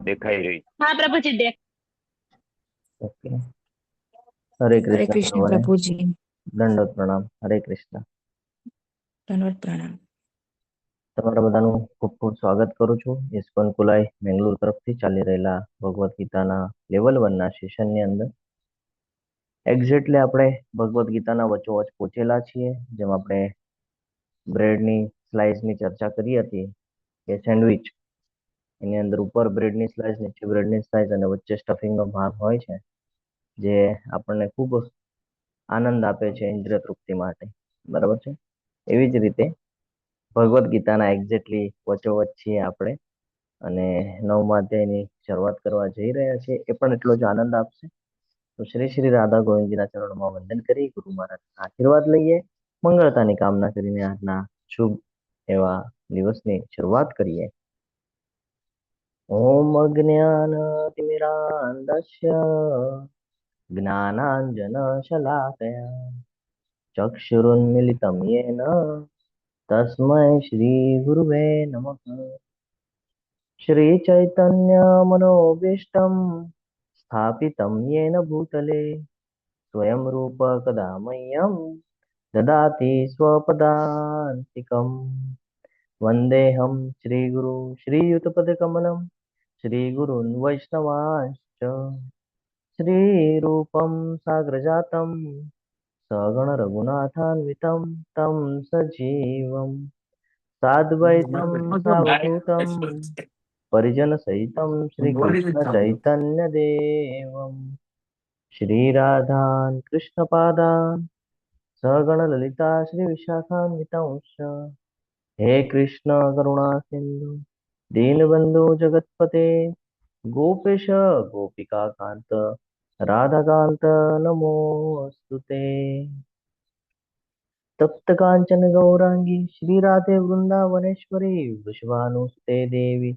દેખાઈ રહી છે. हाँ प्रभु जी देख। ઓકે. હરે हरे કૃષ્ણ कृष्ण સર્વને. प्रभु जी। દંડવત પ્રણામ. હરે કૃષ્ણ. धन्यवाद प्रणाम। તમારા બધાનું ખૂબ ખૂબ સ્વાગત કરું છું ઇસ્કોન કુલાઈ બેંગ્લોર તરફથી ચાલી રહેલા ભગવદ્ ગીતાના લેવલ 1 ના સેશનની અંદર. એક્ઝેક્ટલી આપણે ભગવદ્ ગીતાના વચ્ચોવચ પહોંચેલા છીએ, જેમ આપણે બ્રેડની સ્લાઇસની ચર્ચા કરી હતી કે સેન્ડવિચ એની અંદર ઉપર બ્રેડની સ્લાઇસ, નીચે બ્રેડની સ્લાઇસ અને વચ્ચે સ્ટફિંગનો ભાગ હોય છે, જે આપણને ખૂબ આનંદ આપે છે ઇન્દ્રિય તૃપ્તિ માટે. બરાબર છે. એવી જ રીતે ભગવદ્ ગીતાના એક્ઝેક્ટલી વચ્ચોવચ છીએ આપણે, અને 9મા અધ્યાયની શરૂઆત કરવા જઈ રહ્યા છીએ. એ પણ એટલો જ આનંદ આપશે. તો શ્રી શ્રી રાધા ગોવિંદજીના ચરણોમાં વંદન કરી ગુરુ મહારાજના આશીર્વાદ લઈએ, મંગળતાની કામના કરીને આજના શુભ એવા દિવસની શરૂઆત કરીએ. ઓમ અજ્ઞાનતિમિરાન્ધસ્ય જ્ઞાનાંજન શલાકયા ચક્ષુરુન્મિલિતમ યેન તસ્મૈ શ્રી ગુરુવે નમઃ. શ્રી ચૈતન્ય મનોભીષ્ટમ સ્થાપિતમ યેન ભૂતલે સ્વયં રૂપ કદા મह्यं દદાતિ સ્વપદાન્તિકમ. વંદેહમ શ્રીગુરુ શ્રીયુતપદકમલમ શ્રીગુરૂन् વૈષ્ણવાંશ્ચ શ્રીરૂપમ સાગ્રજાતમ સગણ રઘુનાથાન્વિતમ તમ સજીવમ સાદ્વૈતમ સાવધૂતમ પરિજન સહિતમ શ્રી કૃષ્ણ ચૈતન્ય દેવમ શ્રી રાધાન કૃષ્ણ પાદાન સગણ લલિતા શ્રી વિશાખાન્વિતાંશ. હે કૃષ્ણ કરુણા સિંધુ दीनबंधु जगतपते गोपेश गोपिका कांत राधाकांत नमोस्तुते. तप्त कांचन गौरांगी श्री राधे वृंदावनेश्वरी वृषभानुसुते देवी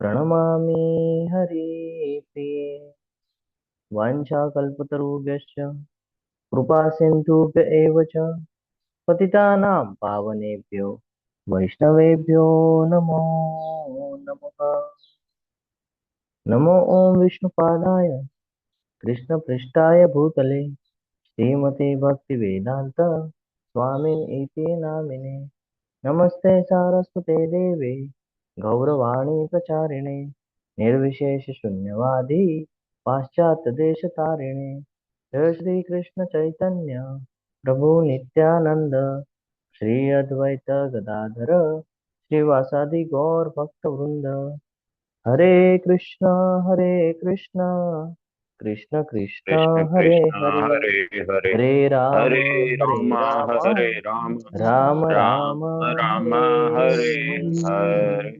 प्रणमामि हरिप्रिये. वाञ्छाकल्पतरुभ्यश्च कृपा सिन्धुभ्य एव च पतितानां पावनेभ्यो वैष्णवेभ्यो नमो नमः. नमो ओम विष्णुपादाय कृष्णपृष्ठाय भूतले श्रीमते भक्तिवेदांत स्वामिन् इति नामिने. नमस्ते सारस्वते देवे गौरवाणी प्रचारिणे निर्विशेष शून्यवादी पाश्चात्य देश तारिणे. जय श्री कृष्ण चैतन्य प्रभु नित्यानंद श्री अद्वैत गदाधर श्रीवासादि गौर भक्त वृंद. हरे कृष्ण कृष्ण कृष्ण कृष्ण हरे कृष्ण हरे हरे हरे हरे राम हरे राम हरे राम राम राम राम हरे हरे.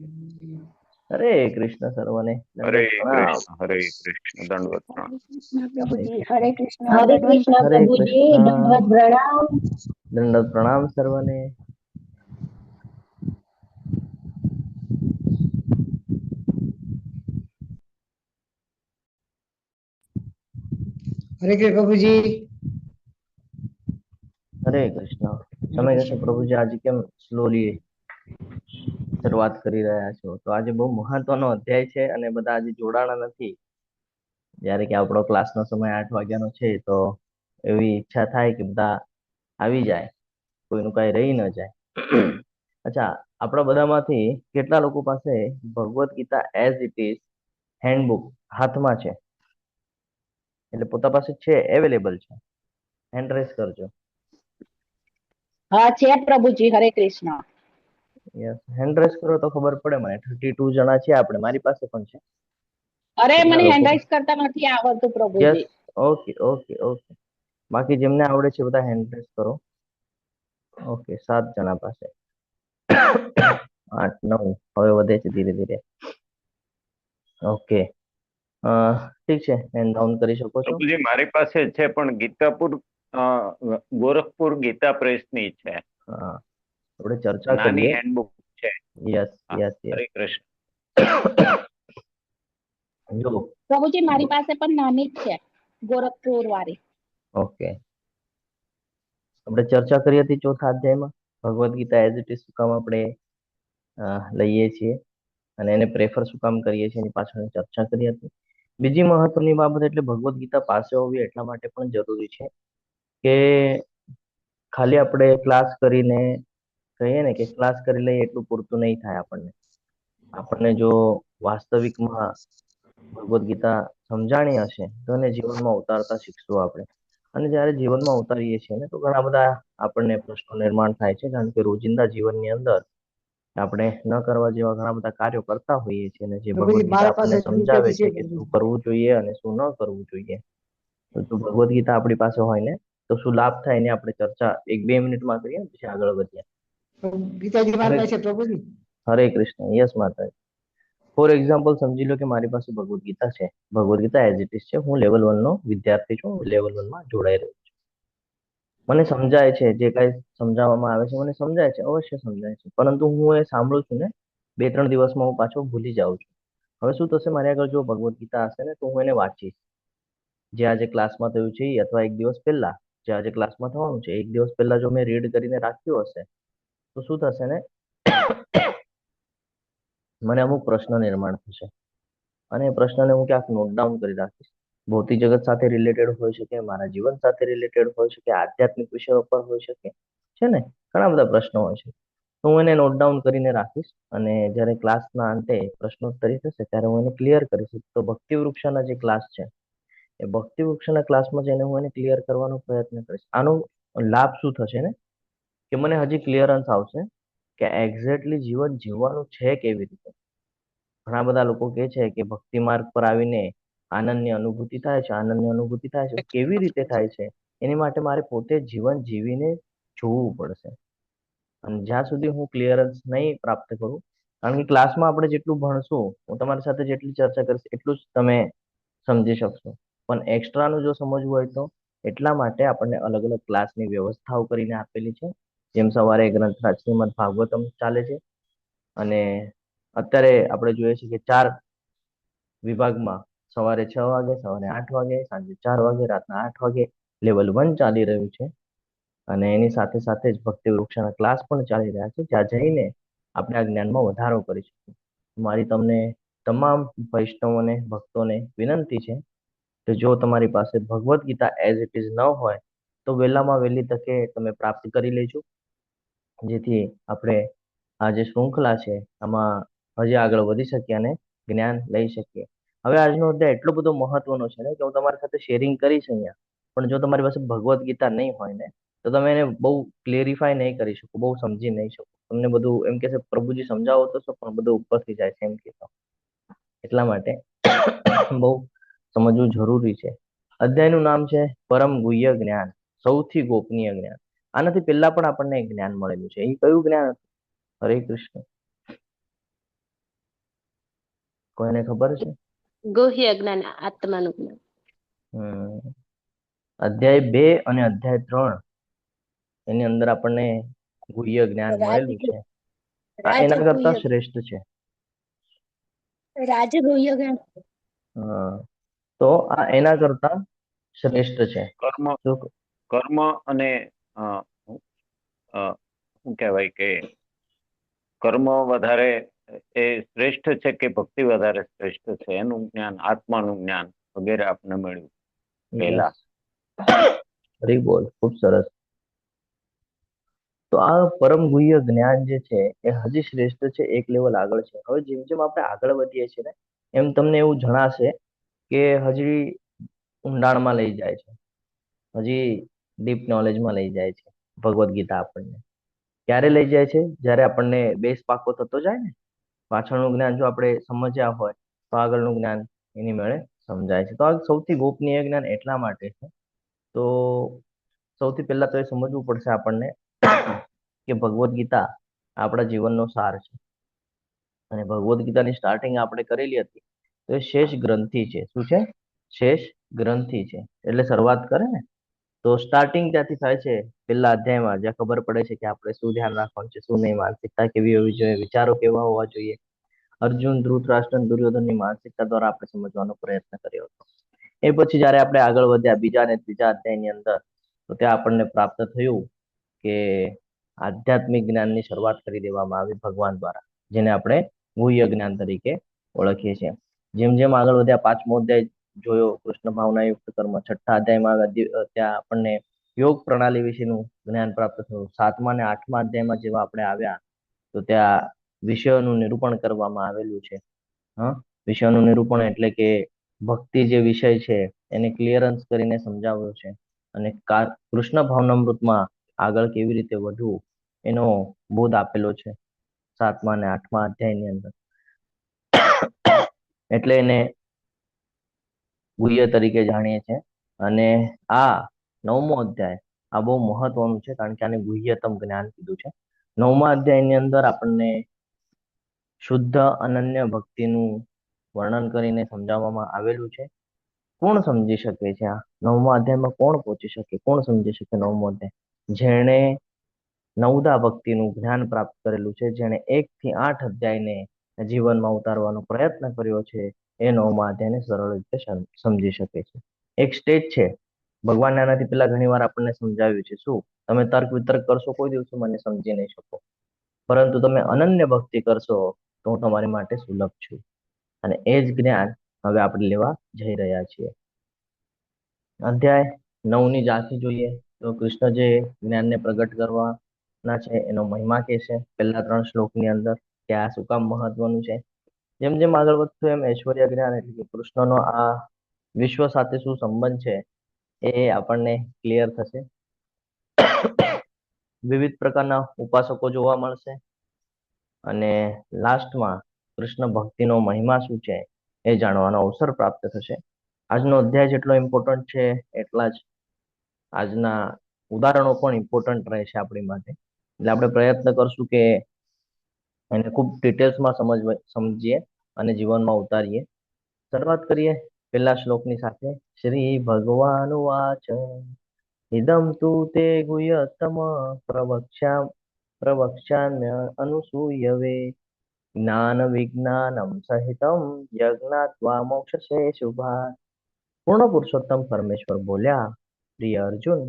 हरे कृष्ण सर्वने हरे दंडवत प्रणाम. कृष्ण दंडवत प्रणाम. हरे कृष्ण हरे प्रभु जी। कृष्ण हरे प्रभु जी कृष्ण दंडवत प्रणाम। दंडवत प्रणाम सर्वने. हरे कृष्ण प्रभु जी। હરે કૃષ્ણ. તમે કહેશો પ્રભુજી આજે કેમ સ્લોલી શરૂઆત કરી રહ્યા છો? તો આજે બહુ મહત્વનો અધ્યાય છે અને બધા આજે જોડાણા નથી. જ્યારે કે આપણો ક્લાસનો સમય 8 વાગ્યાનો છે, તો એવી ઈચ્છા થાય કે બધા આવી જાય, કોઈનું કાંઈ રહી ન જાય. અચ્છા, આપણા બધામાંથી કેટલા લોકો પાસે Bhagavad Gita as it is handbook હાથમાં છે? એટલે પોતા પાસે છે, અવેલેબલ છે? હેન્ડ રેસ કરજો. हाँ छे प्रभु जी। हरे कृष्ण। યસ, હેન્ડ રેસ કરો તો ખબર પડે મને. 32 જણા છે આપણે, મારી પાસે પણ છે. अरे કેટલા मने લોકો? હેન્ડરાઇઝ કરતા નથી આવડતું પ્રભુ યસ, जी। Okay okay okay. બાકી જેમને આવડે છે બધા હેન્ડ રેસ કરો. ઓકે, 7 જણા પાસે. 8 9 હવે વધે છે ધીરે ધીરે. ઓકે, ઠીક છે, હેન્ડ ડાઉન કરી શકો છો. પ્રભુજી મારી પાસે છે, પણ ગીતાપુર ગોરખપુર ગીતા પ્રેસ ની છે. હા, આપણે ચર્ચા નાની કરીએ. હેન્ડબુક છે. Yes yes yes. હરે કૃષ્ણ. જો प्रभु जी मारी પાસે પણ નાની જ છે ગોરખપુર વાળી। ઓકે, આપણે ચર્ચા કરી હતી 4થા અધ્યાયમાં Bhagavad Gita as it is શું કામ આપણે લઈએ છીએ. અને એને પ્રેફર શું કામ કરીએ છીએ એની પાછળની ચર્ચા કરી હતી. બીજી મહત્વની બાબત એટલે ભગવદ્ ગીતા પાસે હોવી એટલા માટે પણ જરૂરી છે કે ખાલી આપણે ક્લાસ કરીને કહીએ ને કે ક્લાસ કરી લઈએ એટલું પૂરતું નહીં થાય. આપણને જો વાસ્તવિકમાં ભગવદ્ ગીતા સમજાણી હશે તો એને જીવનમાં ઉતારતા શીખશું આપણે. અને જ્યારે જીવનમાં ઉતારીએ છીએ ને તો ઘણા બધા આપણને પ્રશ્નો નિર્માણ થાય છે, કારણ કે રોજિંદા જીવનની અંદર આપણે ન કરવા જેવા ઘણા બધા કાર્યો કરતા હોઈએ છીએ અને જે ભગવદ્ ગીતા આપણને સમજાવે છે કે શું કરવું જોઈએ અને શું ન કરવું જોઈએ. તો જો ભગવદ્ ગીતા આપણી પાસે હોય ને તો શું લાભ થાય એની આપણે ચર્ચા 1-2 મિનિટમાં કરીએ ને પછી આગળ વધીએ. ગીતાજી મારા પાસે પ્રભુજી. હરે કૃષ્ણ. યસ માતાજી. ફોર એક્ઝામ્પલ સમજી લો કે મારી પાસે ભગવદ્ ગીતા છે. Bhagavad Gita as it is છે. હું લેવલ 1 નો વિદ્યાર્થી છું. લેવલ 1 માં જોડાઈ રહ્યો છું. મને સમજાય છે, જે કાંઈ સમજાવવામાં આવે છે મને સમજાય છે, અવશ્ય સમજાય છે, પરંતુ હું એ સાંભળું છું ને 2-3 દિવસમાં હું પાછો ભૂલી જાઉં છું. હવે શું થશે, મારી આગળ જો ભગવદ્ ગીતા હશે ને તો હું એને વાંચીશ. જે આજે ક્લાસમાં થયું છે એ અથવા 1 દિવસ પહેલા જે આજે ક્લાસમાં થવાનું છે 1 દિવસ પહેલા જો મેં રીડ કરીને રાખ્યું હશે તો શું થશે ને મને અમુક પ્રશ્ન નિર્માણ થશે અને એ પ્રશ્નને હું ક્યાંક નોટ ડાઉન કરી રાખીશ. ભૌતિક જગત સાથે રિલેટેડ હોઈ શકે, મારા જીવન સાથે રિલેટેડ હોઈ શકે, આધ્યાત્મિક વિષયો પર હોઈ શકે છે ને, ઘણા બધા પ્રશ્નો હોય છે. તો હું એને નોટ ડાઉન કરીને રાખીશ અને જ્યારે ક્લાસના અંતે પ્રશ્નોત્તરી થશે ત્યારે હું એને ક્લિયર કરીશ. તો ભક્તિ વૃક્ષના જે ક્લાસ છે એ ભક્તિ વૃક્ષના ક્લાસમાં જઈને હું એને ક્લિયર કરવાનો પ્રયત્ન કરીશ. આનો લાભ શું થશે ને કે મને હજી ક્લિયરન્સ આવશે કે એક્ઝેક્ટલી જીવન જીવવાનું છે કેવી રીતે. ઘણા બધા લોકો કહે છે કે ભક્તિ માર્ગ પર આવીને આનંદની અનુભૂતિ થાય છે, આનંદની અનુભૂતિ થાય છે. કેવી રીતે થાય છે એની માટે મારે પોતે જીવન જીવીને જોવું પડશે. અને જ્યાં સુધી હું ક્લિયરન્સ નહીં પ્રાપ્ત કરું, કારણ કે ક્લાસમાં આપણે જેટલું ભણશું, હું તમારી સાથે જેટલી ચર્ચા કરીશ એટલું જ તમે સમજી શકશો. પણ એક્સ્ટ્રાનું જો સમજવું હોય તો એટલા માટે આપણને અલગ અલગ ક્લાસની વ્યવસ્થાઓ કરીને આપેલી છે. જેમ સવારે ગ્રંથરાજ શ્રીમદ ભાગવતમ ચાલે છે અને અત્યારે આપણે જોઈએ છીએ કે 4 વિભાગમાં સવારે 6 વાગે, સવારે 8 વાગે, સાંજે 4 વાગે, રાતના 8 વાગે લેવલ 1 ચાલી રહ્યું છે. અને એની સાથે સાથે જ ભક્તિ વૃક્ષના ક્લાસ પણ ચાલી રહ્યા છે, જ્યાં જઈને આપણે આ જ્ઞાનમાં વધારો કરી શકીએ. મારી તમને તમામ વૈષ્ણવોને, ભક્તોને વિનંતી છે કે જો તમારી પાસે Bhagavad Gita as it is ન હોય તો વહેલામાં વહેલી તકે તમે પ્રાપ્ત કરી લેજો, જેથી આપણે આ જે શૃંખલા છે આમાં હજી આગળ વધી શકીએ અને જ્ઞાન લઈ શકીએ. હવે આજનો અધ્યાય એટલો બધો મહત્વનો છે ને કે હું તમારી સાથે શેરિંગ કરીશ અહીંયા, પણ જો તમારી પાસે ભગવદ્ ગીતા નહીં હોય ને તો તમે એને બહુ ક્લેરિફાય નહીં કરી શકો, બહુ સમજી નહીં શકો. તમને બધું એમ કે છે પ્રભુજી સમજાવો તો શું, પણ બધું ઉપરથી જાય છે એમ કહેતો. એટલા માટે બહુ સમજવું જરૂરી છે. અધ્યાયનું નામ છે પરમ ગુહ્ય જ્ઞાન, સૌથી ગોપનીય જ્ઞાન. આનાથી પહેલા પણ આપણને જ્ઞાન મળેલું છે. એ કયું જ્ઞાન હતું? હરે કૃષ્ણ. કોઈને ખબર છે? ગુહ્ય જ્ઞાન, આત્માનું જ્ઞાન. અધ્યાય 2 અને અધ્યાય 3 એની અંદર આપણને ગુહ્ય જ્ઞાન મળેલું છે. આ એના કરતા શ્રેષ્ઠ છે. રાજગુહ્ય જ્ઞાન. તો આ એના કરતા શ્રેષ્ઠ છે. કર્મ અને શું કહેવાય કે કર્મ વધારે એ શ્રેષ્ઠ છે કે ભક્તિ વધારે શ્રેષ્ઠ છે, એનું જ્ઞાન, આત્માનું જ્ઞાન વગેરે આપણે મળ્યું પહેલા. હરી બોલ, ખૂબ સરસ. તો આ પરમ ગુહ્ય જ્ઞાન જે છે એ હજી શ્રેષ્ઠ છે, એક લેવલ આગળ છે. હવે જેમ જેમ આપણે આગળ વધીએ છીએ ને એમ તમને એવું જણાશે કે હજી ઊંડાણમાં લઈ જાય છે, હજી ડીપ નોલેજમાં લઈ જાય છે. ભગવદ્ ગીતા આપણને ક્યારે લઈ જાય છે? જ્યારે આપણને બેઝ પાકો થતો જાય ને, પાછળનું જ્ઞાન જો આપણે સમજ્યા હોય તો આગળનું જ્ઞાન એની મેળે સમજાય છે. તો આ સૌથી ગોપનીય જ્ઞાન એટલા માટે છે. તો સૌથી પહેલા તો એ સમજવું પડશે આપણને કે ભગવદ્ ગીતા આપણા જીવનનો સાર છે. અને ભગવદ્ ગીતાની સ્ટાર્ટિંગ આપણે કરેલી હતી તો એ શેષ ગ્રંથિ છે. શું છે? શેષ ગ્રંથિ છે. એટલે શરૂઆત કરે ને તો સ્ટાર્ટિંગ ત્યાંથી થાય છે, પહેલા અધ્યાયમાં, જ્યાં ખબર પડે છે કે આપણે શું ધ્યાન રાખવાનું છે, શું નહીં, માનસિકતા કેવી હોવી જોઈએ, વિચારો કેવા હોવા જોઈએ. અર્જુન, ધૃતરાષ્ટ્ર, દુર્યોધનની માનસિકતા દ્વારા આપણે સમજવાનો પ્રયત્ન કર્યો હતો. એ પછી જ્યારે આપણે આગળ વધ્યા બીજા અને ત્રીજા અધ્યાયની અંદર તો ત્યાં આપણને પ્રાપ્ત થયું કે આધ્યાત્મિક જ્ઞાનની શરૂઆત કરી દેવામાં આવી ભગવાન દ્વારા, જેને આપણે ગુહ્ય જ્ઞાન તરીકે ઓળખીએ છીએ. જેમ જેમ આગળ વધ્યા, 5મો અધ્યાય જોયો કૃષ્ણ ભાવના યુક્ત કર્મ. 6ઠ્ઠા અધ્યાયમાં ત્યાં આપણને યોગ પ્રણાલી વિશેનું જ્ઞાન પ્રાપ્ત થયું. 7મા અને 8મા અધ્યાયમાં જેવા આપણે આવ્યા તો ત્યાં વિષયોનું નિરૂપણ કરવામાં આવેલું છે. વિષયોનું નિરૂપણ એટલે કે ભક્તિ જે વિષય છે એને ક્લિયરન્સ કરીને સમજાવ્યો છે. અને કૃષ્ણ ભાવનામૃતમાં આગળ કેવી રીતે વધવું એનો બોધ આપેલો છે 7મા અને 8મા અધ્યાયની અંદર. એટલે એને ગુહ્ય તરીકે જાણીએ છીએ. અને આ 9મો અધ્યાય આ બહુ મહત્વનું છે, કારણ કે આને ગુહ્યતમ જ્ઞાન કીધું છે. 9મા અધ્યાયની અંદર આપણને શુદ્ધ અનન્ય ભક્તિનું વર્ણન કરીને સમજાવવામાં આવેલું છે. કોણ સમજી શકે છે આ 9મા અધ્યાયમાં? કોણ પહોંચી શકે, કોણ સમજી શકે 9મો અધ્યાય? જેણે નવદા ભક્તિનું જ્ઞાન પ્રાપ્ત કરેલું છે, જેણે 1 થી 8 અધ્યાયને જીવનમાં ઉતારવાનો પ્રયત્ન કર્યો છે, એ 9મા અધ્યાયને સરળ રીતે સમજી શકે છે. એક સ્ટેજ છે, ભગવાન આનાથી પેલા ઘણી વાર આપણને સમજાવ્યું છે. શું? તમે તર્ક વિતર્ક કરશો, કોઈ દિવસે મને સમજી નહીં શકો, પરંતુ તમે અનન્ય ભક્તિ કરશો તો હું તમારી માટે સુલભ છું. અને એ જ જ્ઞાન હવે આપણે લેવા જઈ રહ્યા છીએ. અધ્યાય 9ની ઝાંખી જોઈએ તો કૃષ્ણ જે જ્ઞાનને પ્રગટ કરવાના છે એનો મહિમા કહે છે પહેલા 3 શ્લોકની અંદર, કે આ શું કામ મહત્વનું છે. જેમ જેમ આગળ વધતું એમ ઐશ્વર્ય જ્ઞાન એટલે કે કૃષ્ણનો આ વિશ્વ સાથે શું સંબંધ છે એ આપણને ક્લિયર થશે. વિવિધ પ્રકારના ઉપાસકો જોવા મળશે. અને લાસ્ટમાં કૃષ્ણ ભક્તિનો મહિમા શું છે એ જાણવાનો અવસર પ્રાપ્ત થશે. આજનો અધ્યાય જેટલો ઇમ્પોર્ટન્ટ છે એટલા જ આજના ઉદાહરણો પણ ઇમ્પોર્ટન્ટ રહેશે આપણી માટે. એટલે આપણે પ્રયત્ન કરશું કે એને ખૂબ ડિટેલ્સમાં સમજીએ અને જીવનમાં ઉતારીએ. શરૂઆત કરીએ પહેલા શ્લોકની સાથે. શ્રી ભગવાન વાચ ઇદમ તુ તે ગુહ્યતમ પ્રવક્ષ્યામ્ય અનુસૂયવે જ્ઞાન વિજ્ઞાનમ સહિતમ યજ્ઞાત્વા મોક્ષસે શુભાત. પૂર્ણ પુરુષોત્તમ પરમેશ્વર બોલ્યા, પ્રિય અર્જુન,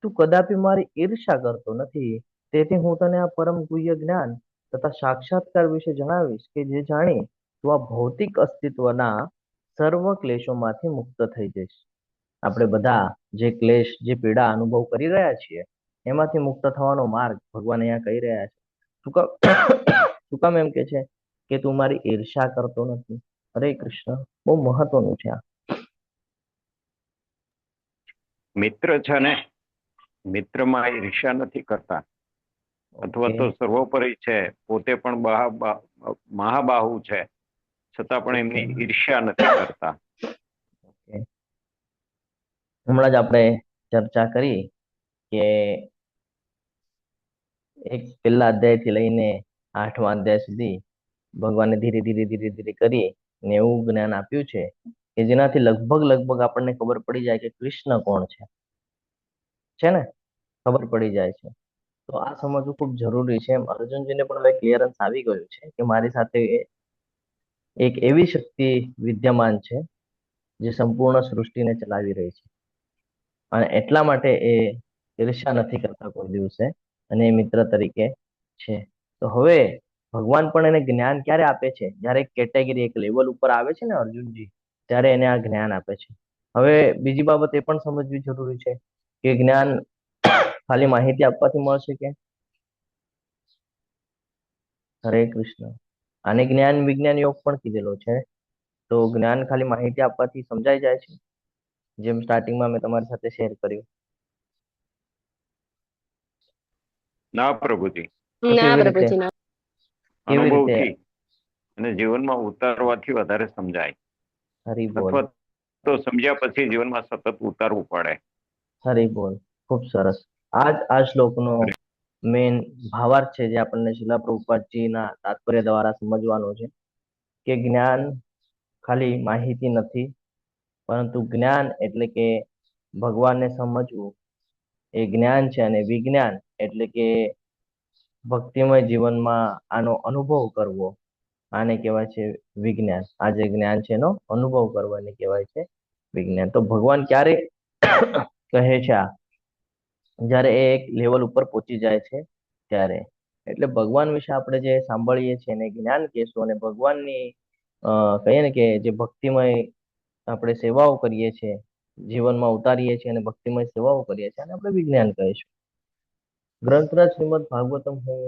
તું કદાપી મારી ઈર્ષા કરતો નથી, તેથી હું તને આ પરમ ગુહ્ય જ્ઞાન તથા સાક્ષાત્કાર વિશે જણાવીશ, કે જે જાણી તું આ ભૌતિક અસ્તિત્વના સર્વ ક્લેશોમાંથી મુક્ત થઈ જઈશ. આપણે બધા જે ક્લેશ, જે પીડા અનુભવ કરી રહ્યા છીએ એમાંથી મુક્ત થવાનો માર્ગ ભગવાન અહીંયા કહી રહ્યા છે. શું કામ એમ કે છે કે તું મારી ઈર્ષા કરતો નથી? હરે કૃષ્ણ, બહુ મહત્વનું છે આ. મિત્ર છે ને, મિત્રમાં ઈર્ષ્યા નથી કરતા, અથવા તો સર્વોપરી છે, પોતે પણ મહાબાહુ છે, છતાં પણ એમની ઈર્ષ્યા નથી કરતા. હમણાં જ આપણે ચર્ચા કરી કે એક પહેલા અધ્યાય થી લઈને 8મા અધ્યાય સુધી ભગવાને ધીરે ધીરે કરી ને એવું જ્ઞાન આપ્યું છે કે જેનાથી લગભગ આપણને ખબર પડી જાય કે કૃષ્ણ કોણ છે ને, ખબર પડી જાય છે. તો આ સમજવું ખૂબ જરૂરી છે. અર્જુનજીને પણ હવે ક્લિયરન્સ આવી ગયું છે કે મારી સાથે એક એવી શક્તિ વિદ્યમાન છે જે સંપૂર્ણ સૃષ્ટિને ચલાવી રહી છે, અને એટલા માટે એ ઈર્ષ્યા નથી કરતા કોઈ દિવસે, અને એ મિત્ર તરીકે છે. તો હવે ભગવાન પણ એને જ્ઞાન ક્યારે આપે છે? જ્યારે એક કેટેગરી, એક લેવલ ઉપર આવે છે ને અર્જુનજી, ત્યારે એને આ જ્ઞાન આપે છે. હવે બીજી બાબત એ પણ સમજવી જરૂરી છે કે જ્ઞાન ખાલી માહિતી આપવાથી મળશે કે? હરે કૃષ્ણ. આને જ્ઞાન વિજ્ઞાન યોગ પણ કીધેલો છે. તો જ્ઞાન ખાલી માહિતી આપવાથી સમજાઈ જાય છે? જેમ સ્ટાર્ટિંગમાં મેં તમારી સાથે શેર કર્યું. ના પ્રભુજી, ના પ્રભુજી, ના. અનુભવથી અને જીવનમાં ઉતારવાથી વધારે સમજાય, અથવા તો સમજ્યા પછી જીવનમાં સતત ઉતારવું પડે. હરી બોલ. ખૂબ સરસ. આ શ્લોકનો મેઇન ભાવાર્થ છે જે આપણને શીલા પ્રભુપાદજીના તાત્પર્ય દ્વારા સમજવાનો છે કે જ્ઞાન ખાલી માહિતી નથી, પરંતુ જ્ઞાન એટલે કે ભગવાનને સમજવું એ જ્ઞાન છે. અને વિજ્ઞાન એટલે કે ભક્તિમય જીવનમાં આનો અનુભવ કરવો, આને કહેવાય છે વિજ્ઞાન. આ જે જ્ઞાન છે એનો અનુભવ કરવાને કહેવાય છે વિજ્ઞાન. તો ભગવાન ક્યારે કહે છે આ? જ્યારે એ એક લેવલ ઉપર પહોંચી જાય છે ત્યારે. એટલે ભગવાન વિશે આપણે જે સાંભળીએ છીએ એને જ્ઞાન કહેશું, અને ભગવાનની કહીએ ને કે જે ભક્તિમય આપણે સેવાઓ કરીએ છીએ, જીવનમાં ઉતારીએ છીએ અને ભક્તિમય સેવાઓ કરીએ છીએ, અને આપણે વિજ્ઞાન કહીશું. ગ્રંથરાજ શ્રીમદ ભાગવતમ હું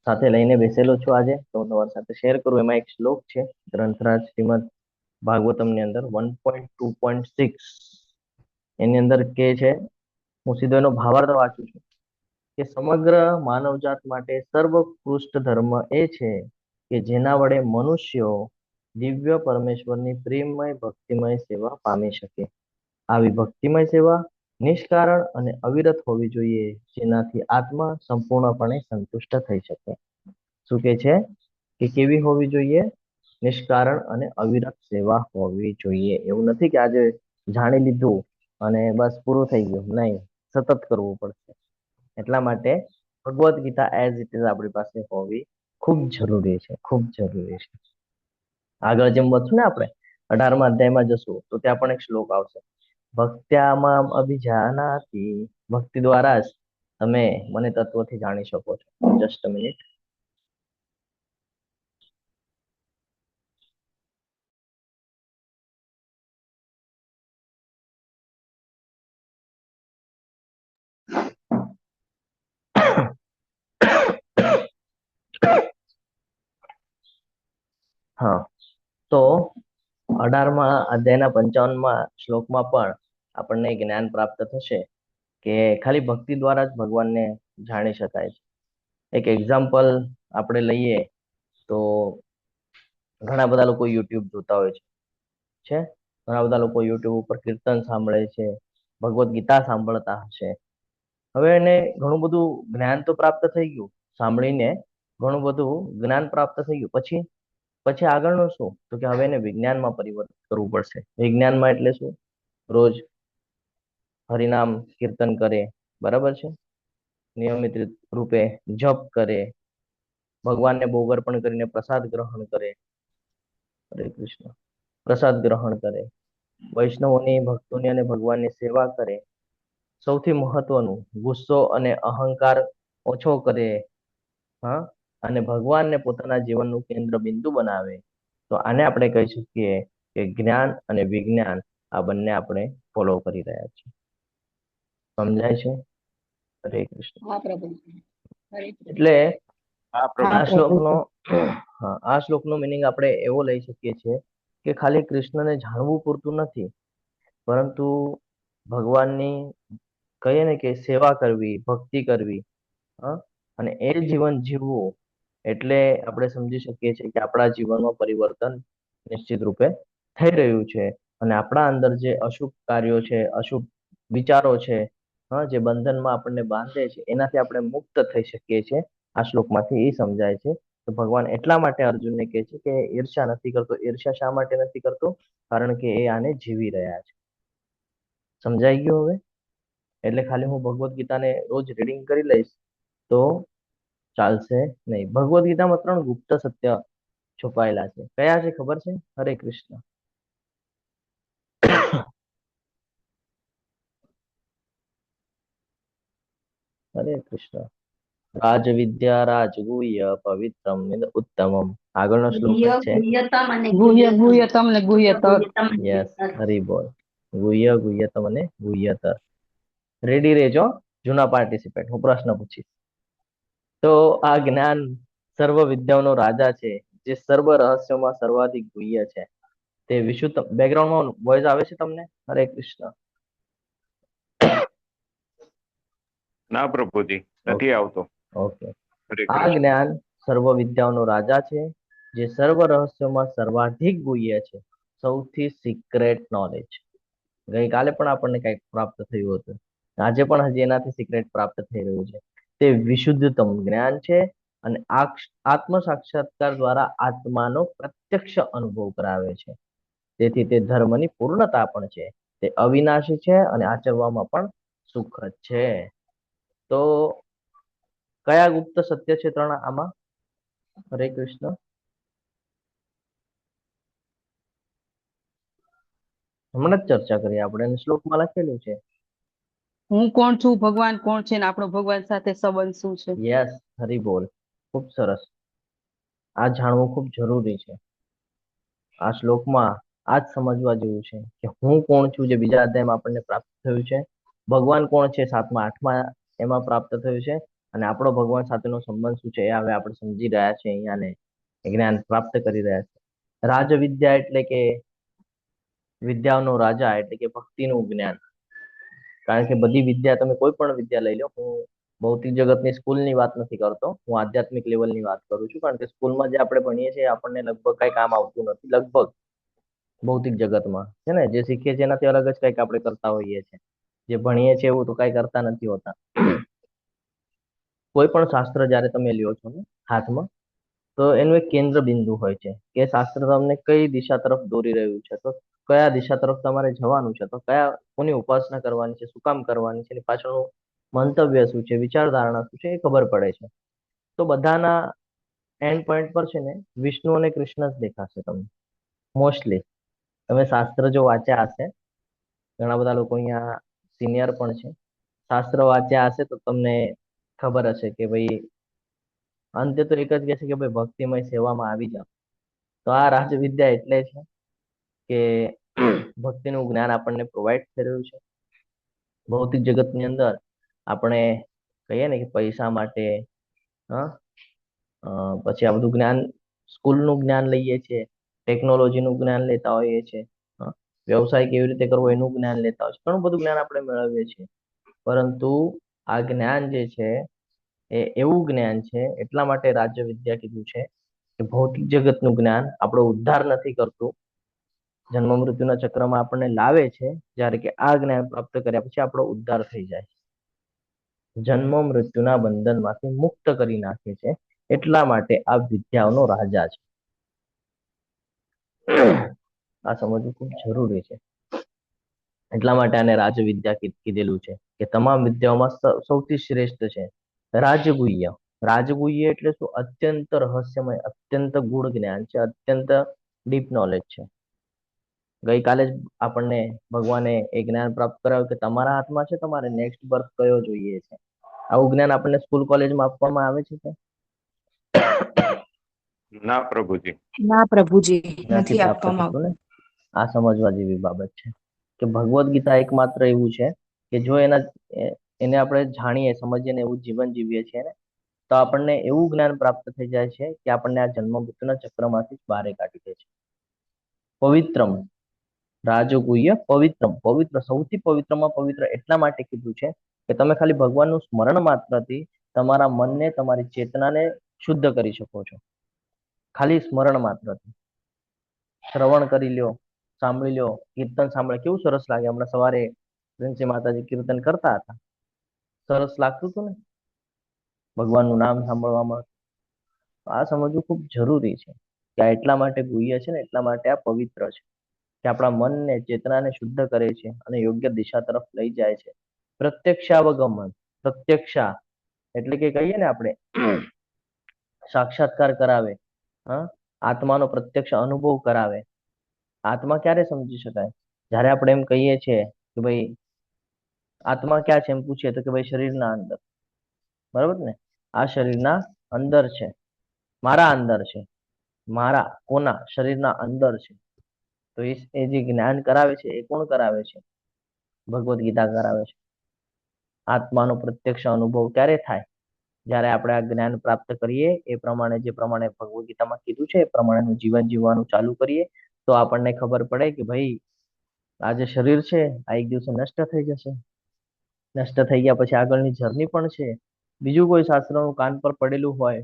સાથે લઈને બેસેલો છું આજે, તો હું તમારી સાથે શેર કરું. એમાં એક શ્લોક છે ગ્રંથરાજ શ્રીમદ ભાગવતમની અંદર 1.2.6. એની અંદર કે છે, હું સીધો એનો ભાવાર્થ વાંચું છું કે સમગ્ર માનવજાત માટે સર્વોત્કૃષ્ટ ધર્મ એ છે કે જેના વડે મનુષ્યો દિવ્ય પરમેશ્વરની પ્રેમમય ભક્તિમય સેવા પામી શકે. આવી ભક્તિમય સેવા નિષ્કારણ અને અવિરત હોવી જોઈએ, જેનાથી આત્મા સંપૂર્ણપણે સંતુષ્ટ થઈ શકે. શું કે છે કે કેવી હોવી જોઈએ? નિષ્કારણ અને અવિરત સેવા હોવી જોઈએ. એવું નથી કે આજે જાણી લીધું અને બસ પૂરું થઈ ગયું, નહીં, સતત કરવું પડશે. એટલા માટે Bhagavad Gita as it is આપણી પાસે હોવી ખૂબ જરૂરી છે, ખૂબ જરૂરી છે. આગળ જેમ વધશું ને આપણે 18મા અધ્યાયમાં જશું તો ત્યાં પણ એક શ્લોક આવશે, ભક્ત્યામામ અભિજાનાતિ. ભક્તિ દ્વારા જ તમે મને તત્વથી જાણી શકો છો. Just a minute. હા, તો 18મા અધ્યાયના 55મા શ્લોકમાં પણ આપણને જ્ઞાન પ્રાપ્ત થશે કે ખાલી ભક્તિ દ્વારા જ ભગવાનને જાણી શકાય છે. એક એક્ઝામ્પલ આપણે લઈએ તો ઘણા બધા લોકો યુટ્યુબ જોતા હોય છે. ઘણા બધા લોકો યુટ્યુબ ઉપર કીર્તન સાંભળે છે, ભગવદ્ ગીતા સાંભળતા હશે. હવે એને ઘણું બધું જ્ઞાન તો પ્રાપ્ત થઈ ગયું, સાંભળીને ઘણું બધું જ્ઞાન પ્રાપ્ત થઈ ગયું. પછી આગળનું શું? તો કે હવે એને વિજ્ઞાનમાં પરિવર્તિત કરવું પડશે. વિજ્ઞાનમાં એટલે શું? રોજ હરિનામ કીર્તન કરે, બરાબર છે, નિયમિત રૂપે જપ કરે, ભગવાનને ભોગ અર્પણ કરીને પ્રસાદ ગ્રહણ કરે, હરે કૃષ્ણ, પ્રસાદ ગ્રહણ કરે, વૈષ્ણવોની, ભક્તોની અને ભગવાનની સેવા કરે. સૌથી મહત્વનું, ગુસ્સો અને અહંકાર ઓછો કરે, હા, અને ભગવાનને પોતાના જીવનનું કેન્દ્ર બિંદુ બનાવે. તો આને આપણે કહી શકીએ કે જ્ઞાન અને વિજ્ઞાન આ બંને આપણે ફોલો કરી રહ્યા છીએ. સમજાય છે? હરે કૃષ્ણ. હા પ્રભુજી, હરે કૃષ્ણ. એટલે હા હા આ પ્રભુ. શ્લોકનો પ્રભુજી. આ શ્લોકનો મિનિંગ આપણે એવો લઈ શકીએ છીએ કે ખાલી કૃષ્ણને જાણવું પૂરતું નથી, પરંતુ ભગવાનની કહીએ ને કે સેવા કરવી, ભક્તિ કરવી, અને એ જીવન જીવવું, એટલે આપણે સમજી શકીએ છીએ કે આપણા જીવનમાં પરિવર્તન નિશ્ચિત રૂપે થઈ રહ્યું છે. અને આપણા અંદર જે અશુભ કાર્યો છે, અશુભ વિચારો છે, જે બંધનમાં આપણને બાંધે છે, એનાથી આપણે મુક્ત થઈ શકીએ છીએ. આ શ્લોકમાંથી એ સમજાય છે. તો ભગવાન એટલા માટે અર્જુનને કહે છે કે ઈર્ષ્યા નથી કરતો. ઈર્ષ્યા શા માટે નથી કરતો? કારણ કે એ આને જીવી રહ્યા છે. સમજાઈ ગયું હવે? એટલે ખાલી હું ભગવદ્ ગીતાને રોજ રીડિંગ કરી લઈશ તો ચાલશે નહીં. ભગવદ્ ગીતામાં 3 ગુપ્ત સત્ય છુપાયેલા છે. કયા છે ખબર છે? હરે કૃષ્ણ. હરે કૃષ્ણ. રાજવિદ્યા રાજગુહ્ય પવિત્રમ ઉત્તમમ. આગળનો શ્લોક જ છે. ગુહ્યતમ ને ગુહ્યતર. યસ, હરી બોલ. ગુહ્ય, ગુહ્યતમ અને ગુહ્યતર. રેડી રહેજો જૂના પાર્ટિસિપેન્ટ, હું પ્રશ્ન પૂછીશ. તો આ જ્ઞાન સર્વ વિદ્યાઓનો રાજા છે, જે સર્વ રહસ્યોમાં સર્વાધિક ગુહ્ય છે. તે વિશુદ્ધ. બેકગ્રાઉન્ડમાં વોઇસ આવે છે તમને? હરે કૃષ્ણ. ના પ્રભુજી, નથી ઓકે, આવતો. ઓકે. હરે આ કૃષ્ણ. જ્ઞાન સર્વ વિદ્યાઓનો રાજા છે, જે સર્વ રહસ્યોમાં સર્વાધિક ગુહ્ય છે. સૌથી સિક્રેટ નોલેજ. ગઈકાલે પણ આપણને કંઈક પ્રાપ્ત થયું હતું, આજે પણ હજી એનાથી સિક્રેટ પ્રાપ્ત થઈ રહ્યું છે. તે વિશુદ્ધતમ જ્ઞાન છે અને આત્મ સાક્ષાત્કાર દ્વારા આત્માનો પ્રત્યક્ષ અનુભવ કરાવે છે. તેથી તે ધર્મની પૂર્ણતા પણ છે. તે અવિનાશી છે અને આચરવામાં પણ સુખદ છે. તો કયા ગુપ્ત સત્ય છે 3 આમાં? હરે કૃષ્ણ. હમણાં જ ચર્ચા કરી આપણે, અને શ્લોકમાં લખેલું છે. હું કોણ છું, ભગવાન કોણ છે, ને આપણો ભગવાન સાથે સંબંધ શું છે? યસ, હરી બોલ. ખૂબ સરસ. આ જાણવું ખૂબ જરૂરી છે. આ શ્લોકમાં આ જ સમજવા જેવું છે કે હું કોણ છું, જે બીજા અધ્યાયમાં આપણને પ્રાપ્ત થયું છે. ભગવાન કોણ છે, 7મા 8મા એમાં પ્રાપ્ત થયું છે. અને આપણો ભગવાન સાથેનો સંબંધ શું છે, એ હવે આપણે સમજી રહ્યા છે અહીંયા ને જ્ઞાન પ્રાપ્ત કરી રહ્યા છે. રાજવિદ્યા એટલે કે વિદ્યાઓનો રાજા, એટલે કે ભક્તિનું જ્ઞાન. કારણ કે બધી વિદ્યા, તમે કોઈ પણ વિદ્યા લઈ લો, હું ભૌતિક જગતની સ્કૂલની વાત નથી કરતો, હું આધ્યાત્મિક લેવલની વાત કરું છું. કારણ કે સ્કૂલમાં જે આપણે ભણીએ છીએ આપણને લગભગ કઈ કામ આવતું નથી, લગભગ ભૌતિક જગતમાં છે ને જે શીખીએ છીએ એનાથી અલગ જ કંઈક આપણે કરતા હોઈએ છીએ. જે ભણીએ છીએ એવું તો કઈ કરતા નથી હોતા. કોઈ પણ શાસ્ત્ર જ્યારે તમે લ્યો છો ને હાથમાં, તો એનું એક કેન્દ્ર બિંદુ હોય છે કે શાસ્ત્ર તમને કઈ દિશા તરફ દોરી રહ્યું છે. તો કયા દિશા તરફ તમારે જવાનું છે, તો કયા કોની ઉપાસના કરવાની છે, શું કામ કરવાની છે, એની પાછળનું મંતવ્ય શું છે, વિચારધારણા શું છે, એ ખબર પડે છે. તો બધાના એન્ડ પોઈન્ટ પર છે ને વિષ્ણુ અને કૃષ્ણ જ દેખાશે તમને મોસ્ટલી. તમે શાસ્ત્ર જો વાંચ્યા હશે, ઘણા બધા લોકો અહીંયા સિનિયર પણ છે, શાસ્ત્ર વાંચ્યા હશે તો તમને ખબર હશે કે ભાઈ અંતે તો એક જ કહે છે કે ભાઈ ભક્તિમય સેવામાં આવી જાઓ. તો આ રાજવિદ્યા એટલે છે કે ભક્તિનું જ્ઞાન આપણને પ્રોવાઈડ થઈ રહ્યું છે. ભૌતિક જગતની અંદર આપણે કહીએ ને કે પૈસા માટે હા પછી આ બધું જ્ઞાન, સ્કૂલનું જ્ઞાન લઈએ છીએ, ટેકનોલોજીનું જ્ઞાન લેતા હોઈએ છીએ, વ્યવસાય કેવી રીતે કરવો એનું જ્ઞાન લેતા હોય છે, ઘણું બધું જ્ઞાન આપણે મેળવીએ છીએ. પરંતુ આ જ્ઞાન જે છે એ એવું જ્ઞાન છે, એટલા માટે રાજ્ય વિદ્યા કીધું છે કે ભૌતિક જગતનું જ્ઞાન આપણો ઉદ્ધાર નથી કરતું, જન્મ મૃત્યુના ચક્રમાં આપણને લાવે છે. જ્યારે કે આ જ્ઞાન પ્રાપ્ત કર્યા પછી આપણો ઉદ્ધાર થઈ જાય છે, જન્મ મૃત્યુના બંધનમાંથી મુક્ત કરી નાખે છે. એટલા માટે આ વિદ્યાઓનો રાજા છે. આ સમજવું ખૂબ જરૂરી છે. એટલા માટે આને રાજવિદ્યા કીધેલું છે કે તમામ વિદ્યાઓમાં સૌથી શ્રેષ્ઠ છે રાજગુહ્ય. રાજગુહ્ય એટલે શું? અત્યંત રહસ્યમય, અત્યંત ગૂઢ જ્ઞાન છે, અત્યંત ડીપ નોલેજ છે. ગઈકાલે જ આપણને ભગવાને એ જ્ઞાન પ્રાપ્ત કરાવ્યું કે તમારા હાથમાં છે તમારે નેક્સ્ટ બર્થ કયો જોઈએ છે. આવું જ્ઞાન આપણને સ્કૂલ કોલેજમાં આપવામાં આવે છે કે ના પ્રભુજી. ના પ્રભુજી, નથી નથી પ્રાપ્ત આપવામાં થતું ને. આવતું. આ સમજવા જેવી બાબત છે કે ભગવદ્ ગીતા એકમાત્ર એવું છે કે જો એને આપણે જાણીએ, સમજીએ ને એવું જીવન જીવીએ છીએ ને, તો આપણને એવું જ્ઞાન પ્રાપ્ત થઈ જાય છે કે આપણને આ જન્મ મૃત્યુના ચક્રમાંથી બહાર કાઢી દે છે. પવિત્રમ રાજગુહ્ય પવિત્રમ, પવિત્ર, સૌથી પવિત્રમાં પવિત્ર એટલા માટે કીધું છે કે તમે ખાલી ભગવાનનું સ્મરણ માત્રથી તમારા મનને, તમારી ચેતનાને શુદ્ધ કરી શકો છો. ખાલી સ્મરણ માત્રથી. શ્રવણ કરી લ્યો, સાંભળી લ્યો, કીર્તન સાંભળે, કેવું સરસ લાગે. હમણાં સવારે પ્રિન્સી માતાજી કીર્તન કરતા હતા, સરસ લાગતું હતું ને, ભગવાનનું નામ સાંભળવામાં. આ સમજવું ખૂબ જરૂરી છે કે આ એટલા માટે ગુહ્ય છે ને, એટલા માટે આ પવિત્ર છે કે આપણા મનને, ચેતનાને શુદ્ધ કરે છે અને યોગ્ય દિશા તરફ લઈ જાય છે. પ્રત્યક્ષાવગમન, પ્રત્યક્ષા એટલે કે કહીએ ને આપણે સાક્ષાત્કાર કરાવે, આત્માનો પ્રત્યક્ષ અનુભવ કરાવે. આત્મા ક્યારે સમજી શકાય? જ્યારે આપણે એમ કહીએ છીએ કે ભાઈ આત્મા ક્યાં છે એમ પૂછીએ તો કે ભાઈ શરીરના અંદર, બરાબર ને? આ શરીરના અંદર છે, મારા અંદર છે. મારા કોના? શરીરના અંદર છે. તો એ જે જ્ઞાન કરાવે છે એ કોણ કરાવે છે? ભગવદ્ ગીતા કરાવે છે. આત્માનો પ્રત્યક્ષ અનુભવ ક્યારે થાય? જ્યારે આપણે આ જ્ઞાન પ્રાપ્ત કરીએ, એ પ્રમાણે, જે પ્રમાણે ભગવદ્ ગીતામાં કીધું છે એ પ્રમાણેનું જીવન જીવવાનું ચાલુ કરીએ, તો આપણને ખબર પડે કે ભાઈ આ જે શરીર છે આ એક દિવસે નષ્ટ થઈ જશે. નષ્ટ થઈ ગયા પછી આગળની જર્ની પણ છે. બીજું કોઈ શાસ્ત્રનું કાન પર પડેલું હોય,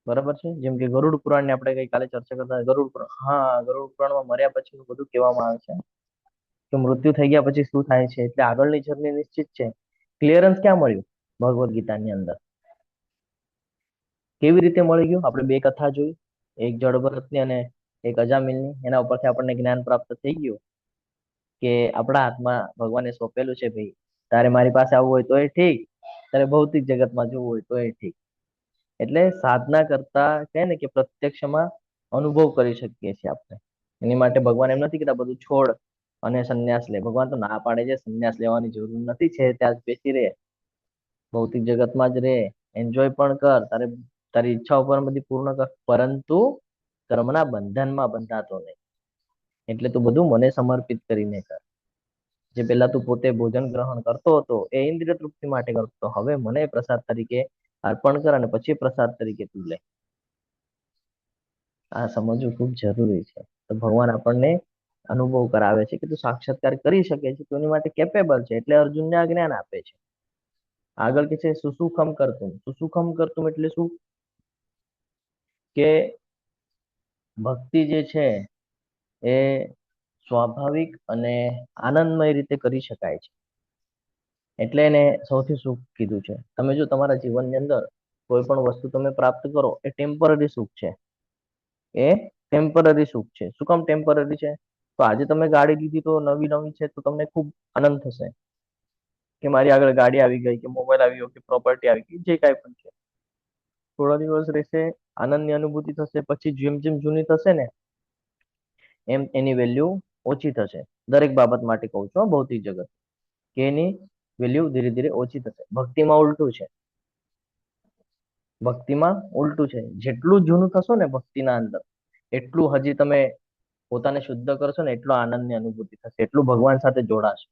બરાબર છે, જેમ કે ગરુડ પુરાણની આપણે ગઈકાલે ચર્ચા કરતા, ગરુડ પુરાણ. હા, ગરુડ પુરાણમાં મર્યા પછી બધું કહેવામાં આવે છે કે મૃત્યુ થઈ ગયા પછી શું થાય છે, એટલે આગળની જર્ની નિશ્ચિત છે. ક્લિયરન્સ ક્યાં મળ્યું? ભગવદ્ ગીતાની અંદર. કેવી રીતે મળી ગયું? આપણે બે કથા જોઈ, એક જળ ભરતની અને એક અજામિલની. એના ઉપરથી આપણને જ્ઞાન પ્રાપ્ત થઈ ગયું કે આપણા હાથમાં ભગવાને સોંપેલું છે, ભાઈ તારે મારી પાસે આવવું હોય તો એ ઠીક, તારે ભૌતિક જગતમાં જવું હોય તો એ ઠીક. એટલે સાધના કરતા કહે ને કે પ્રત્યક્ષમાં અનુભવ કરી શકીએ છીએ આપણે. એની માટે ભગવાન એમ નથી કહેતા બધું છોડ અને સંન્યાસ લે. ભગવાન તો ના પાડે છે, સંન્યાસ લેવાની જરૂર નથી, છે ત્યાં જ બેસી રહે, ભૌતિક જગતમાં જ રહે, એન્જોય પણ કર, તારે તારી ઈચ્છાઓ પણ બધી પૂર્ણ કર, પરંતુ કર્મના બંધનમાં બંધાતો નહીં. એટલે તું બધું મને સમર્પિત કરીને કર. જે પેલા તું પોતે ભોજન ગ્રહણ કરતો હતો એ ઇન્દ્રિય તૃપ્તિ માટે કરતો હતો, હવે મને પ્રસાદ તરીકે અર્પણ કર અને પછી પ્રસાદ તરીકે તું લે. આ સમજવું ખૂબ જરૂરી છે. તો ભગવાન આપણને અનુભવ કરાવે છે કે તું સાક્ષાત્કાર કરી શકે છે, તું એની માટે કેપેબલ છે, એટલે અર્જુનને આ જ્ઞાન આપે છે. આગળ કે છે સુસુખમ કરતું. સુસુખમ કરતું એટલે શું? કે ભક્તિ જે છે એ સ્વાભાવિક અને આનંદમય રીતે કરી શકાય છે, એટલે એને સૌથી સુખ કીધું છે. તમે જો તમારા જીવનની અંદર કોઈ પણ વસ્તુ તમે પ્રાપ્ત કરો એ ટેમ્પરરી સુખ છે, એ ટેમ્પરરી સુખ છે. શું કામ ટેમ્પરરી છે? તો આજે તમે ગાડી લીધી તો નવી નવી છે તો તમને ખૂબ આનંદ થશે કે મારી આગળ ગાડી આવી ગઈ, કે મોબાઈલ આવી ગયો, કે પ્રોપર્ટી આવી ગઈ, જે કાંઈ પણ છે. થોડા દિવસ રહેશે, આનંદની અનુભૂતિ થશે, પછી જેમ જેમ જૂની થશે ને એમ એની વેલ્યુ ઓછી થશે. દરેક બાબત માટે કહું છું, ભૌતિક જગત, કે એની વેલ્યુ ધીરે ધીરે ઓછી થશે. ભક્તિમાં ઉલટું છે. ભક્તિમાં ઉલટું છે. જેટલું જૂનું થશો ને ભક્તિના અંદર, એટલું હજી તમે પોતાને શુદ્ધ કરશો ને એટલો આનંદની અનુભૂતિ થશે, એટલું ભગવાન સાથે જોડાશો.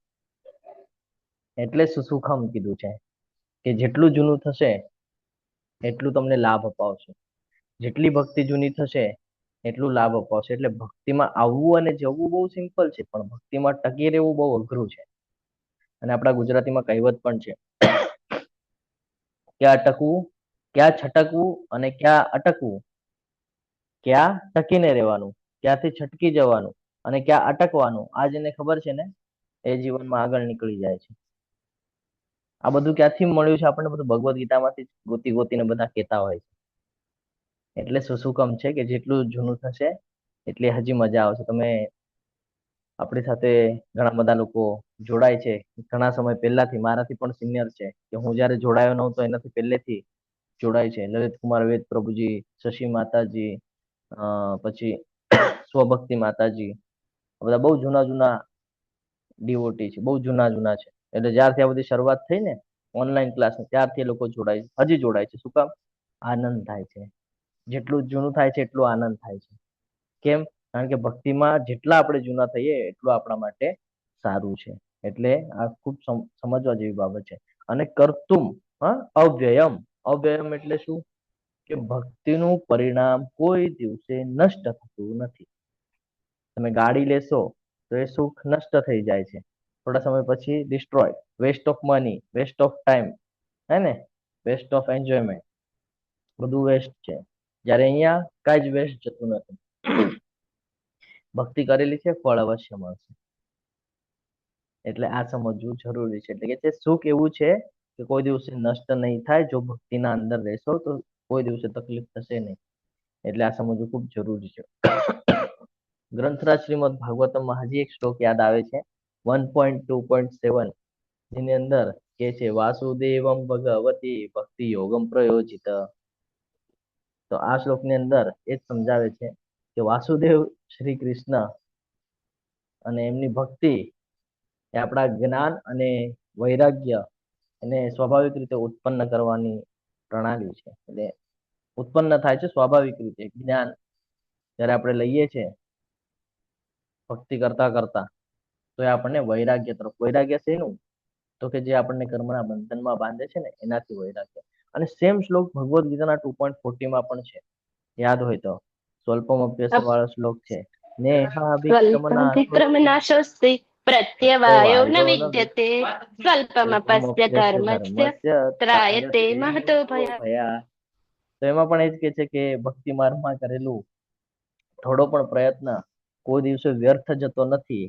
એટલે સુસુખમ કીધું છે કે જેટલું જૂનું થશે એટલું તમને લાભ અપાવશે. જેટલી ભક્તિ જૂની થશે એટલું લાભ અપાવશે. એટલે ભક્તિમાં આવવું અને જવું બહુ સિમ્પલ છે, પણ ભક્તિમાં ટકી રહેવું બહુ અઘરું છે. અને આપણા ગુજરાતીમાં કહેવત પણ છે, ક્યાં અટકવું, ક્યાં છટકવું અને ક્યાં અટકવું, ક્યાં ટકીને રહેવાનું, ક્યાંથી છટકી જવાનું અને ક્યાં અટકવાનું. આ જેને ખબર છે ને એ જીવનમાં આગળ નીકળી જાય છે. આ બધું ક્યાંથી મળ્યું છે આપણને? બધું ભગવદ્ ગીતામાંથી ગોતી ગોતીને બધા કહેતા હોય છે. એટલે સુસુકમ છે કે જેટલું જૂનું થશે એટલી હજી મજા આવશે. તમે આપણી સાથે ઘણા બધા લોકો જોડાય છે ઘણા સમય પહેલાથી, મારાથી પણ સિનિયર છે, કે હું જયારે જોડાયો નહોતો એનાથી પહેલેથી જોડાય છે. લલિત કુમાર વેદ પ્રભુજી, શશી માતાજી, પછી સ્વભક્તિ માતાજી, બધા બહુ જૂના જૂના ડિવોટી છે, બહુ જૂના જૂના છે. એટલે જ્યારથી આ બધી શરૂઆત થઈ ને ઓનલાઈન ક્લાસ, ત્યારથી એ લોકો જોડાય છે, હજી જોડાય છે. શું કામ? આનંદ થાય છે. જેટલું જૂનું થાય છે એટલું આનંદ થાય છે. કેમ? કારણ કે ભક્તિમાં જેટલા આપણે જૂના થઈએ એટલું આપણા માટે સારું છે. એટલે આ ખૂબ સમજવા જેવી બાબત છે. અને કર્તુમ, અવ્યયમ. અવ્યયમ એટલે શું? કે ભક્તિનું પરિણામ કોઈ દિવસે નષ્ટ થતું નથી. તમે ગાડી લેશો તો એ સુખ નષ્ટ થઈ જાય છે, થોડા સમય પછી destroy. Waste of money, waste of time, હે ને, વેસ્ટ ઓફ એન્જોયમેન્ટ, બધું વેસ્ટ છે. જ્યારે અહીંયા કાંઈ જ વેસ્ટ જતું નથી. ભક્તિ કરેલી છે, ફળ અવશ્ય મળશે. એટલે આ સમજવું જરૂરી છે. એટલે કે સુખ એવું છે કે કોઈ દિવસે નષ્ટ નહીં થાય. જો ભક્તિના અંદર રહેશો તો કોઈ દિવસે તકલીફ થશે નહીં. એટલે આ સમજવું ખૂબ જરૂરી છે. ગ્રંથરાજ શ્રીમદ ભાગવતમમાં હજી એક શ્લોક યાદ આવે છે, 1.2.7, જેની અંદર કે છે વાસુદેવમ ભગવતી ભક્તિ યોગમ પ્રયોજિત. તો આ શ્લોકની અંદર એ જ સમજાવે છે કે વાસુદેવ શ્રી કૃષ્ણ અને એમની ભક્તિ એ આપણા જ્ઞાન અને વૈરાગ્ય એને સ્વાભાવિક રીતે ઉત્પન્ન કરવાની પ્રણાલી છે. એટલે ઉત્પન્ન થાય છે સ્વાભાવિક રીતે. જ્ઞાન જ્યારે આપણે લઈએ છીએ ભક્તિ કરતા કરતા, તો એ આપણને વૈરાગ્ય તરફ, વૈરાગ્ય શેનું? તો કે જે આપણને કર્મના બંધનમાં બાંધે છે ને એનાથી વૈરાગ્ય. અને સેમ શ્લોક ભગવદ્ ગીતાના 2.40 પણ છે, યાદ હોય તો. સ્વલ્પમ અભ્યાસ વાળો શ્લોક છે. નેહા વિક્રમના વિક્રમનાશોસ્તિ પ્રત્યવાયો ન વિદ્યતે સ્વલ્પમપસ્ય ધર્મસ્ય ત્રાયતે મહતો ભય. ભયા. તો એમાં પણ એ જ કે છે કે ભક્તિ માર્ગમાં કરેલું થોડો પણ પ્રયત્ન કોઈ દિવસે વ્યર્થ જતો નથી.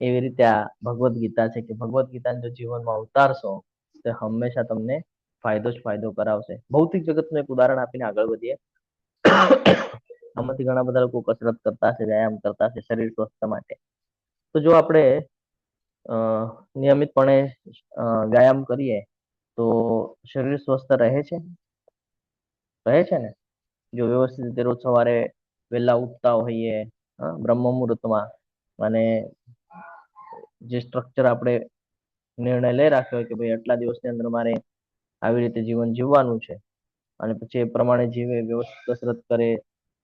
એવી રીતે આ ભગવદ્ ગીતા છે કે ભગવદ્ ગીતાને જો જીવનમાં ઉતારશો તો હંમેશા તમને ફાયદો જ ફાયદો કરાવશે. ભૌતિક જગતનું એક ઉદાહરણ આપીને આગળ વધીએ. આમાંથી ઘણા બધા લોકો કસરત કરતા છે, વ્યાયામ કરતા છે શરીર સ્વસ્થ માટે. તો જો આપણે નિયમિતપણે વ્યાયામ કરીએ તો શરીર સ્વસ્થ રહે છે? રહે છે ને? જો વ્યવસ્થિત રીતે રોજ સવારે વહેલા ઉઠતા હોઈએ, બ્રહ્મ મુહૂર્તમાં, અને જે સ્ટ્રક્ચર આપણે નિર્ણય લઈ રાખ્યો હોય કે ભાઈ આટલા દિવસની અંદર મારે આવી રીતે જીવન જીવવાનું છે, અને પછી એ પ્રમાણે જીવે, વ્યવસ્થિત કસરત કરે,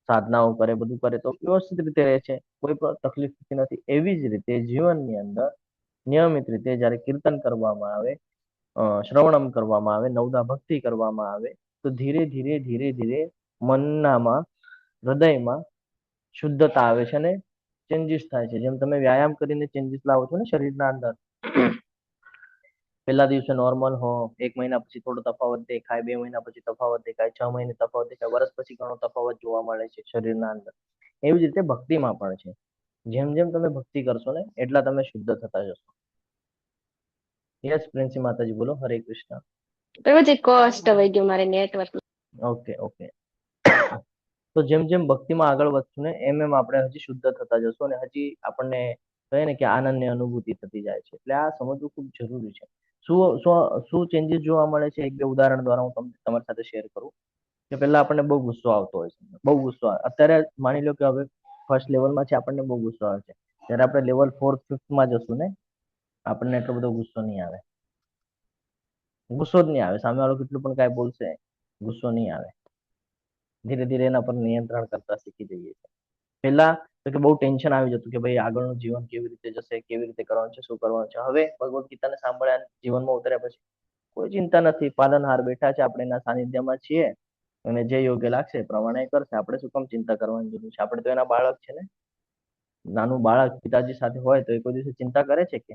સાધનાઓ કરે, બધું કરે તો વ્યવસ્થિત રીતે રહે છે, કોઈ પણ તકલીફ થતી નથી. એવી જ રીતે જીવનની અંદર નિયમિત રીતે જ્યારે કીર્તન કરવામાં આવે, શ્રવણમ કરવામાં આવે, નવદા ભક્તિ કરવામાં આવે, તો ધીરે ધીરે ધીરે ધીરે મનનામાં, હૃદયમાં શુદ્ધતા આવે છે અને ચેન્જીસ થાય છે. જેમ તમે વ્યાયામ કરીને ચેન્જીસ લાવો છો ને શરીરના અંદર, પહેલા દિવસે નોર્મલ હો, 1 મહિના પછી થોડો તફાવત દેખાય, 2 મહિના પછી તફાવત દેખાય, 6 મહિને તફાવત દેખાય, વર્ષ પછી ઘણો તફાવત જોવા મળે છે શરીરના અંદર. એવી જ રીતે ભક્તિમાં પણ છે. જેમ જેમ તમે ભક્તિ કરશો ને એટલા તમે શુદ્ધ થતા જશો. યસ પ્રિન્સી માતાજી, બોલો. હરે કૃષ્ણ. પ્રભુજી કોસ્ટ વહી ગયું મારે નેટવર્ક. Okay okay. તો જેમ જેમ ભક્તિમાં આગળ વધશું ને એમ એમ આપણે હજી શુદ્ધ થતા જશું અને હજી આપણને કહે ને કે આનંદની અનુભૂતિ થતી જાય છે. એટલે આ સમજવું ખૂબ જરૂરી છે. શું શું શું ચેન્જીસ જોવા મળે છે? એક બે ઉદાહરણ દ્વારા હું તમને તમારી સાથે શેર કરું. કે પહેલા આપણને બહુ ગુસ્સો આવતો હોય છે, બહુ ગુસ્સો આવે. અત્યારે માની લો કે હવે ફર્સ્ટ લેવલમાં છે, આપણને બહુ ગુસ્સો આવે છે. જ્યારે આપણે લેવલ 4th 5th જશું ને, આપણને એટલો બધો ગુસ્સો નહીં આવે. ગુસ્સો જ નહીં આવે. સામેવાળો કેટલું પણ કાંઈ બોલશે, ગુસ્સો નહીં આવે. ધીરે ધીરે એના પર નિયંત્રણ કરતા શીખી જઈએ છીએ. પહેલા તો કે બહુ ટેન્શન આવી જતું કે ભાઈ આગળનું જીવન કેવી રીતે જશે, કેવી રીતે કરવાનું છે, શું કરવાનું છે. હવે ભગવદ્ ગીતાને સાંભળ્યા, જીવનમાં ઉતર્યા પછી કોઈ ચિંતા નથી. પાલનહાર બેઠા છે, આપણે એના સાનિધ્યમાં છીએ અને જે યોગ્ય લાગશે એ પ્રમાણે કરશે. આપણે શું કામ ચિંતા કરવાની જરૂર છે? આપણે તો એના બાળક છે ને. નાનું બાળક પિતાજી સાથે હોય તો એ કોઈ દિવસે ચિંતા કરે છે કે?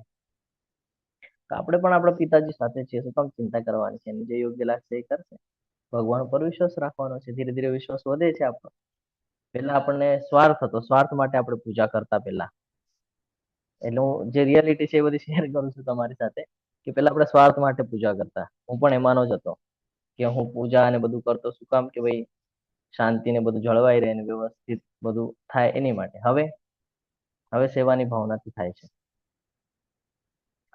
આપણે પણ આપણા પિતાજી સાથે છીએ, શું કામ ચિંતા કરવાની છે? એને જે યોગ્ય લાગશે એ કરશે. ભગવાન પર વિશ્વાસ રાખવાનો છે. ધીરે ધીરે વિશ્વાસ વધે છે આપણો. પહેલા આપણને સ્વાર્થ હતો, સ્વાર્થ માટે આપણે પૂજા કરતા પહેલા. એટલે હું જે રિયાલિટી છે એ બધી શેર કરું છું તમારી સાથે કે પહેલા આપણે સ્વાર્થ માટે પૂજા કરતા. હું પણ એમાંનો જ હતો કે હું પૂજા અને બધું કરતો શું કામ કે ભાઈ શાંતિ ને બધું જળવાઈ રહે ને વ્યવસ્થિત બધું થાય એની માટે. હવે સેવાની ભાવનાથી થાય છે.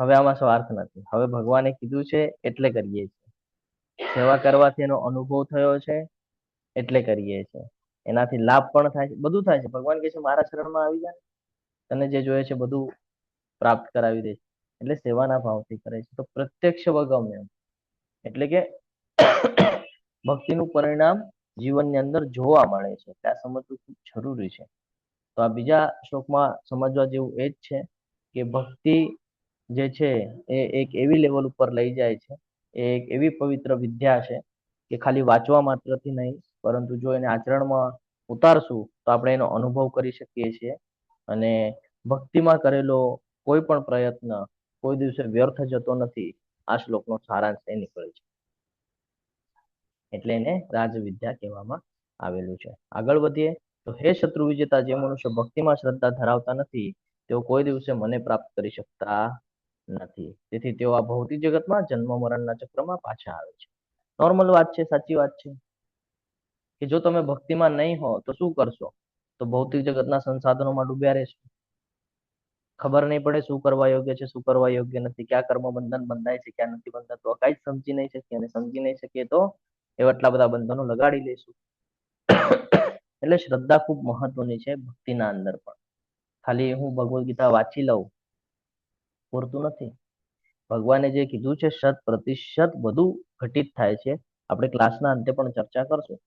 હવે આમાં સ્વાર્થ નથી. હવે ભગવાને કીધું છે એટલે કરીએ છીએ. સેવા કરવાથી એનો અનુભવ થયો છે એટલે કરીએ છીએ. એનાથી લાભ પણ થાય છે, બધું થાય છે. ભગવાન કહે છે મારા શરણમાં આવી જાય, તને જે જોઈએ છે બધું પ્રાપ્ત કરાવી દે છે. એટલે સેવાના ભાવથી કરે છે. તો પ્રત્યક્ષ વગમ્ય એટલે કે ભક્તિનું પરિણામ જીવનની અંદર જોવા મળે છે. આ સમજવું ખૂબ જરૂરી છે. તો આ બીજા શ્લોકમાં સમજવા જેવું એ જ છે કે ભક્તિ જે છે એ એક એવી લેવલ ઉપર લઈ જાય છે, એ એક એવી પવિત્ર વિદ્યા છે કે ખાલી વાંચવા માત્રથી નહીં, પરંતુ જો એને આચરણમાં ઉતારશું તો આપણે એનો અનુભવ કરી શકીએ છીએ. અને ભક્તિમાં કરેલો કોઈ પણ પ્રયત્ન કોઈ દિવસે વ્યર્થ જતો નથી. આ શ્લોકનો સારાંશ એ નીકળે છે. એટલે એને રાજવિદ્યા કહેવામાં આવેલું છે. આગળ વધીએ તો હે શત્રુ વિજેતા, જે મનુષ્ય ભક્તિમાં શ્રદ્ધા ધરાવતા નથી તેઓ કોઈ દિવસે મને પ્રાપ્ત કરી શકતા નથી. તેથી તેઓ આ ભૌતિક જગતમાં જન્મ મરણના ચક્રમાં પાછા આવે છે. નોર્મલ વાત છે, સાચી વાત છે કે જો તમે ભક્તિમાં નહીં હો તો શું કરશો? તો ભૌતિક જગતના સંસાધનોમાં ડૂબ્યા રહેશો. ખબર નહીં પડે શું કરવા યોગ્ય છે, શું કરવા યોગ્ય નથી, ક્યાં કર્મ બંધન બંધાય છે, ક્યાં નથી બંધાય, તો કઈ જ સમજી નહીં શકીએ. અને સમજી નહીં શકીએ તો એવા એટલા બધા બંધનો લગાડી લઈશું. એટલે શ્રદ્ધા ખૂબ મહત્વની છે ભક્તિના અંદર પણ. ખાલી હું ભગવદ્ ગીતા વાંચી લઉં પૂરતું નથી. ભગવાને જે કીધું છે 100% બધું ઘટિત થાય છે. આપણે ક્લાસના અંતે પણ ચર્ચા કરશું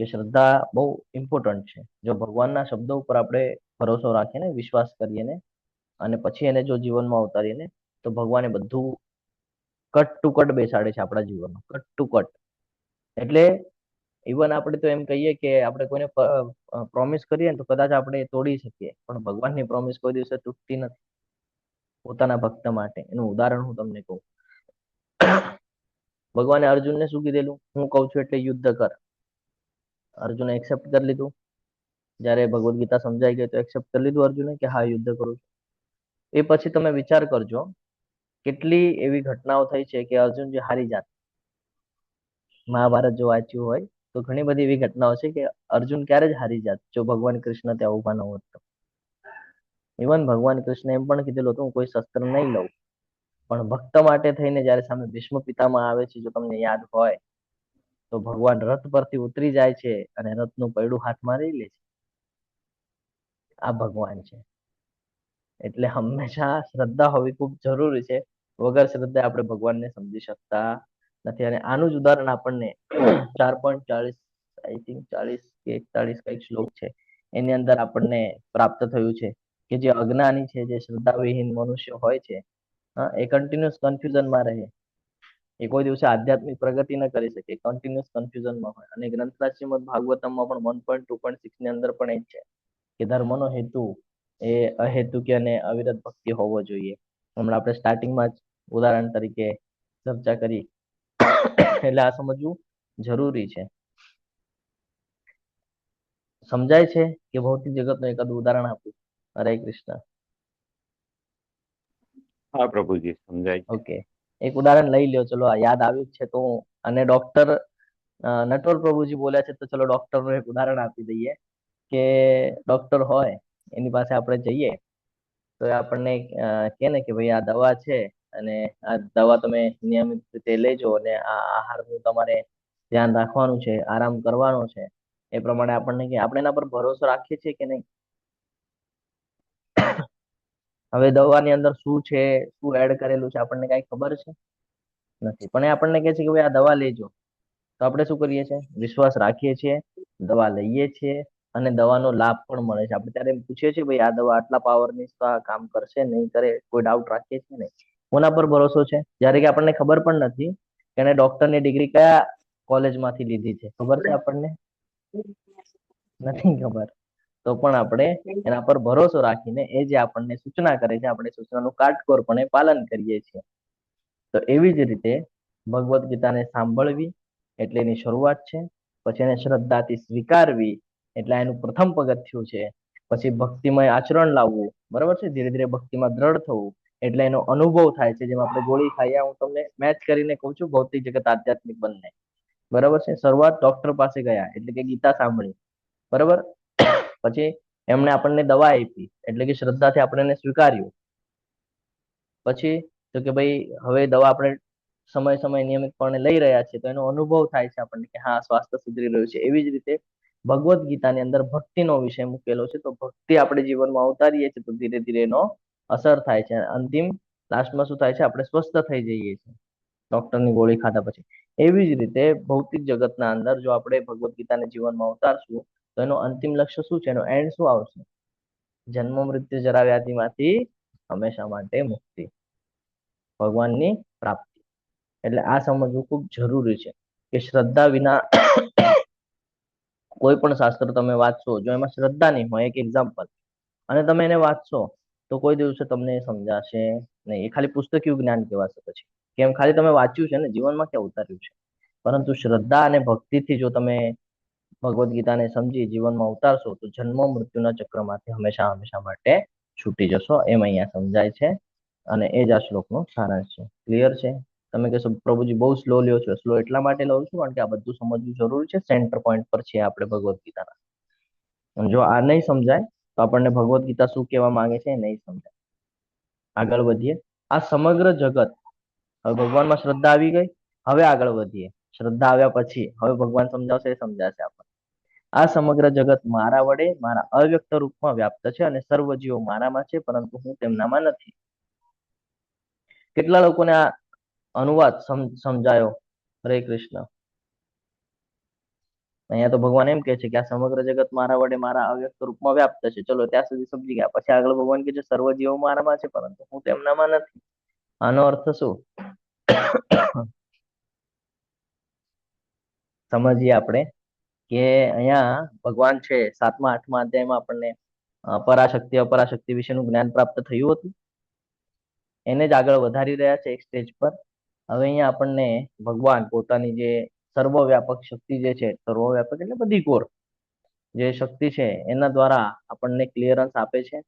કે શ્રદ્ધા બહુ ઇમ્પોર્ટન્ટ છે. જો ભગવાનના શબ્દો ઉપર આપણે ભરોસો રાખીને, વિશ્વાસ કરીએ ને અને પછી એને જો જીવનમાં ઉતારીએ ને તો ભગવાને બધું કટ ટુ કટ બેસાડે છે આપણા જીવનમાં, કટ ટુ કટ. એટલે ઇવન આપણે તો એમ કહીએ કે આપણે કોઈને પ્રોમિસ કરીએ ને તો કદાચ આપણે તોડી શકીએ, પણ ભગવાનની પ્રોમિસ કોઈ દિવસે તૂટતી નથી પોતાના ભક્ત માટે. એનું ઉદાહરણ હું તમને કહું. ભગવાને અર્જુનને શું કીધેલું? હું કહું છું એટલે યુદ્ધ કર. અર્જુને એક્સેપ્ટ કરી લીધું. જ્યારે ભગવદ્ ગીતા સમજાઈ ગઈ તો એક્સેપ્ટ કરી લીધું અર્જુને કે હા યુદ્ધ કરું છું. એ પછી તમે વિચાર કરજો કેટલી એવી ઘટનાઓ થઈ છે કે અર્જુન જે હારી જાત. મહાભારત જો વાંચ્યું હોય તો ઘણી બધી એવી ઘટનાઓ છે કે અર્જુન ક્યારે જ હારી જાત જો ભગવાન કૃષ્ણ ત્યાં ઉભા ન હોત તો. ઇવન ભગવાન કૃષ્ણ એમ પણ કીધેલું હતું હું કોઈ શસ્ત્ર નહીં લઉં, પણ ભક્ત માટે થઈને જ્યારે સામે ભીષ્મ પિતામહ આવે છે, જો તમને યાદ હોય તો ભગવાન રથ પરથી ઉતરી જાય છે અને રથનું પૈડું હાથમાં લઈ લે છે. આ ભગવાન છે. એટલે હંમેશા શ્રદ્ધા હોવી ખૂબ જરૂરી છે. વગર શ્રદ્ધા આપણે ભગવાનને સમજી શકતા નથી. અને આનું જ ઉદાહરણ આપણને 4.40 આઈ થિંક 40 કે 41 કઈક શ્લોક છે એની અંદર આપણને પ્રાપ્ત થયું છે કે જે અજ્ઞાની છે, જે શ્રદ્ધાવિહીન મનુષ્ય હોય છે, એ કન્ટિન્યુઅસ કન્ફ્યુઝનમાં રહે, એ કોઈ દિવસે આધ્યાત્મિક પ્રગતિ ન કરી શકે, કન્ટિન્યુઅસ કન્ફ્યુઝનમાં હોય. અને ગ્રંથરાજ શ્રીમદ ભાગવતમમાં પણ 1.2.6 ની અંદર પણ એ જ છે કે ધર્મનો હેતુ એ અહેતુકી અને અવિરત ભક્તિ હોવો જોઈએ. હમણાં આપણે સ્ટાર્ટિંગમાં જ ઉદાહરણ તરીકે ચર્ચા કરી. એટલે આ સમજવું જરૂરી છે. સમજાય છે કે ભૌતિક જગતનું એકાદું ઉદાહરણ આપું? હરે કૃષ્ણ. હા પ્રભુજી, સમજાય છે. ઓકે, એક ઉદાહરણ લઈ લ્યો. ચલો, આ યાદ આવ્યું જ છે તો અને ડોક્ટર નટવર પ્રભુજી બોલ્યા છે તો ચલો ડોક્ટર નું એક ઉદાહરણ આપી દઈએ કે ડોક્ટર હોય એની પાસે આપણે જઈએ તો એ આપણને કહે ને કે ભાઈ આ દવા છે અને આ દવા તમે નિયમિત રીતે લેજો અને આ આહારનું તમારે ધ્યાન રાખવાનું છે, આરામ કરવાનો છે. એ પ્રમાણે આપણને કે આપણે એના પર ભરોસો રાખીએ છીએ કે નહીં? હવે દવાની અંદર શું છે, શું એડ કરેલું છે, આપણને કઈ ખબર છે નથી, પણ એ આપણને કહે છે કે ભાઈ આ દવા લેજો. તો આપણે શું કરીએ છીએ? વિશ્વાસ રાખીએ છીએ, દવા લઈએ છીએ અને દવાનો લાભ પણ મળે છે. આપણે ત્યારે પૂછીએ છીએ ભાઈ આ દવા આટલા પાવરની કામ કરશે નહીં કરે, કોઈ ડાઉટ રાખીએ છીએ નહીં? કોના પર ભરોસો છે? જ્યારે કે આપણને ખબર પણ નથી કે એને ડોક્ટરની ડિગ્રી કયા કોલેજમાંથી લીધી છે. ખબર છે આપણને? નથી ખબર. તો પણ આપણે એના પર ભરોસો રાખીને એ જે આપણને સૂચના કરે છે, આપણે સૂચનાનું કાટકોરપણે પાલન કરીએ છીએ. તો એવી જ રીતે ભગવદ્ ગીતાને સાંભળવી એટલે એની શરૂઆત છે. પછી એને શ્રદ્ધાથી સ્વીકારવી એટલે એનું પ્રથમ પગથિયું છે. પછી ભક્તિમય આચરણ લાવવું, બરાબર છે, ધીરે ધીરે ભક્તિમાં દ્રઢ થવું એટલે એનો અનુભવ થાય છે. જેમ આપણે ગોળી ખાઈએ, હું તમને મેચ કરીને કહું છું, ભૌતિક જગત આધ્યાત્મિક બંને, બરાબર છે. શરૂઆત ડોક્ટર પાસે ગયા એટલે કે ગીતા સાંભળી, બરાબર. પછી એમણે આપણને દવા આપી એટલે કે શ્રદ્ધાથી આપણે એને સ્વીકાર્યું. પછી તો કે ભાઈ હવે દવા આપણે સમય સમય નિયમિતપણે લઈ રહ્યા છીએ તો એનો અનુભવ થાય છે આપણને કે હા, સ્વાસ્થ્ય સુધરી રહ્યું છે. એવી જ રીતે ભગવદ્ ગીતાની અંદર ભક્તિનો વિષય મૂકેલો છે. તો ભક્તિ આપણે જીવનમાં ઉતારીએ છીએ તો ધીરે ધીરે એનો અસર થાય છે. અંતિમ લાસ્ટમાં શું થાય છે? આપણે સ્વસ્થ થઈ જઈએ છીએ ડોક્ટરની ગોળી ખાધા પછી. એવી જ રીતે ભૌતિક જગતના અંદર જો આપણે ભગવદ્ ગીતાને જીવનમાં ઉતારશું તો એનો અંતિમ લક્ષ્ય શું છે? એનો એન્ડ શું આવશે? જન્મ મૃત્યુ જરા વ્યાધિમાંથી હંમેશા માટે મુક્તિ, ભગવાનની પ્રાપ્તિ. એટલે આ સમજવું ખૂબ જરૂરી છે કે શ્રદ્ધા વિના કોઈ પણ શાસ્ત્ર તમે વાંચશો, જો એમાં શ્રદ્ધા નહીં હોય, એક એક્ઝામ્પલ, અને તમે એને વાંચશો તો કોઈ દિવસે તમને સમજાશે નહીં. એ ખાલી પુસ્તકીય જ્ઞાન કહેવાશે. પછી કેમ? ખાલી તમે વાંચ્યું છે ને, જીવનમાં ક્યાં ઉતાર્યું છે? પરંતુ શ્રદ્ધા અને ભક્તિથી જો તમે ભગવદ્ ગીતાને સમજી જીવનમાં ઉતારશો તો જન્મ મૃત્યુના ચક્રમાંથી હંમેશા હંમેશા માટે છૂટી જશો. એમ અહીંયા સમજાય છે અને એ જ આ શ્લોકનો સારાંશ છે. ક્લિયર છે? તમે કહેશો પ્રભુજી બહુ સ્લો લ્યો છો. સ્લો એટલા માટે લઉં છું કારણ કે આ બધું સમજવું જરૂરી છે. સેન્ટર પોઈન્ટ પર છે આપણે ભગવદ્ ગીતાના. જો આ નહીં સમજાય તો આપણને ભગવદ્ ગીતા શું કહેવા માંગે છે એ નહીં સમજાય. આગળ વધીએ. આ સમગ્ર જગત, હવે ભગવાનમાં શ્રદ્ધા આવી ગઈ, હવે આગળ વધીએ. શ્રદ્ધા આવ્યા પછી હવે ભગવાન સમજાવશે, એ સમજાશે આપણને. આ સમગ્ર જગત મારા વડે મારા અવ્યક્ત રૂપમાં વ્યાપ્ત છે અને સર્વ જીવો મારામાં છે પરંતુ હું તેમનામાં નથી. કેટલા લોકોને આ અનુવાદ સમજાયો? હરે કૃષ્ણ. અહીંયા તો ભગવાન એમ કે છે કે આ સમગ્ર જગત મારા વડે મારા અવ્યક્ત રૂપમાં વ્યાપ્ત છે. ચલો, ત્યાં સુધી સમજી ગયા. પછી આગળ ભગવાન કે છે સર્વ જીવો મારામાં છે પરંતુ હું તેમનામાં નથી. આનો અર્થ શું સમજીએ આપણે કે અહીંયા ભગવાન છે 7મા 8મા અધ્યાયમાં આપણને પરાશક્તિ અપરાશક્તિ વિશેનું જ્ઞાન પ્રાપ્ત થયું હતું. એને જ આગળ વધારી રહ્યા છે એક સ્ટેજ પર. હવે અહીંયા આપણને ભગવાન પોતાની જે સર્વવ્યાપક શક્તિ જે છે, સર્વવ્યાપક એટલે બધી કોર જે શક્તિ છે એના દ્વારા આપણને ક્લિયરન્સ આપે છે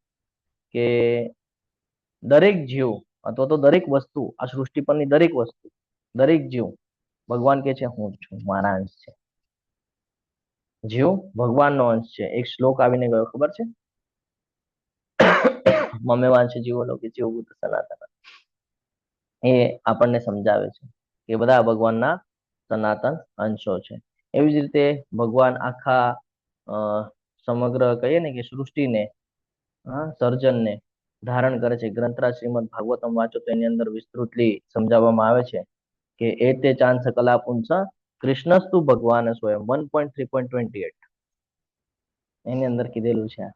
કે દરેક જીવ અથવા તો દરેક વસ્તુ, આ સૃષ્ટિ પરની દરેક વસ્તુ, દરેક જીવ, ભગવાન કે છે હું છું, મારા અંશ છે. જીવ ભગવાનનો અંશ છે. એક શ્લોક આવીને ગયો, ખબર છે? મમે વાંશે જીવો લોકે જીવભૂત સનાતન. એ આપણને સમજાવે છે કે બધા ભગવાનના સનાતન અંશો છે. એવી જ રીતે ભગવાન આખા સમગ્ર કહીએ ને કે સૃષ્ટિને, સર્જનને ધારણ કરે છે. ગ્રંથરાજ શ્રીમદ ભાગવતમ વાંચો તો એની અંદર વિસ્તૃતલી સમજાવવામાં આવે છે કે એતે ચાંદ સકલા પુંસ કૃષ્ણસ્તુ ભગવાન સ્વયં 1.3.28 એની અંદર કીધેલું છે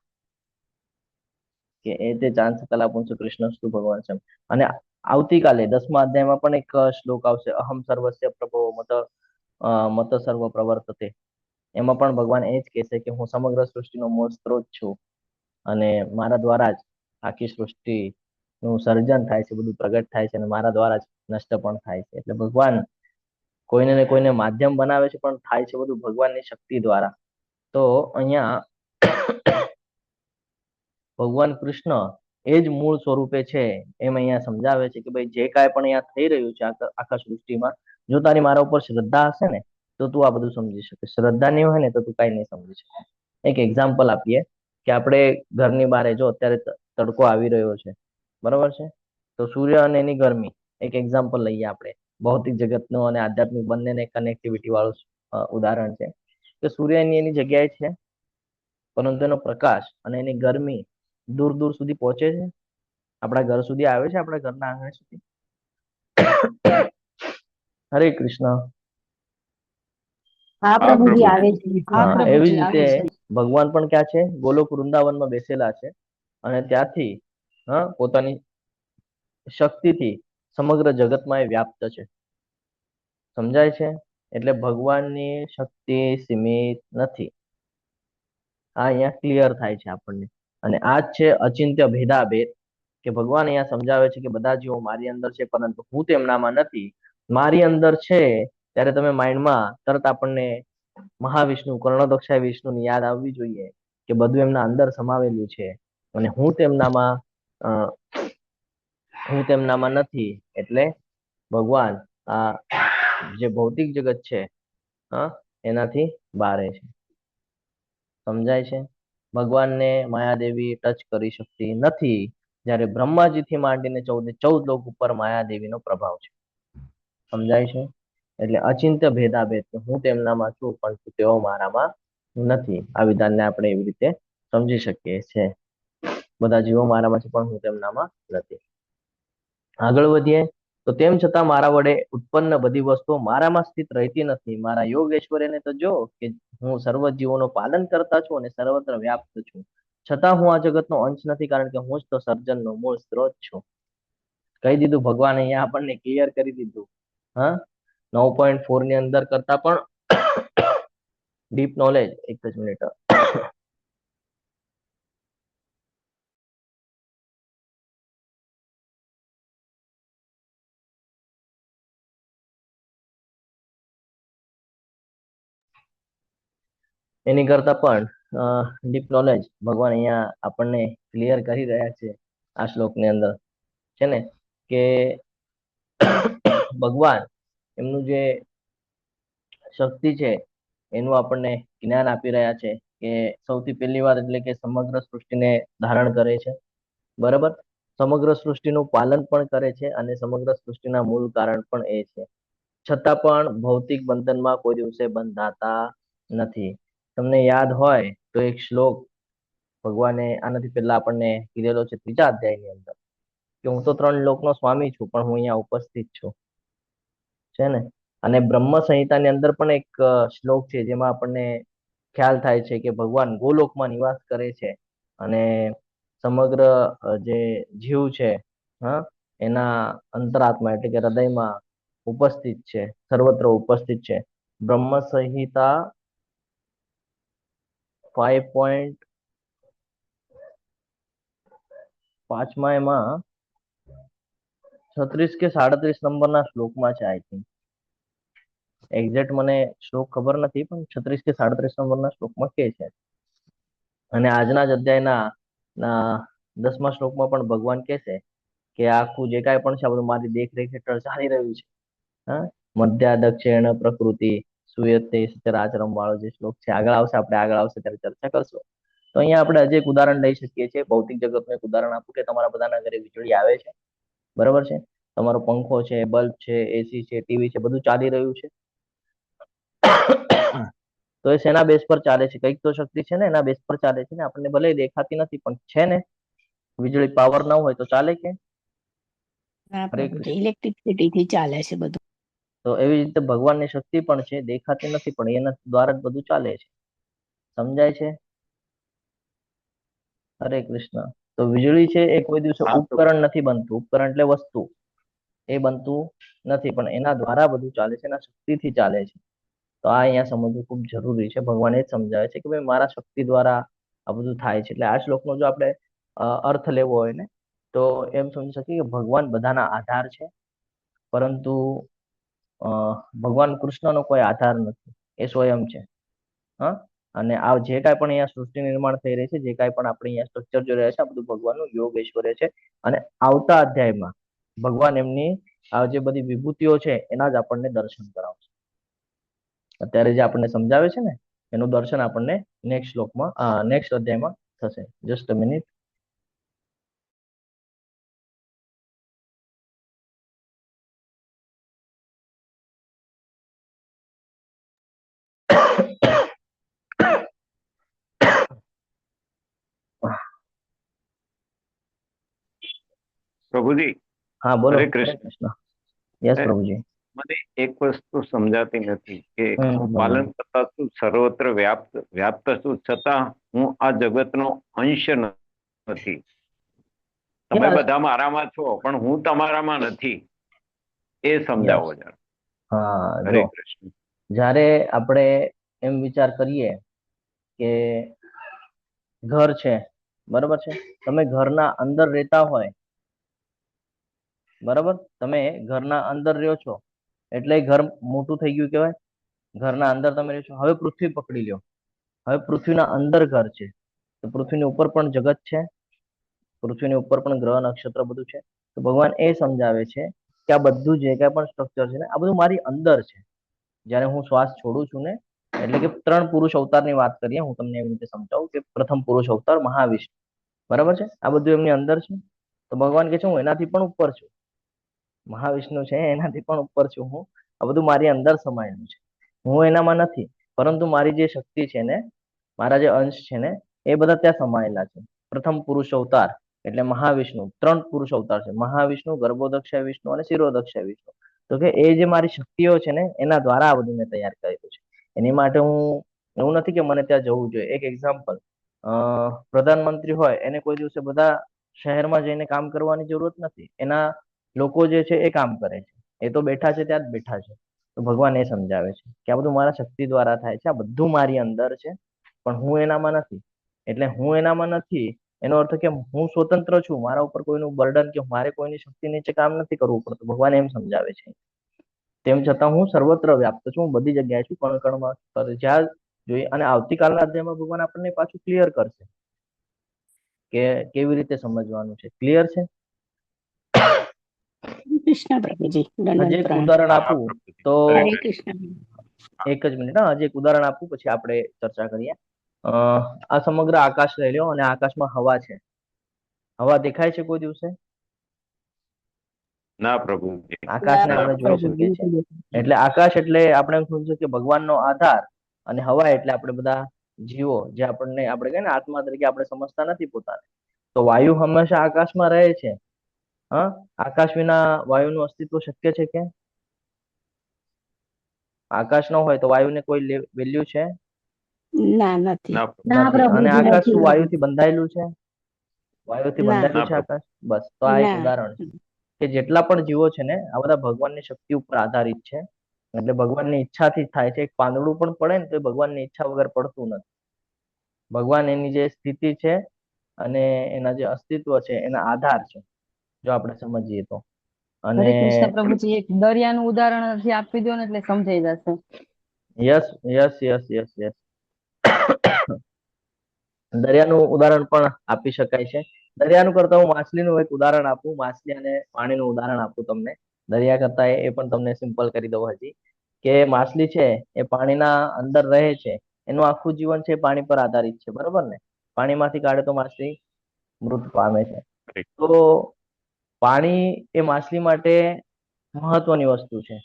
કે એતે ચાંદ સકલા પુંસ કૃષ્ણસ્તુ ભગવાન સ્વયં. અને આવતીકાલે 10મા અધ્યાયમાં પણ એક શ્લોક આવશે, અહમ સર્વસ્ય પ્રભો મત સર્વ પ્રવર્તતે. એમાં પણ ભગવાન એ જ કહેશે કે હું સમગ્ર સૃષ્ટિનો મૂળ સ્ત્રોત છું અને મારા દ્વારા જ આખી સૃષ્ટિ નું સર્જન થાય છે, બધું પ્રગટ થાય છે અને મારા દ્વારા જ નષ્ટ પણ થાય છે. એટલે ભગવાન કોઈને ને કોઈને માધ્યમ બનાવે છે, પણ થાય છે બધું ભગવાનની શક્તિ દ્વારા. તો અહીંયા ભગવાન કૃષ્ણ એ જ મૂળ સ્વરૂપે છે એમ અહીંયા સમજાવે છે કે ભાઈ જે કાંઈ પણ અહીંયા થઈ રહ્યું છે આખા સૃષ્ટિમાં, જો તારી મારા ઉપર શ્રદ્ધા હશે ને તો તું આ બધું સમજી શકે. શ્રદ્ધા નહીં હોય ને તો તું કાંઈ નહીં સમજી શકે. એક એક્ઝામ્પલ આપીએ કે આપણે ઘરની બહાર જો અત્યારે તડકો આવી રહ્યો છે, બરોબર છે, તો સૂર્ય અને એની ગરમી એક એક્ઝામ્પલ લઈએ આપણે. ભૌતિક જગતનું અને આધ્યાત્મિક બંનેને કનેક્ટિવિટી વાળું ઉદાહરણ છે કે સૂર્ય એની જગ્યાએ છે, પરંતુ એનો પ્રકાશ અને એની ગરમી દૂર દૂર સુધી પહોંચે છે, આપણા ઘર સુધી આવે છે, આપણા ઘરના આંગણે સુધી. હરે કૃષ્ણ. હા પ્રભુજી આવે છે. હા એવી પ્રભુજી જ આવે રીતે છે. ભગવાન પણ ક્યાં છે? ગોલોક વૃંદાવનમાં બેસેલા છે અને ત્યાંથી પોતાની શક્તિથી સમગ્ર જગતમાં એ વ્યાપ્ત છે. સમજાય છે? એટલે ભગવાનની શક્તિ સીમિત નથી. આ અહીંયા ક્લિયર થાય છે આપણને. અને આ જ છે અચિંત્ય ભેદાભેદ, કે ભગવાન અહીંયા સમજાવે છે કે બધા જીવો મારી અંદર છે, પરંતુ હું તેમનામાં નથી. મારી અંદર છે ત્યારે તમે માઇન્ડમાં તરત આપણને મહાવિષ્ણુ, કર્ણદક્ષાય વિષ્ણુની યાદ આવવી જોઈએ કે બધું એમના અંદર સમાવેલું છે અને હું તેમનામાં નથી. એટલે ભગવાન આ જે ભૌતિક જગત છે એનાથી બારે છે. સમજાય છે? ભગવાનને માયાદેવી ટચ કરી શકતી નથી, જ્યારે બ્રહ્માજીથી માંડીને 14 લોક ઉપર માયાદેવીનો પ્રભાવ છે. સમજાય છે? એટલે અચિંત્ય ભેદાભેદ, હું તેમનામાં છું પણ તેઓ મારામાં નથી. આ વિધાનને આપણે એવી રીતે સમજી શકીએ છીએ. બધા જીવો મારામાં છે પણ હું તેમનામાં નથી. આગળ વધીએ તો તેમ છતાં મારા વડે ઉત્પન્ન બધી વસ્તુઓ મારામાં સ્થિત રહેતી નથી. મારા યોગ ઐશ્વર્યને તો જો કે હું સર્વ જીવોનું પાલન કરતા છું અને સર્વત્ર વ્યાપ્ત છું, છતાં હું આ જગતનો અંશ નથી, કારણ કે હું જ તો સર્જનનો મૂળ સ્ત્રોત છું. કહી દીધું ભગવાન અહીંયા આપણને ક્લિયર કરી દીધું. 9.4 ની અંદર કરતા પણ ડીપ નોલેજ. એક જ મિનિટ. એની કરતા પણ ડીપ નોલેજ ભગવાન અહીંયા આપણને ક્લિયર કરી રહ્યા છે આ શ્લોકની અંદર. છે ને કે ભગવાન એમનું જે શક્તિ છે એનું આપણને જ્ઞાન આપી રહ્યા છે કે સૌથી પહેલી વાત એટલે કે સમગ્ર સૃષ્ટિને ધારણ કરે છે, બરાબર, સમગ્ર સૃષ્ટિનું પાલન પણ કરે છે અને સમગ્ર સૃષ્ટિના મૂળ કારણ પણ એ છે. છતાં પણ ભૌતિક બંધનમાં કોઈ દિવસે બંધાતા નથી. તમને યાદ હોય તો એક શ્લોક ભગવાને આનાથી પહેલા આપણને કીધેલો છે 3જા અધ્યાયની અંદર કે હું તો 3 લોકનો સ્વામી છું પણ હું અહીંયા ઉપસ્થિત છું. છે ને? અને બ્રહ્મ સંહિતાની અંદર પણ એક શ્લોક છે જેમાં આપણને ખ્યાલ થાય છે કે ભગવાન ગોલોકમાં નિવાસ કરે છે અને સમગ્ર જે જીવ છે એના અંતરાત્મા એટલે કે હૃદયમાં ઉપસ્થિત છે, સર્વત્ર ઉપસ્થિત છે. બ્રહ્મ સંહિતા 5.5 એમાં 36 કે 37 નંબરના શ્લોકમાં છે. આઈ થિંક એક્ઝેક્ટ મને શ્લોક ખબર નથી, પણ 36 કે 37 નંબરના શ્લોકમાં કે છે. અને આજના જ અધ્યાયના 10મા શ્લોકમાં પણ ભગવાન કહે છે કે આખું જે કાંઈ પણ છે આ બધું મારી દેખરેખ હેઠળ ચાલી રહ્યું છે. મધ્યા દક્ષિણ પ્રકૃતિ સુયતે સચરાચરમ વાળો જે શ્લોક છે, આગળ આવશે ત્યારે ચર્ચા કરશું. તો અહીંયા આપણે હજી એક ઉદાહરણ લઈ શકીએ છીએ. ભૌતિક જગતનું એક ઉદાહરણ આપું કે તમારા બધાના ઘરે વીજળી આવે છે, બરાબર છે, તમારો પંખો છે, બલ્બ છે, એસી છે, ટીવી છે, બધું ચાલી રહ્યું છે. તો એ શેના બેઝ પર ચાલે છે? કઈક તો શક્તિ છે ને એના બેઝ પર ચાલે છે ને. આપણને ભલે દેખાતી નથી પણ છે ને. વીજળી પાવર ન હોય તો ચાલે કે? હા હરે પ્રભુજી, કૃષ્ણ. ઇલેક્ટ્રિસિટી થી ચાલે છે બધું. તો એવી રીતે ભગવાનની શક્તિ પણ છે, દેખાતી નથી પણ એના દ્વારા જ બધું ચાલે છે. સમજાય છે? હરે કૃષ્ણ. તો વીજળી છે એ કોઈ દિવસે હા પ્રભુ. ઉપકરણ નથી બનતું. ઉપકરણ એટલે વસ્તુ, એ બનતું નથી, પણ એના દ્વારા બધું ચાલે છે, એના શક્તિથી ચાલે છે. તો આ અહીંયા સમજવું ખૂબ જરૂરી છે. ભગવાન એ જ સમજાવે છે કે ભાઈ મારા શક્તિ દ્વારા આ બધું થાય છે. એટલે આ શ્લોકનો જો આપણે અર્થ લેવો હોય ને તો એમ સમજી શકીએ કે ભગવાન બધાના આધાર છે, પરંતુ ભગવાન કૃષ્ણનો કોઈ આધાર નથી, એ સ્વયં છે. હા, અને આ જે કાંઈ પણ અહીંયા સૃષ્ટિ નિર્માણ થઈ રહી છે, જે કાંઈ પણ આપણે અહીંયા સ્ટ્રક્ચર જોઈ રહ્યા છે, આ બધું ભગવાનનું યોગ ઐશ્વર્ય છે. અને આવતા અધ્યાયમાં ભગવાન એમની આ જે બધી વિભૂતિઓ છે એના જ આપણને દર્શન કરાવશે. અત્યારે જે આપણને સમજાવે છે ને એનું દર્શન આપણને નેક્સ્ટ શ્લોકમાં નેક્સ્ટ અધ્યાયમાં થશે. Just a minute. પ્રભુજી, હા બોલો. હરે હરે કૃષ્ણ. કૃષ્ણ. યસ એ પ્રભુજી. મને એક વસ્તુ સમજાતી નથી કે હમ પાલન કરતા છું, સર્વત્ર વ્યાપ્ત છું, છતાં હું આ જગતનો અંશ નથી. તમે યસ. બધા મારામાં છો પણ હું તમારામાં નથી. એ યસ. સમજાવો જરા. હા, હરે જો કૃષ્ણ. જ્યારે આપણે એમ વિચાર કરીએ કે ઘર છે, બરોબર છે, તમે ઘરના અંદર રહેતા હોય, બરાબર, તમે ઘરના અંદર રહ્યો છો એટલે ઘર મોટું થઈ ગયું કહેવાય. ઘરના અંદર તમે રહ્યો છો. હવે પૃથ્વી પકડી લ્યો. હવે પૃથ્વીના અંદર ઘર છે, તો પૃથ્વીની ઉપર પણ જગત છે, પૃથ્વીની ઉપર પણ ગ્રહ નક્ષત્ર બધું છે. તો ભગવાન એ સમજાવે છે કે આ બધું જે કાંઈ પણ સ્ટ્રક્ચર છે ને આ બધું મારી અંદર છે. જ્યારે હું શ્વાસ છોડું છું ને, એટલે કે 3 પુરુષ અવતારની વાત કરીએ, હું તમને એવી રીતે સમજાવું કે પ્રથમ પુરુષ અવતાર મહાવિષ્ણુ, બરાબર છે, આ બધું એમની અંદર છે. તો ભગવાન કહે છે હું એનાથી પણ ઉપર છું. મહાવિષ્ણુ છે એનાથી પણ ઉપર છું હું. આ બધું મારી અંદર સમાયેલું છે. હું એનામાં નથી, પરંતુ મારી જે શક્તિ છે ને, મારા જે અંશ છે ને, એ બધા ત્યાં સમાયેલા છે. પ્રથમ પુરુષ અવતાર એટલે મહાવિષ્ણુ. 3 પુરુષ અવતાર છે: મહાવિષ્ણુ, ગર્ભોદક્ષ વિષ્ણુ અને શિરોદક્ષ વિષ્ણુ. તો કે એ જે મારી શક્તિઓ છે ને એના દ્વારા આ બધું મેં તૈયાર કરેલું છે. એની માટે હું એવું નથી કે મને ત્યાં જવું જોઈએ. એક એક્ઝામ્પલ, પ્રધાનમંત્રી હોય એને કોઈ દિવસે બધા શહેરમાં જઈને કામ કરવાની જરૂરત નથી. એના લોકો જે છે એ કામ કરે છે. એ તો બેઠા છે ત્યાં જ બેઠા છે. તો ભગવાન એ સમજાવે છે કે આ બધું મારા શક્તિ દ્વારા થાય છે. આ બધું મારી અંદર છે, પણ હું એનામાં નથી. એટલે હું એનામાં નથી એનો અર્થ કે હું સ્વતંત્ર છું. મારા ઉપર કોઈનું બર્ડન કે મારે કોઈની શક્તિ નીચે કામ નથી કરવું પડતું. ભગવાન એમ સમજાવે છે. તેમ છતાં હું સર્વત્ર વ્યાપ્ત છું. હું બધી જગ્યાએ છું, કણ કણમાં, જ્યાં જોઈએ. અને આવતીકાલના અધ્યાયમાં ભગવાન આપણને પાછું ક્લિયર કરશે કે કેવી રીતે સમજવાનું છે. ક્લિયર છે? કૃષ્ણ પ્રભુજી, હજી દંડવત એક પ્રણામ. ઉદાહરણ હા આપું પ્રભુજી. તો હરે હરે કૃષ્ણ. કૃષ્ણ. એક જ મિનિટ. હજી એક ઉદાહરણ આપું પછી આપણે ચર્ચા કરીએ. આ સમગ્ર આકાશ લઈ લો અને આકાશમાં હવા છે. હવા દેખાય છે કોઈ દિવસે? ના પ્રભુજી. આકાશને ના આપણે જોઈ પ્રભુ. શકીએ છીએ. એટલે આકાશ એટલે આપણે એમ સમજીએ કે ભગવાનનો આધાર, અને હવા એટલે આપણે બધા જીવો, જે આપણને આપણે કહીએ ને આત્મા તરીકે આપણે સમજતા નથી પોતાને. તો વાયુ હંમેશા આકાશમાં રહે છે. હા, આકાશ વિના વાયુનું અસ્તિત્વ શક્ય છે કે? આકાશ ન હોય તો વાયુને કોઈ વેલ્યુ છે? ના, નથી. ના પ્રભુ. ના નથી. અને પ્રભુજી આકાશ નથી. શું વાયુથી બંધાયેલું છે? વાયુથી ના, બંધાયેલું ના છે પ્રભુ. આકાશ? બસ, તો આ એક ના. ઉદાહરણ છે કે જેટલા પણ જીવો છે ને આ બધા ભગવાનની શક્તિ ઉપર આધારિત છે. એટલે ભગવાનની ઈચ્છાથી જ થાય છે. એક પાંદડું પણ પડે ને તો એ ભગવાનની ઈચ્છા વગર પડતું નથી. ભગવાન એની જે સ્થિતિ છે અને એના જે અસ્તિત્વ છે એના આધાર છે, જો આપણે સમજીએ તો. અને હરે કૃષ્ણ પ્રભુજી, એક દરિયાનું ઉદાહરણ હજી આપી દો ને એટલે સમજાઈ જશે. Yes yes yes yes yes, દરિયાનું ઉદાહરણ પણ આપી શકાય છે. દરિયાનું કરતા હું માછલીનું એક ઉદાહરણ આપું. માછલી અને પાણીનું ઉદાહરણ આપું તમને. દરિયા કરતા એ પણ તમને સિમ્પલ કરી દઉં હજી, કે માછલી છે એ પાણીના અંદર રહે છે. એનું આખું જીવન છે પાણી પર આધારિત છે, બરોબર ને? પાણીમાંથી કાઢે તો માછલી મૃત પામે છે. હરે. તો પાણી એ માછલી માટે મહત્વની વસ્તુ છે.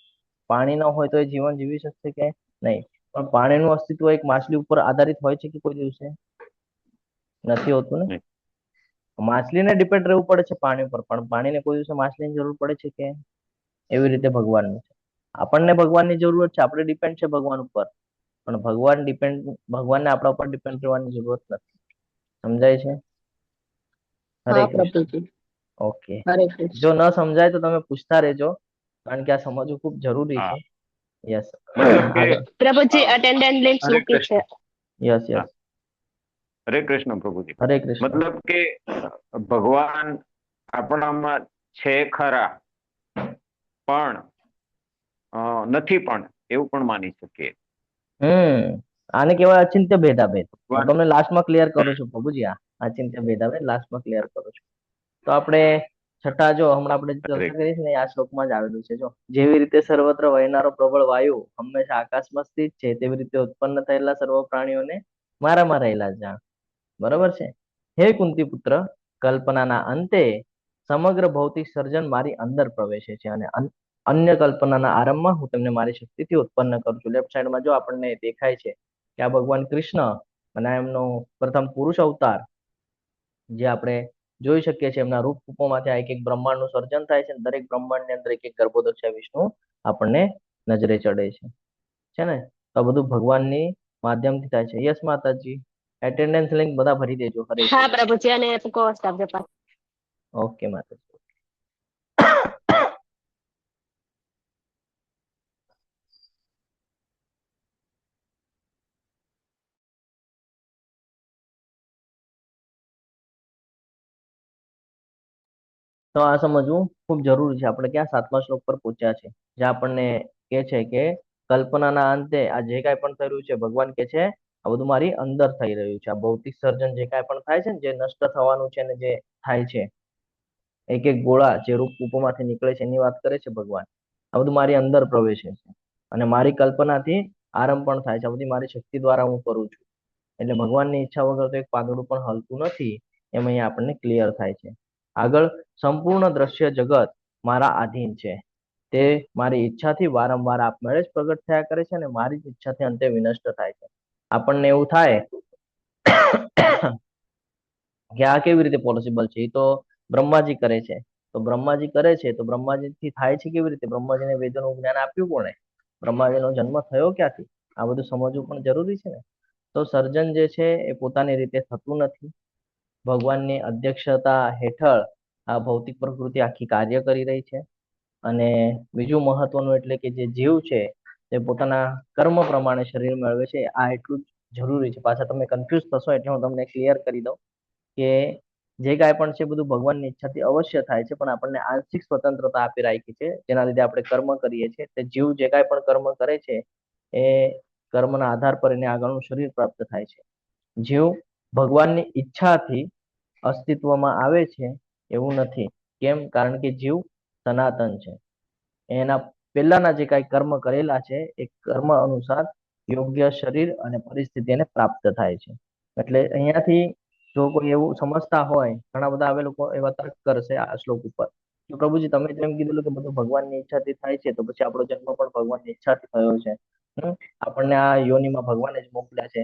પાણી ન હોય તો એ જીવન જીવી શકશે કે નહીં? પણ પાણીનું અસ્તિત્વ એક માછલી ઉપર આધારિત હોય છે કે કોઈ દિવસે? નથી હોતું ને. નહીં. માછલીને ડિપેન્ડ રહેવું પડે છે પાણી પર, પણ પાણીને કોઈ દિવસે માછલીની જરૂર પડે છે કે? એવી રીતે ભગવાનનું છે. આપણને ભગવાનની જરૂરત છે, આપણે ડિપેન્ડ છે ભગવાન ઉપર, પણ ભગવાનને આપણા ઉપર ડિપેન્ડ કરવાની જરૂરત નથી. સમજાય છે? હરે હા કૃષ્ણ. પ્રભુજી. ઓકે, હરે જો કૃષ્ણ. ન સમજાય તો તમે પૂછતા રહેજો, કારણ કે આ સમજવું ખૂબ જરૂરી હા છે. યસ, મતલબ કે આગળ. પ્રભુજી અટેન્ડન્ટ લિંક હરે મૂકી છે. કૃષ્ણ. યસ હા, યસ. હરે કૃષ્ણ પ્રભુજી. હરે કૃષ્ણ. મતલબ કે ભગવાન આપણામાં છે ખરા, પણ નથી પણ, એવું પણ માની શકીએ. આને કહેવાય અચિંત્ય ભેદાભેદ. હું ભગવાન તમને લાસ્ટમાં ક્લિયર કરું છું પ્રભુજી. આ અચિંત્ય ભેદાભેદ લાસ્ટમાં ક્લિયર કરું છું. તો આપણે છઠ્ઠા, જો હમણાં આપણે જે હરે ચર્ચા કરી છે ને એ આ શ્લોકમાં જ આવેલું છે. જો, જેવી રીતે સર્વત્ર વહેનારો પ્રબળ વાયુ હંમેશા આકાશમાં સ્થિત છે, તેવી રીતે ઉત્પન્ન થયેલા સર્વ પ્રાણીઓને મારામાં રહેલા જાણ. બરોબર છે? હે કુંતી પુત્ર, કલ્પનાના અંતે સમગ્ર ભૌતિક સર્જન મારી અંદર પ્રવેશે છે, અને અન્ય કલ્પનાના આરંભમાં હું તેમને મારી શક્તિથી ઉત્પન્ન કરું છું. લેફ્ટ સાઈડમાં જો આપણને દેખાય છે કે આ ભગવાન કૃષ્ણ અને એમનો પ્રથમ પુરુષ અવતાર, જે આપણે જોઈ શકીએ છીએ, એમના રૂપોમાંથી આ એક એક બ્રહ્માંડનું સર્જન થાય છે, અને દરેક બ્રહ્માંડની અંદર એક એક ગર્ભોદર્શય વિષ્ણુ આપણને નજરે ચડે છે ને? તો આ બધું ભગવાનની માધ્યમથી થાય છે. યસ માતાજી, એટેન્ડન્સ લિંક બધા ભરી દેજો. હરે હા કૃષ્ણ. પ્રભુજી, અને કોસ્ટ આપજો પાછું. ઓકે માતાજી. તો આ સમજવું ખૂબ જરૂરી છે. આપણે ક્યાં 7મા શ્લોક પર પહોંચ્યા છે, જે આપણને કે છે કે કલ્પનાના અંતે આ જે કાંઈ પણ થઈ રહ્યું છે, ભગવાન કે છે આ બધું મારી અંદર થઈ રહ્યું છે. આ ભૌતિક સર્જન જે કાંઈ પણ થાય છે ને, જે નષ્ટ થવાનું છે ને જે થાય છે, એક એક ગોળા જે રૂપ ઉપમાંથી નીકળે છે, એની વાત કરે છે ભગવાન. આ બધું મારી અંદર પ્રવેશે છે, અને મારી કલ્પનાથી આરંભ પણ થાય છે. આ બધી મારી શક્તિ દ્વારા હું કરું છું. એટલે ભગવાનની ઈચ્છા વગર તો એક પાંદડું પણ હલતું નથી, એમ અહીંયા આપણને ક્લિયર થાય છે. આગળ, સંપૂર્ણ દ્રશ્ય જગત મારા આધીન છે. તે મારી ઈચ્છાથી વારંવાર આપમેળે જ પ્રગટ થયા કરે છે, અને મારી જ ઈચ્છાથી અંતે વિનષ્ટ થાય છે. આપણને એવું થાય કે આ કેવી રીતે પોસિબલ છે? એ તો બ્રહ્માજી કરે છે. તો બ્રહ્માજી કરે છે તો બ્રહ્માજીથી થાય છે કેવી રીતે? બ્રહ્માજીને વેદોનું જ્ઞાન આપ્યું કોણે? બ્રહ્માજીનો જન્મ થયો ક્યાંથી? આ બધું સમજવું પણ જરૂરી છે ને? તો સર્જન જે છે એ પોતાની રીતે થતું નથી. ભગવાનની અધ્યક્ષતા હેઠળ આ ભૌતિક પ્રકૃતિ આખી કાર્ય કરી રહી છે. અને બીજું મહત્વનું એટલે કે જે જીવ છે તે પોતાના કર્મ પ્રમાણે શરીર મેળવે છે. આ એટલું જ જરૂરી છે. પાછા તમે કન્ફ્યુઝ થશો એટલે હું તમને ક્લિયર કરી દઉં કે જે કાંઈ પણ છે બધું ભગવાનની ઈચ્છાથી અવશ્ય થાય છે, પણ આપણને આંશિક સ્વતંત્રતા આપી રાખી છે, જેના લીધે આપણે કર્મ કરીએ છીએ. તે જીવ જે કાંઈ પણ કર્મ કરે છે એ કર્મના આધાર પર એને આગળનું શરીર પ્રાપ્ત થાય છે. જીવ ભગવાનની ઈચ્છાથી અસ્તિત્વમાં આવે છે એવું નથી. કેમ? કારણ કે જીવ સનાતન છે. એના પહેલાના જે કાંઈ કર્મ કરેલા છે એ કર્મ અનુસાર યોગ્ય શરીર અને પરિસ્થિતિ એને પ્રાપ્ત થાય છે. એટલે અહીંયાથી જો કોઈ એવું સમજતા હોય, ઘણા બધા હવે લોકો એવા તર્ક કરશે આ શ્લોક ઉપર કે પ્રભુજી તમે જેમ કીધું કે બધું ભગવાનની ઈચ્છાથી થાય છે, તો પછી આપણો જન્મ પણ ભગવાનની ઈચ્છાથી થયો છે. આપણને આ યોનિમાં ભગવાને જ મોકલ્યા છે.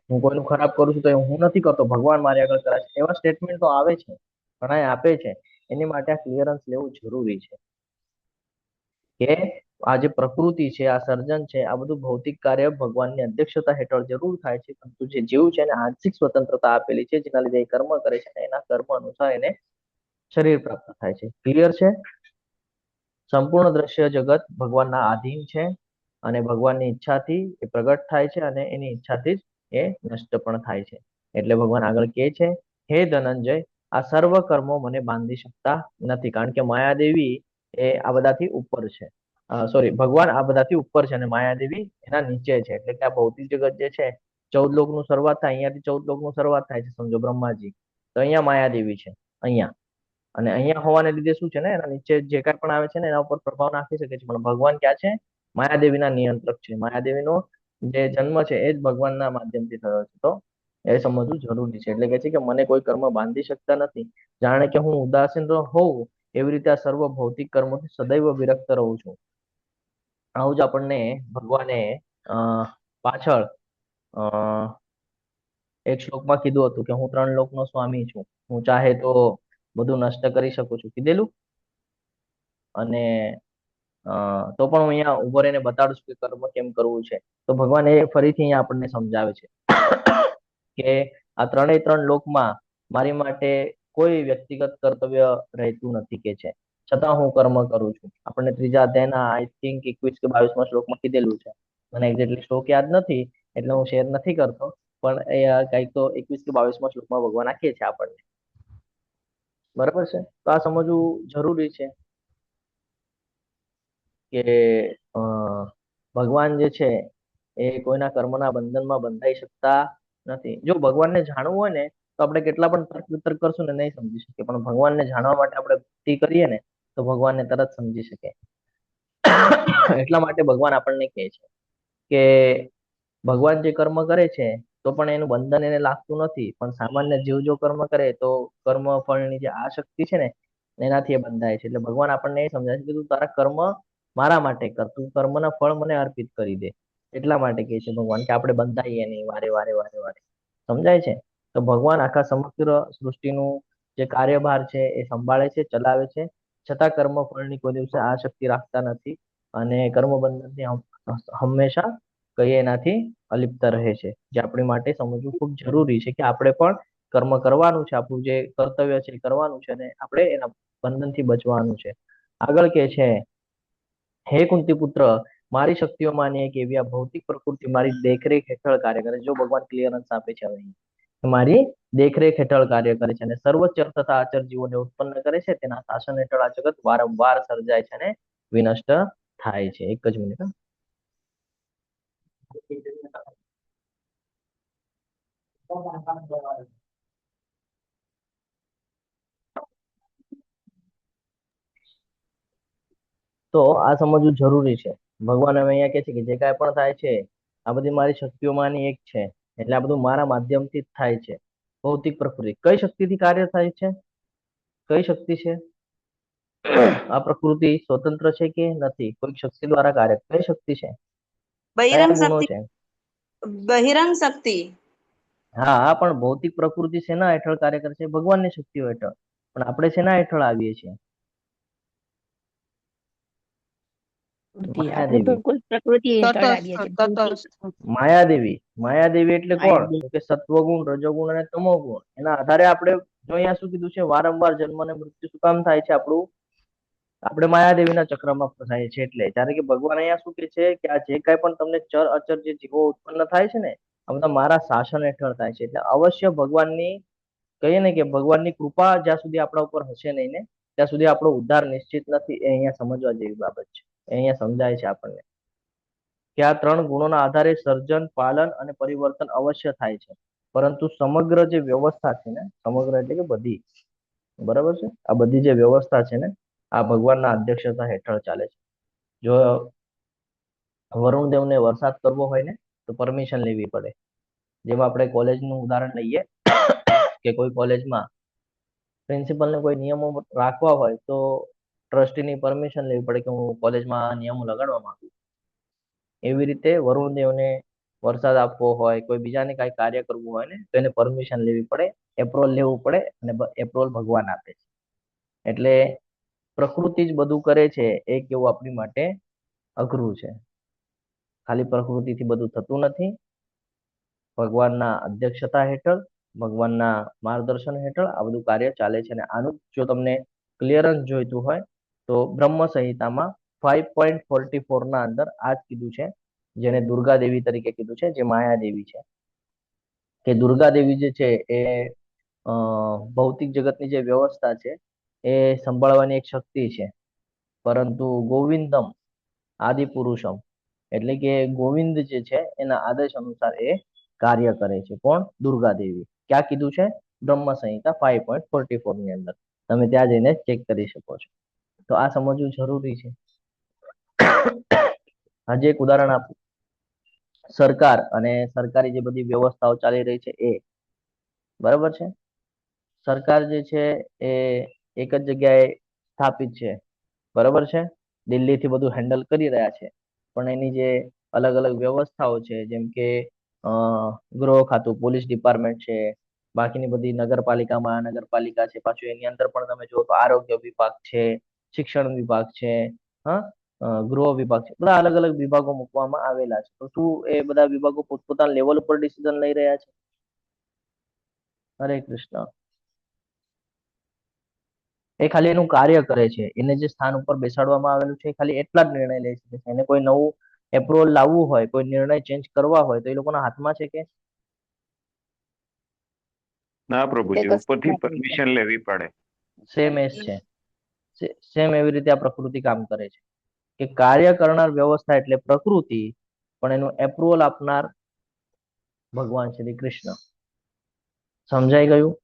હું કોઈનું ખરાબ કરું છું તો એ હું નથી કરતો, ભગવાન મારી આગળ કરે છે, એવા સ્ટેટમેન્ટ તો આવે છે, ઘણા આપે છે. એની માટે આ ક્લિયરન્સ લેવું જરૂરી છે કે આ જે પ્રકૃતિ છે, આ સર્જન છે, આ બધું ભૌતિક કાર્ય ભગવાનની અધ્યક્ષતા હેઠળ જરૂર થાય છે, પરંતુ જે જીવ છે એને આંશિક સ્વતંત્રતા આપેલી છે, જેના લીધે એ કર્મ કરે છે, એના કર્મ અનુસાર એને શરીર પ્રાપ્ત થાય છે. ક્લિયર છે? સંપૂર્ણ દ્રશ્ય જગત ભગવાનના આધીન છે, અને ભગવાનની ઈચ્છાથી એ પ્રગટ થાય છે, અને એની ઈચ્છાથી જ એ નષ્ટ પણ થાય છે. એટલે ભગવાન આગળ કહે છે, હે ધનંજય, આ સર્વ કર્મો મને બાંધી શકતા નથી, કારણ કે માયાદેવી એ આ બધાથી ઉપર છે. સોરી, ભગવાન આ બધાથી ઉપર છે અને માયાદેવી એના નીચે છે. એટલે કે આ ભૌતિક જગત જે છે, 14 લોકનું શરૂઆત થાય, અહીંયાથી 14 લોકનું શરૂઆત થાય છે, સમજો બ્રહ્માજી. તો અહીંયા માયાદેવી છે, અહીંયા. અને અહીંયા હોવાને લીધે શું છે ને, એના નીચે જે કાંઈ પણ આવે છે ને એના ઉપર પ્રભાવ નાખી શકે છે, પણ ભગવાન ક્યાં છે? માયાદેવીના નિયંત્રક છે. માયાદેવીનો જે જન્મ છે એ જ ભગવાનના માધ્યમથી થયો છે. તો એ સમજવું જરૂરી છે. એટલે કે છે કે મને કોઈ કર્મ બાંધી શકતા નથી. જાણે કે હું ઉદાસીન હોઉં એવી રીતે આ સર્વ ભૌતિક કર્મોથી સદૈવ વિરક્ત રહું છું. આવું જ આપણને ભગવાને પાછળ એક શ્લોકમાં કીધું હતું કે હું 3 લોકનો સ્વામી છું, હું ચાહે તો બધું નષ્ટ કરી શકું છું, કીધેલું. અને તો પણ હું અહીંયા ઉભો રહીને બતાડું છું કે કર્મ કેમ કરવું છે. તો ભગવાન એ ફરીથી અહીંયા આપણને સમજાવે છે કે આ ત્રણેય ત્રણ લોકમાં મારી માટે કોઈ વ્યક્તિગત કર્તવ્ય રહેતું નથી કે છે, છતાં હું કર્મ કરું છું. આપણને ત્રીજા અધ્યાયના આઈ થિંક 21 કે 22માં શ્લોકમાં કીધેલું છે. મને એક્ઝેક્ટલી શ્લોક યાદ નથી એટલે હું શેર નથી કરતો, પણ એ કંઈક તો 21 કે 22માં શ્લોકમાં ભગવાન આપીએ છે આપણને. બરાબર છે, તો આ સમજવું જરૂરી છે કે ભગવાન જે છે એ કોઈના કર્મના બંધનમાં બંધાઈ શકતા નથી. જો ભગવાનને જાણવું હોય ને તો આપણે કેટલા પણ તર્ક વિતર્ક કરશું ને નહીં સમજી શકીએ, પણ ભગવાનને જાણવા માટે આપણે ભક્તિ કરીએ ને તો ભગવાનને તરત સમજી શકે. એટલા માટે ભગવાન આપણને કહે છે કે ભગવાન જે કર્મ કરે છે તો પણ એનું બંધન એને લાગતું નથી, પણ સામાન્ય જીવ જો કર્મ કરે તો કર્મ ફળની જે આસક્તિ છે ને એનાથી એ બંધાય છે. એટલે ભગવાન આપણને એ સમજાય છે કે તું તારા કર્મ મારા માટે કર, તું કર્મના ફળ મને અર્પિત કરી દે. એટલા માટે કહે છે ભગવાન કે આપણે બંધાઈએ નહીં વારે વારે વારે વારે. સમજાય છે? તો ભગવાન આખા સમગ્ર સૃષ્ટિનું જે કાર્યભાર છે એ સંભાળે છે, ચલાવે છે, છતાં કર્મ ફળની કોઈ દિવસે આસક્તિ રાખતા નથી અને કર્મ બંધનથી હંમેશા કઈ એનાથી અલિપ્ત રહે છે. જે આપણી માટે સમજવું ખૂબ જરૂરી છે કે આપણે પણ કર્મ કરવાનું છે, આપણું જે કર્તવ્ય છે એ કરવાનું છે અને આપણે એના બંધનથી બચવાનું છે. આગળ કે છે, હે કુંતી પુત્ર, મારી શક્તિઓમાંની એક એવી આ ભૌતિક પ્રકૃતિ મારી દેખરેખ હેઠળ કાર્ય કરે છે. જો ભગવાન ક્લિયરન્સ આપે છે હવે મારી દેખરેખ હેઠળ કાર્ય કરે છે અને સર્વ ચર તથા અચર જીવોને ઉત્પન્ન કરે છે. તેના શાસન હેઠળ આ જગત વારંવાર સર્જાય છે અને વિનષ્ટ થાય છે. એક જ મિનિટ. તો આ સમજવું જરૂરી છે. ભગવાન હવે અહીંયા કહે છે કે જે કાંઈ પણ થાય છે આ બધી મારી શક્તિઓમાંની એક છે, એટલે આ બધું મારા માધ્યમથી જ થાય છે. ભૌતિક પ્રકૃતિ કઈ શક્તિથી કાર્ય થાય છે? કઈ શક્તિ છે? આ પ્રકૃતિ સ્વતંત્ર છે કે નથી? કોઈ શક્તિ દ્વારા કાર્ય, કઈ શક્તિ છે? કયા બહિરંગ ગુણો શક્તિ, છે? બહિરંગ શક્તિ. હા, પણ ભૌતિક પ્રકૃતિ શેના હેઠળ કાર્ય કરે છે? ભગવાનની શક્તિઓ હેઠળ. પણ આપણે શેના હેઠળ આવીએ છીએ? આપણે માયાદેવી. કોઈ પ્રકૃતિ હેઠળ આવીએ છીએ. તટસ્થ માયાદેવી. માયાદેવી એટલે કોણ? માયાદેવી. તો કે સત્વગુણ, રજોગુણ અને તમોગુણ. એના આધારે આપણે જો અહીંયા શું કીધું છે, વારંવાર જન્મ અને મૃત્યુ શું કામ થાય છે આપણું? આપણે માયાદેવીના ચક્રમાં ફસાઈએ છીએ એટલે. જ્યારે કે ભગવાન અહીંયા શું કહે છે કે આ જે કાંઈ પણ તમને ચર અચર જે જીવો ઉત્પન્ન થાય છે ને આ બધા મારા શાસન હેઠળ થાય છે. એટલે અવશ્ય ભગવાનની કહીએ ને કે ભગવાનની કૃપા જ્યાં સુધી આપણા ઉપર હશે નહીં ને ત્યાં સુધી આપણો ઉદ્ધાર નિશ્ચિત નથી. એ અહીંયા સમજવા જેવી બાબત છે. એ અહીંયા સમજાય છે આપણને કે આ ત્રણ ગુણોના આધારે સર્જન, પાલન અને પરિવર્તન અવશ્ય થાય છે. પરંતુ સમગ્ર જે વ્યવસ્થા છે ને, સમગ્ર એટલે કે બધી, બરાબર છે, આ બધી જે વ્યવસ્થા છે ને આ ભગવાનના અધ્યક્ષતા હેઠળ ચાલે છે. જો વરુણ દેવને વરસાદ કરવો હોય ને તો પરમિશન લેવી પડે. જેમાં આપણે કોલેજનું ઉદાહરણ લઈએ કે કોઈ કોલેજમાં પ્રિન્સિપલને કોઈ નિયમો રાખવા હોય તો ટ્રસ્ટીની પરમિશન લેવી પડે કે હું કોલેજમાં આ નિયમો લગાડવા માંગુ. એવી રીતે વરુણ દેવને વરસાદ આપવો હોય, કોઈ બીજાને કાંઈ કાર્ય કરવું હોય ને તો એને પરમિશન લેવી પડે, એપ્રુવલ લેવું પડે અને એપ્રુવલ ભગવાન આપે છે. એટલે પ્રકૃતિ જ બધું કરે છે એ કેવું આપણી માટે અઘરું છે. ખાલી પ્રકૃતિથી બધું થતું નથી. ભગવાનના અધ્યક્ષતા હેઠળ, ભગવાનના માર્ગદર્શન હેઠળ આ બધું કાર્ય ચાલે છે. અને આનું જો તમને ક્લિયરન્સ જોઈતું હોય તો બ્રહ્મ સંહિતામાં 5.44 ના અંદર આ જ કીધું છે, જેને દુર્ગા દેવી તરીકે કીધું છે, જે માયા દેવી છે. કે દુર્ગા દેવી જે છે એ ભૌતિક જગતની જે વ્યવસ્થા છે એ સંભાળવાની એક શક્તિ છે. પરંતુ ગોવિંદમ આદિ પુરુષમ એટલે કે ગોવિંદ જે છે એના આદેશ અનુસાર એ કાર્ય કરે છે. કોણ? દુર્ગા દેવી. ક્યાં કીધું છે? બ્રહ્મ સંહિતા 5.44 ની અંદર. તમે ત્યાં જઈને ચેક કરી શકો છો. તો આ સમજવું જરૂરી છે. હજી એક ઉદાહરણ આપું. સરકાર અને સરકારી જે બધી વ્યવસ્થાઓ ચાલી રહી છે એ, બરાબર છે, સરકાર જે છે એ એક જ જગ્યાએ સ્થાપિત છે, બરાબર છે, દિલ્હીથી બધું હેન્ડલ કરી રહ્યા છે. પણ એની જે અલગ અલગ વ્યવસ્થાઓ છે, જેમ કે ગૃહ ખાતું, પોલીસ ડિપાર્ટમેન્ટ છે, બાકીની બધી નગરપાલિકા, મહાનગરપાલિકા છે, પાછું એની અંદર પણ તમે જુઓ તો આરોગ્ય વિભાગ છે, શિક્ષણ વિભાગ છે, હા, ગૃહ વિભાગ છે, બધા અલગ અલગ વિભાગો મૂકવામાં આવેલા છે. તો શું એ બધા વિભાગો પોતપોતાના લેવલ ઉપર ડિસિઝન લઈ રહ્યા છે? હરે કૃષ્ણ. એ ખાલી એનું કાર્ય કરે છે. એને જે સ્થાન ઉપર બેસાડવામાં આવેલું છે એ ખાલી એટલા જ નિર્ણય લઈ શકે છે. એને કોઈ નવું એપ્રુવલ લાવવું હોય, કોઈ નિર્ણય ચેન્જ કરવા હોય તો એ લોકોના હાથમાં છે કે? ના તે પ્રભુજી, કશું ઉપરથી નથી. પરમિશન લેવી પડે. સેમ એજ છે. સેમ એવી રીતે આ પ્રકૃતિ કામ કરે છે કે કાર્ય કરનાર વ્યવસ્થા એટલે પ્રકૃતિ, પણ એનું એપ્રુવલ આપનાર ભગવાન શ્રી કૃષ્ણ. સમજાઈ ગયું?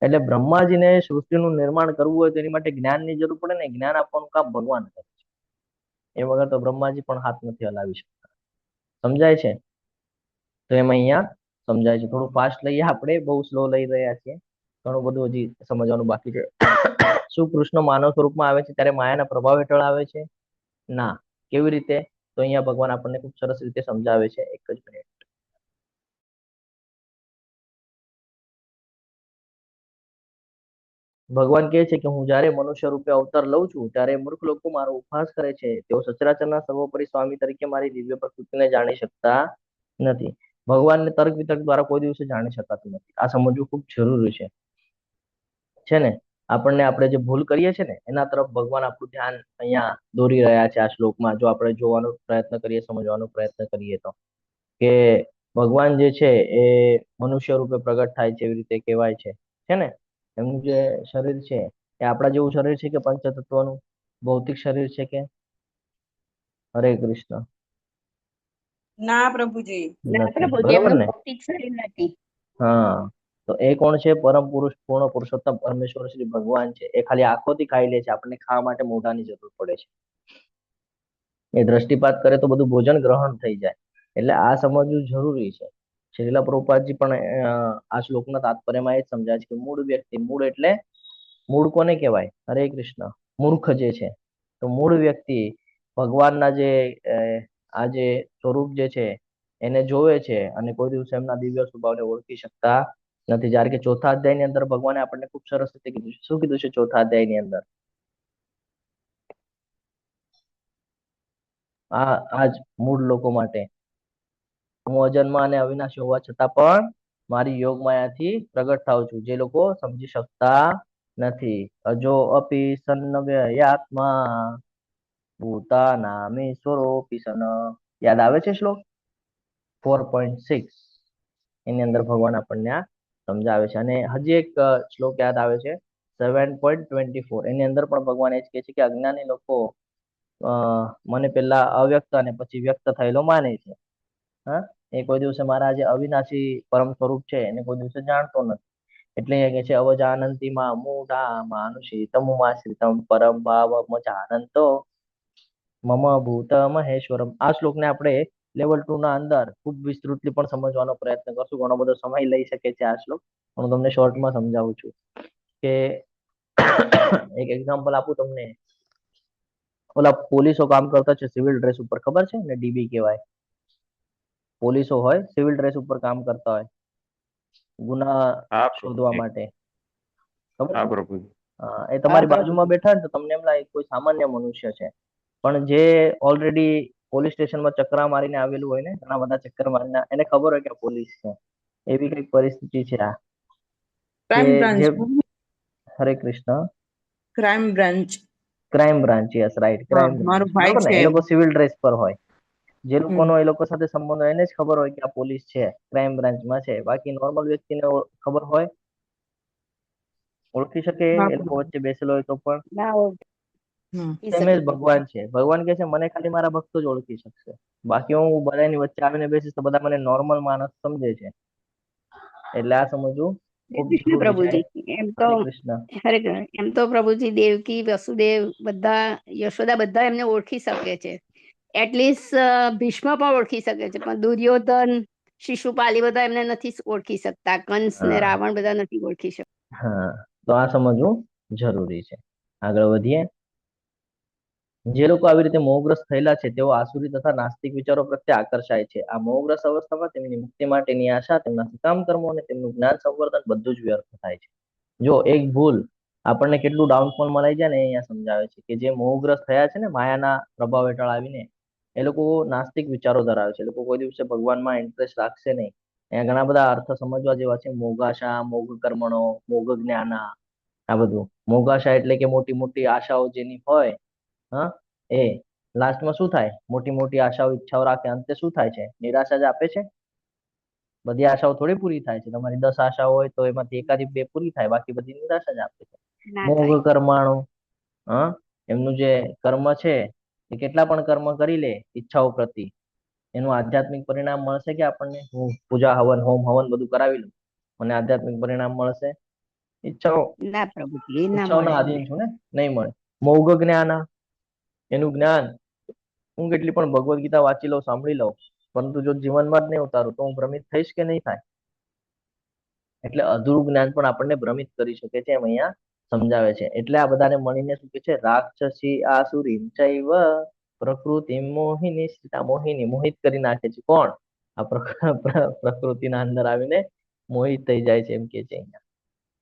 એટલે બ્રહ્માજીને સૃષ્ટિનું નિર્માણ કરવું હોય તો એની માટે જ્ઞાનની જરૂર પડે ને. જ્ઞાન આપવાનું કામ ભગવાન કરે છે. એ વગર તો બ્રહ્માજી પણ હાથ નથી હલાવી શકતા. સમજાય છે? તો એમ અહીંયા સમજાય છે. થોડું ફાસ્ટ લઈએ આપણે, બહુ સ્લો લઈ રહ્યા છીએ. ઘણું બધું હજી સમજવાનું બાકી છે. શું કૃષ્ણ માનવ સ્વરૂપમાં આવે છે ત્યારે માયાના પ્રભાવ હેઠળ આવે છે? ના. કેવી રીતે? તો અહીંયા ભગવાન આપણને ખૂબ સરસ રીતે સમજાવે છે. એક જ મિનિટ. ભગવાન કહે છે કે હું જ્યારે મનુષ્ય રૂપે અવતાર લઉં છું ત્યારે મૂર્ખ લોકો મારો ઉપહાસ કરે છે. તેઓ સચરાચરના સર્વોપરી સ્વામી તરીકે મારી દિવ્ય પ્રકૃતિને જાણી શકતા નથી. ભગવાનને તર્ક વિતર્ક દ્વારા કોઈ દિવસે જાણી શકાતું નથી. આ સમજવું ખૂબ જરૂરી છે ને. આપણે જે ભૂલ કરીએ છીએ ને એના તરફ ભગવાન આપણું ધ્યાન અહીંયા દોરી રહ્યા છે આ શ્લોકમાં. જો આપણે જોવાનો પ્રયત્ન કરીએ, સમજવાનો પ્રયત્ન કરીએ તો કે ભગવાન જે છે એ મનુષ્ય રૂપે પ્રગટ થાય છે, એવી રીતે કહેવાય છે ને. એમનું જે શરીર છે એ આપણા જેવું શરીર છે કે પંચતત્વનું ભૌતિક શરીર છે કે? હરે કૃષ્ણ. ના પ્રભુજી. નથી. પ્રભુજી, બરોબર એમનું ને? ભૌતિક શરીર નથી. હા. તો એ કોણ છે? પરમ પુરુષ, પૂર્ણ પુરુષોત્તમ પરમેશ્વર શ્રી ભગવાન છે. એ ખાલી આંખોથી ખાઈ લે છે. આપણને ખાવા માટે મોઢાની જરૂર પડે છે. એ દ્રષ્ટિપાત કરે તો બધું ભોજન ગ્રહણ થઈ જાય. એટલે આ સમજવું જરૂરી છે. શ્રીલા પ્રભુપાદજી પણ આ શ્લોકના તાત્પર્યમાં એ જ સમજાય છે કે મૂળ વ્યક્તિ, મૂળ એટલે મૂળ કોને કહેવાય? હરે કૃષ્ણ. મૂર્ખ જે છે તો મૂળ વ્યક્તિ ભગવાનના જે આ જે સ્વરૂપ જે છે એને જોવે છે અને કોઈ દિવસ એમના દિવ્ય સ્વભાવને ઓળખી શકતા નથી. જ્યારે કે ચોથા અધ્યાયની અંદર ભગવાને આપણને ખૂબ સરસ રીતે કીધું છે. શું કીધું છે ચોથા અધ્યાયની અંદર? આજ મૂળ લોકો માટે હું અજન્મ અને અવિનાશી હોવા છતાં પણ મારી યોગ માયાથી પ્રગટ થાઉં છું. જે લોકો સમજી શકતા નથી. અજો અપી સન્નવ્યયાત્મા ભૂતાનામીશ્વરોપી સન. યાદ આવે છે શ્લોક 4.6? એની અંદર ભગવાન આપણને આ સમજાવે છે. અને હજી એક શ્લોક યાદ આવે છે 7.24. એની અંદર પણ ભગવાન એ જ કહે છે કે અજ્ઞાની લોકો મને પેલા અવ્યક્ત અને પછી વ્યક્ત થયેલો માને છે. હા, એ કોઈ દિવસે મારા જે અવિનાશી પરમ સ્વરૂપ છે એને કોઈ દિવસે જાણતો નથી. એટલે એ કહે છે અવજાનંતી માં મૂઢા માનુષી તમુમાશ્રિતમ પરમ ભાવ જાનંતો મમ ભૂત મહેશ્વરમ. આ શ્લોકને આપણે લેવલ 2 ના અંદર ખૂબ વિસ્તૃતલી પણ સમજવાનો પ્રયત્ન કરશું. ઘણો બધો સમય લઈ શકે છે આ શ્લોક. હું તમને શોર્ટમાં સમજાવું છું કે એક એક્ઝામ્પલ આપું તમને. ઓલા પોલીસો કામ કરતા છે સિવિલ ડ્રેસ ઉપર, ખબર છે ને? ડીબી કહેવાય. પોલીસો હોય સિવિલ ડ્રેસ ઉપર કામ કરતા હોય ગુના હા શોધવા પ્રભુજી. માટે. ખબર હા છે? પ્રભુજી. એ તમારી હા, બાજુમાં બેઠા ને તો તમને એમ લાગે કોઈ સામાન્ય મનુષ્ય છે, પણ જે ઓલરેડી પોલીસ સ્ટેશનમાં ચક્રા મારીને આવેલું હોય ને, ઘણા બધા ચક્કર મારીને, એને ખબર હોય કે પોલીસ છે. એવી કઈક પરિસ્થિતિ છે આ કે ક્રાઇમ બ્રાન્ચ. જે હરે Krishna. Crime branch. Crime branch, yes right, હા, ક્રાઇમ બ્રાન્ચ. મારો ભાઈ બરોબર ને? છે એ લોકો એમાં. સિવિલ ડ્રેસ પર હોય. જે હમ. લોકોનો એ લોકો સાથે સંબંધ હોય એને જ ખબર હોય કે આ પોલીસ છે, ક્રાઇમ બ્રાન્ચમાં છે. બાકી નોર્મલ વ્યક્તિને ખબર હોય, ઓળખી શકે હા, એ લોકો વચ્ચે બેસેલો હોય તો પણ? ના ઓળખી તેમ શકે. જ ભગવાન છે. ભગવાન કહે છે મને ખાલી મારા ભક્તો જ ઓળખી શકશે. બાકી હું બધાની વચ્ચે આવીને બેસીશ તો બધા મને નોર્મલ માણસ સમજે છે. એટલે આ સમજવું ખૂબ જરૂરી છે. પ્રભુજી, એમ તો હરે કૃષ્ણ. ખરેખર એમ તો પ્રભુજી દેવકી, વસુદેવ, બધા, યશોદા, બધા એમને ઓળખી શકે છે. એટલીસ્ટ ભીષ્મ પણ ઓળખી શકે છે, પણ દુર્યોધન, શિશુપાલી બધા એમને નથી ઓળખી શકતા. કંસ ને હા રાવણ બધા નથી ઓળખી શકતા. હા, તો આ સમજવું જરૂરી છે. આગળ વધીએ. જે લોકો આવી રીતે મોહગ્રસ્ત થયેલા છે તેઓ આસુરી તથા નાસ્તિક વિચારો પ્રત્યે આકર્ષાય છે. આ મોહગ્રસ્ત અવસ્થામાં તેમની મુક્તિ માટેની આશા, તેમના સકામ કર્મો અને તેમનું જ્ઞાન સંવર્ધન બધું જ વ્યર્થ થાય છે. જો એક ભૂલ આપણને કેટલું ડાઉનફોલમાં લઈ જાય ને એ અહીંયા સમજાવે છે કે જે મોહગ્રસ્ત થયા છે ને માયાના પ્રભાવ હેઠળ આવીને, એ લોકો નાસ્તિક વિચારો ધરાવે છે. એ લોકો કોઈ દિવસે ભગવાનમાં ઇન્ટરેસ્ટ રાખશે નહીં. અહીંયા ઘણા બધા અર્થ સમજવા જેવા છે. મોગાશા, મોગ કર્મણો, મોગ જ્ઞાના, આ બધું. મોગાશા એટલે કે મોટી મોટી આશાઓ જેની હોય, હા, એ લાસ્ટમાં શું થાય? મોટી મોટી આશાઓ, ઈચ્છાઓ રાખે, અંતે શું થાય છે? નિરાશા જ આપે છે. બધી આશાઓ થોડી પૂરી થાય છે. તમારી 10 આશાઓ હોય તો એમાંથી એકાદી 2 પૂરી થાય, બાકી બધી નિરાશા જ આપે છે. ના મોગ થાય. કર્માણુ, હા, એમનું જે કર્મ છે એ કેટલા પણ કર્મ કરી લે ઈચ્છાઓ પ્રતિ, એનું આધ્યાત્મિક પરિણામ મળશે કે આપણને? હું પૂજા હવન, હોમ હવન બધું કરાવી લઉં, મને આધ્યાત્મિક પરિણામ મળશે? ઈચ્છાઓ ના પ્રભુજી, એ ના ઈચ્છાઓના મળે અમને. આધીન છું ને, નહીં મળે. મોગ જ્ઞાન, એનું જ્ઞાન હું કેટલી પણ ભગવદ્ ગીતા વાંચી લઉં, સાંભળી લઉં, પરંતુ જો જીવનમાં જ નહીં ઉતારું તો હું ભ્રમિત થઈશ કે નહીં થાય? એટલે અધૂરું જ્ઞાન પણ આપણને ભ્રમિત કરી શકે છે, એમ અહીંયા સમજાવે છે. એટલે આ બધાને મળીને શું કે છે? રાક્ષસી આસુરી ચૈવ પ્રકૃતિ મોહિની, સીતા મોહિની, મોહિત કરી નાખે છે. કોણ? આ પ્રકૃતિના અંદર આવીને મોહિત થઈ જાય છે, એમ કે છે. અહીંયા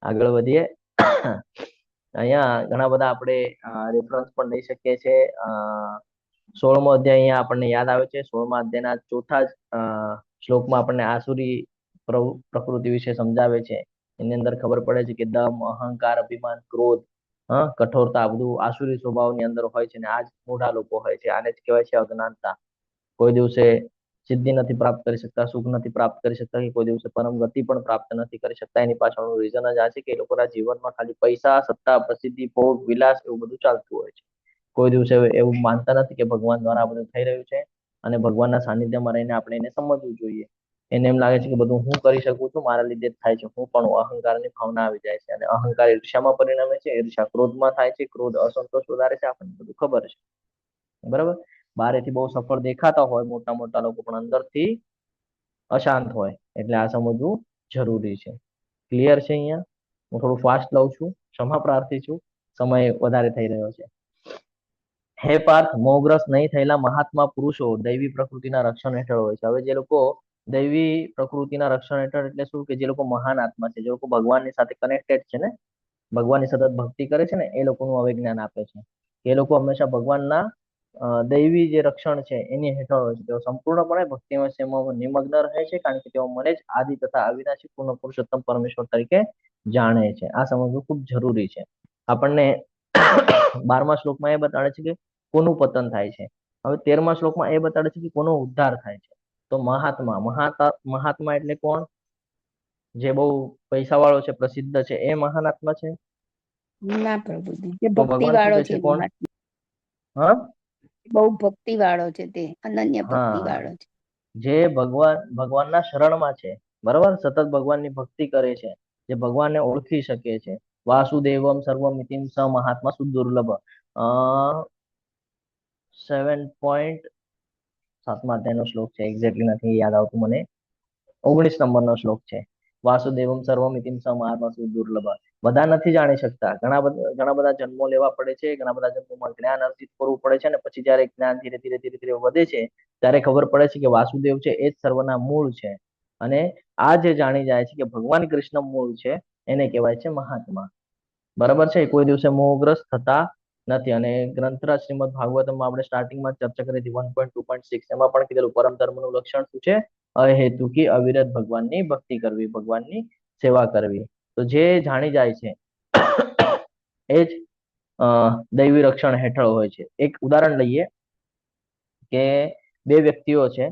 આગળ વધીએ. અહીંયા ઘણા બધા આપણે રેફરન્સ પણ લઈ શકીએ છીએ. 16મો અધ્યાય અહીંયા આપણને યાદ આવે છે. 16મા અધ્યાયના ચોથા જ શ્લોકમાં આપણને આસુરી પ્રકૃતિ વિશે સમજાવે છે. એની અંદર ખબર પડે છે કે દમ, અહંકાર, અભિમાન, ક્રોધ, કઠોરતા, આ બધું આસુરી સ્વભાવની અંદર હોય છે. ને આ જ મૂઢા લોકો હોય છે. આને જ કહેવાય છે અજ્ઞાનતા. કોઈ દિવસે સિદ્ધિ નથી પ્રાપ્ત કરી શકતા, સુખ નથી પ્રાપ્ત કરી શકતા, કે કોઈ દિવસે પરમ ગતિ પણ પ્રાપ્ત નથી કરી શકતા. એની પાછળનું રીઝન જ આ છે કે એ લોકોના જીવનમાં ખાલી પૈસા, સત્તા, પ્રસિદ્ધિ, ભોગ, વિલાસ એવું બધું ચાલતું હોય છે. કોઈ દિવસે એવું માનતા નથી કે ભગવાન દ્વારા આ બધું થઈ રહ્યું છે, અને ભગવાનના સાનિધ્યમાં રહીને આપણે એને સમજવું જોઈએ. એને એમ લાગે છે કે બધું હું કરી શકું છું, મારા લીધે જ થાય છે, હું પણ. અહંકારની ભાવના આવી જાય છે, અને અહંકાર ઈર્ષ્યામાં પરિણમે છે. ઈર્ષ્યા ક્રોધમાં થાય છે. ક્રોધ અસંતોષ વધારે છે. આપણને બધું ખબર છે, બરાબર. બહારેથી બહુ સફળ દેખાતા હોય મોટા મોટા લોકો, પણ અંદરથી અશાંત હોય. એટલે આ સમજવું જરૂરી છે. ક્લિયર છે? અહીંયા હું થોડું ફાસ્ટ લઉં છું, ક્ષમા પ્રાર્થી છું, સમય વધારે થઈ રહ્યો છે. હે પાર્થ, મોહગ્રસ્ત નહીં થયેલા મહાત્મા પુરુષો દૈવી પ્રકૃતિના રક્ષણ હેઠળ હોય છે. હવે જે લોકો દૈવી પ્રકૃતિના રક્ષણ હેઠળ એટલે શું? કે જે લોકો મહાન આત્મા છે, જે લોકો ભગવાનની સાથે કનેક્ટેડ છે ને, ભગવાનની સતત ભક્તિ કરે છે ને, એ લોકોનું હવે જ્ઞાન આપે છે. એ લોકો હંમેશા ભગવાનના દૈવી જે રક્ષણ છે એની હેઠળ હોય છે. તેઓ સંપૂર્ણપણે ભક્તિમય સેવામાં નિમગ્ન રહે છે, કારણ કે તેઓ મને જ આદિ તથા અવિનાશી પૂર્ણ પુરુષોત્તમ પરમેશ્વર તરીકે જાણે છે. આ સમજવું ખૂબ જરૂરી છે. આપણને 12મા શ્લોકમાં એ બતાડે છે કે કોનું પતન થાય છે. હવે 13મા શ્લોકમાં એ બતાડે છે કે કોનો ઉદ્ધાર થાય છે. તો મહાત્મા, મહાત્મા એટલે કોણ? જે બહુ પૈસા વાળો છે, પ્રસિદ્ધ છે, એ મહાન આત્મા છે? ના પ્રભુજી, જે તો ભક્તિ ભગવાન શું વાળો કે છે, છે? કોણ? મહાત્મા. હા, બહુ ભક્તિ વાળો છે, તે અનન્ય ભક્તિ હા, વાળો છે. જે ભગવાનના શરણમાં છે, બરાબર, સતત ભગવાનની ભક્તિ કરે છે, જે ભગવાનને ઓળખી શકે છે. વાસુદેવમ સર્વમિતિમ સ મહાત્મા સુદુર્લભ. 7મા અધ્યાયનો શ્લોક છે, એક્ઝેક્ટલી નથી યાદ આવતું મને. 19 નંબરનો શ્લોક છે. વાસુદેવમ સર્વમિતિમ સ મહાત્મા સુદુર્લભ. બધા નથી જાણી શકતા. ઘણા બધા જન્મો લેવા પડે છે. ઘણા બધા જન્મોમાં જ્ઞાન અર્જિત કરવું પડે છે, અને પછી જયારે જ્ઞાન ધીરે ધીરે ધીરે ધીરે વધે છે, ત્યારે ખબર પડે છે કે વાસુદેવ છે એ જ સર્વના મૂળ છે. અને આ જે જાણી જાય છે કે ભગવાન કૃષ્ણ મૂળ છે, એને કહેવાય છે મહાત્મા. બરાબર છે? કોઈ દિવસે મોહગ્રસ્ત થતા નથી. અને ગ્રંથરાજ શ્રીમદ ભાગવતમાં આપણે સ્ટાર્ટિંગમાં ચર્ચા કરી હતી 1.2.6, એમાં પણ કીધેલું પરમ ધર્મનું લક્ષણ શું છે? અહેતુકી અવિરત ભગવાનની ભક્તિ કરવી, ભગવાનની સેવા કરવી. તો જે જાણી જાય છે એ જ દૈવી રક્ષણ હેઠળ હોય છે. એક ઉદાહરણ લઈએ કે 2 વ્યક્તિઓ છે.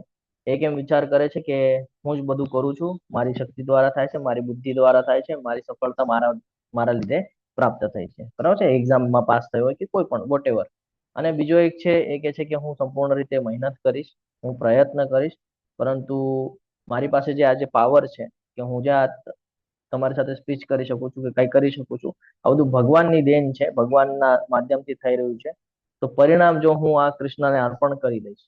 એક એમ વિચાર કરે છે કે હું જ બધું કરું છું, મારી શક્તિ દ્વારા થાય છે, મારી બુદ્ધિ દ્વારા થાય છે, મારી સફળતા મારા લીધે પ્રાપ્ત થઈ છે, બરાબર છે? એક્ઝામમાં પાસ થયો હોય કે કોઈ પણ વોટેવર. અને બીજો એક છે, એ કે છે કે હું સંપૂર્ણ રીતે મહેનત કરીશ, હું પ્રયત્ન કરીશ, પરંતુ મારી પાસે જે આજે પાવર છે કે હું જે તમારી સાથે સ્પીચ કરી શકું છું, કે કઈ કરી શકું છું, આ બધું ભગવાનની દેન છે, ભગવાનના માધ્યમથી થઈ રહ્યું છે. તો પરિણામ જો હું આ કૃષ્ણને અર્પણ કરી દઈશ,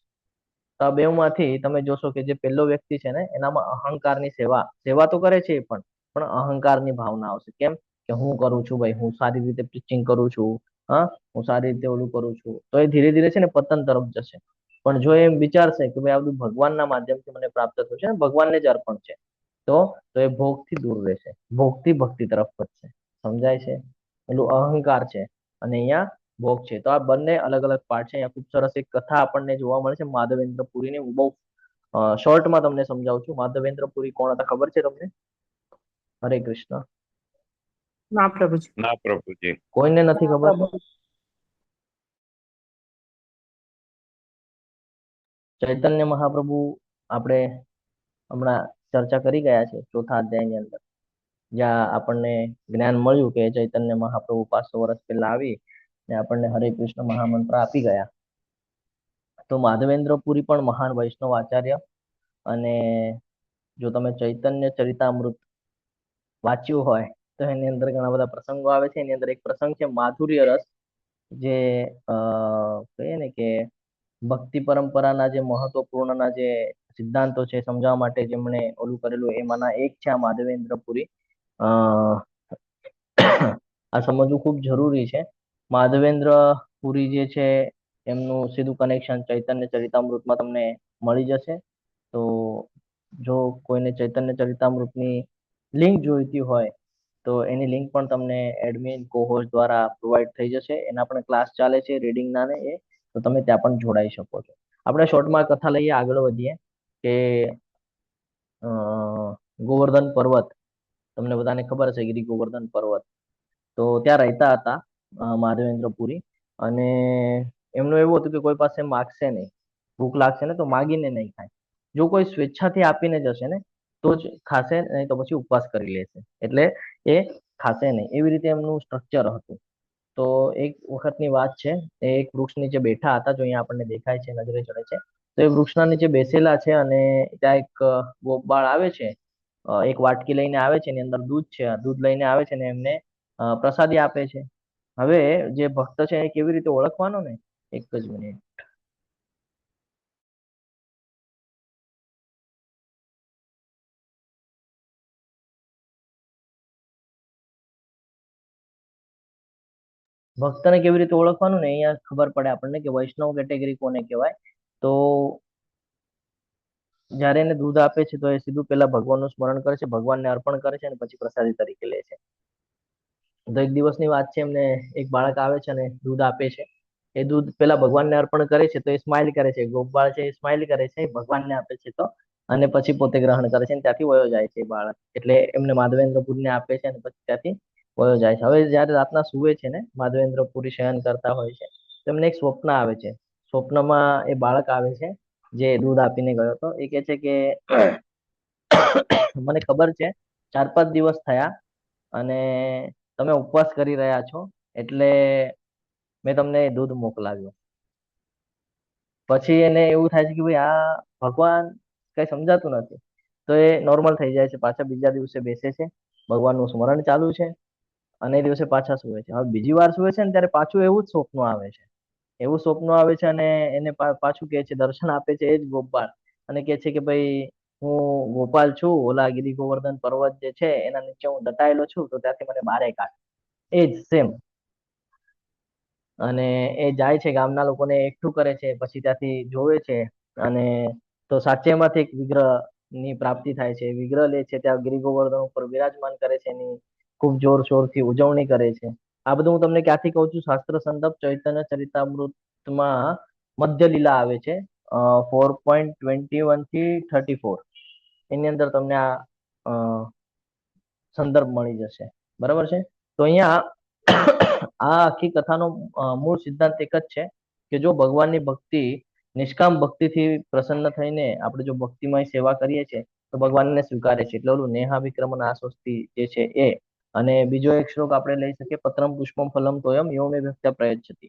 તો આ બેમાંથી તમે જોશો કે જે પહેલો વ્યક્તિ છે ને, એનામાં અહંકારની સેવા તો કરે છે, પણ અહંકારની ભાવના આવશે. કેમ? કે હું કરું છું ભાઈ, હું સારી રીતે ટીચિંગ કરું છું, હા, હું સારી રીતે ઓલું કરું છું. તો એ ધીરે ધીરે છે ને પતન તરફ જશે. પણ જો એમ વિચારશે કે ભાઈ આ બધું ભગવાનના માધ્યમથી મને પ્રાપ્ત થયું છે ને, ભગવાનને જ અર્પણ છે, તો એ ભોગથી દૂર રહેશે, ભોગથી ભક્તિ તરફ વધશે. સમજાય છે? પેલું અહંકાર છે અને અહીંયા ભોગ છે. તો આ બંને અલગ અલગ પાર્ટ છે. અહીંયા ખૂબ સરસ એક કથા આપણને જોવા મળે છે માધવેન્દ્ર પુરીની. હું બહુ શોર્ટમાં તમને સમજાવું છું. માધવેન્દ્ર પુરી કોણ હતા ખબર છે તમને? હરે કૃષ્ણ. ના પ્રભુજી. ના પ્રભુજી. કોઈને નથી ખબર? ચૈતન્ય મહાપ્રભુ આપણે હમણાં ચર્ચા કરી ગયા છે ચોથા અધ્યાયની અંદર, જ્યાં આપણને જ્ઞાન મળ્યું કે ચૈતન્ય મહાપ્રભુ 500 વર્ષ પહેલા આવી ને આપણને હરે કૃષ્ણ મહામંત્ર આપી ગયા. તો માધવેન્દ્ર પુરી પણ મહાન વૈષ્ણવ આચાર્ય, અને જો તમે ચૈતન્ય ચરિતામૃત વાંચ્યું હોય તો એની અંદર ઘણા બધા પ્રસંગો આવે છે. એની અંદર એક પ્રસંગ છે માધુર્ય રસ, જે કહીએ ને કે ભક્તિ પરંપરાના જે મહત્વપૂર્ણના જે સિદ્ધાંતો છે સમજાવવા માટે જેમણે ઓલું કરેલું, એમાંના એક છે આ માધવેન્દ્ર પુરી. આ સમજવું ખૂબ જરૂરી છે. માધવેન્દ્ર પુરી જે છે એમનું સીધું કનેક્શન ચૈતન્ય ચરિતામૃતમાં તમને મળી જશે. તો જો કોઈને ચૈતન્ય ચરિતામૃતની લિંક જોઈતી હોય તો એની લિંક પણ તમને એડમિન કોહોસ્ટ દ્વારા પ્રોવાઈડ થઈ જશે. એના પણ ક્લાસ ચાલે છે રીડિંગના ને એ, તો તમે ત્યાં પણ જોડાઈ શકો છો. આપણે શોર્ટમાં કથા લઈએ, આગળ વધીએ કે ગોવર્ધન પર્વત, તમને બધાને ખબર હશે ગિરી ગોવર્ધન પર્વત. તો ત્યાં રહેતા હતા માધવેન્દ્ર પુરી, અને એમનું એવું હતું કે કોઈ પાસે માગશે નહીં, ભૂખ લાગશે ને તો માગીને નહીં ખાય. જો કોઈ સ્વેચ્છાથી આપીને જશે ને તો જ ખાશે, નહીં તો પછી ઉપવાસ કરી લેશે, એટલે એ ખાશે નહીં. એવી રીતે એમનું સ્ટ્રક્ચર હતું. તો એક વખતની વાત છે, એ એક વૃક્ષ નીચે બેઠા હતા, જો અહીંયા આપણને દેખાય છે, નજરે ચડે છે. તો એ વૃક્ષના નીચે બેસેલા છે અને ત્યાં એક ગોપબાળ આવે છે, એક વાટકી લઈને આવે છે, એની અંદર દૂધ છે. દૂધ લઈને આવે છે ને એમને પ્રસાદી આપે છે. હવે જે ભક્ત છે એ કેવી રીતે ઓળખવાનો ને, એક જ મિનિટ. ભક્તને કેવી રીતે ઓળખવાનું ને, અહીંયા ખબર પડે આપણને કે વૈષ્ણવ કેટેગરી કોને કહેવાય. તો જયારે એને દૂધ આપે છે તો એ સીધું પેલા ભગવાનનું સ્મરણ કરે છે, ભગવાનને અર્પણ કરે છે અને પછી પ્રસાદી તરીકે લે છે. તો એક દિવસની વાત છે, એમને એક બાળક આવે છે અને દૂધ આપે છે. એ દૂધ પેલા ભગવાનને અર્પણ કરે છે તો એ સ્માઇલ કરે છે, ગોપાળ છે એ સ્માઇલ કરે છે, ભગવાનને આપે છે તો, અને પછી પોતે ગ્રહણ કરે છે અને ત્યાંથી વયો જાય છે બાળક. એટલે એમને માધવેન્દ્ર પુરીને આપે છે અને પછી ત્યાંથી વયો જાય છે. હવે જયારે રાતના સુવે છે ને, માધવેન્દ્ર પુરી શયન કરતા હોય છે, તો એમને એક સ્વપ્ન આવે છે. સ્વપ્નમાં એ બાળક આવે છે જે દૂધ આપીને ગયો હતો. એ કે છે કે મને ખબર છે 4-5 દિવસ થયા અને તમે ઉપવાસ કરી રહ્યા છો, એટલે મેં તમને દૂધ મોકલાવ્યું. પછી એને એવું થાય છે કે ભાઈ આ ભગવાન કઈ સમજાતું નથી. તો એ નોર્મલ થઈ જાય છે. પાછા બીજા દિવસે બેસે છે, ભગવાનનું સ્મરણ ચાલુ છે, અને એ દિવસે પાછા સુવે છે. હવે બીજી વાર સુવે છે ને ત્યારે પાછું એવું જ સ્વપ્ન આવે છે. એવું સ્વપ્ન આવે છે અને એને પાછું કે છે, દર્શન આપે છે એ જ ગોપાલ, અને કે છે કે ભાઈ હું ગોપાલ છું, ઓલા ગિરી ગોવર્ધન પર્વત જે છે એના નીચે હું દટાયેલો છું, તો ત્યાંથી મને બારે કાઢ. એ જ સેમ. અને એ જાય છે, ગામના લોકોને એકઠું કરે છે, પછી ત્યાંથી જોવે છે, અને તો સાચેમાંથી એક વિગ્રહ ની પ્રાપ્તિ થાય છે. વિગ્રહ લે છે, ત્યાં ગિરી ગોવર્ધન ઉપર વિરાજમાન કરે છે, એની ખૂબ જોરશોરથી ઉજવણી કરે છે. આ બધું હું તમને ક્યાંથી કહું છું? શાસ્ત્ર સંદર્ભ ચૈતન્ય ચરિતામૃતમાં મધ્ય લીલા આવે છે 4.21 થી 34, એની અંદર તમને આ સંદર્ભ મળી જશે. બરાબર છે? તો અહીંયા આ આખી કથાનો મૂળ સિદ્ધાંત એક જ છે કે જો ભગવાનની ભક્તિ, નિષ્કામ ભક્તિથી પ્રસન્ન થઈને આપણે જો ભક્તિમય સેવા કરીએ છીએ તો ભગવાનને સ્વીકારે છે. એટલે ઓલું નેહા વિક્રમણ આસ્વસ્તિ જે છે એ. અને બીજો એક શ્લોક આપણે લઈ શકીએ, પત્રમ પુષ્પમ ફલમ તોયમ યો મે ભક્ત્યા પ્રયચ્છતિ,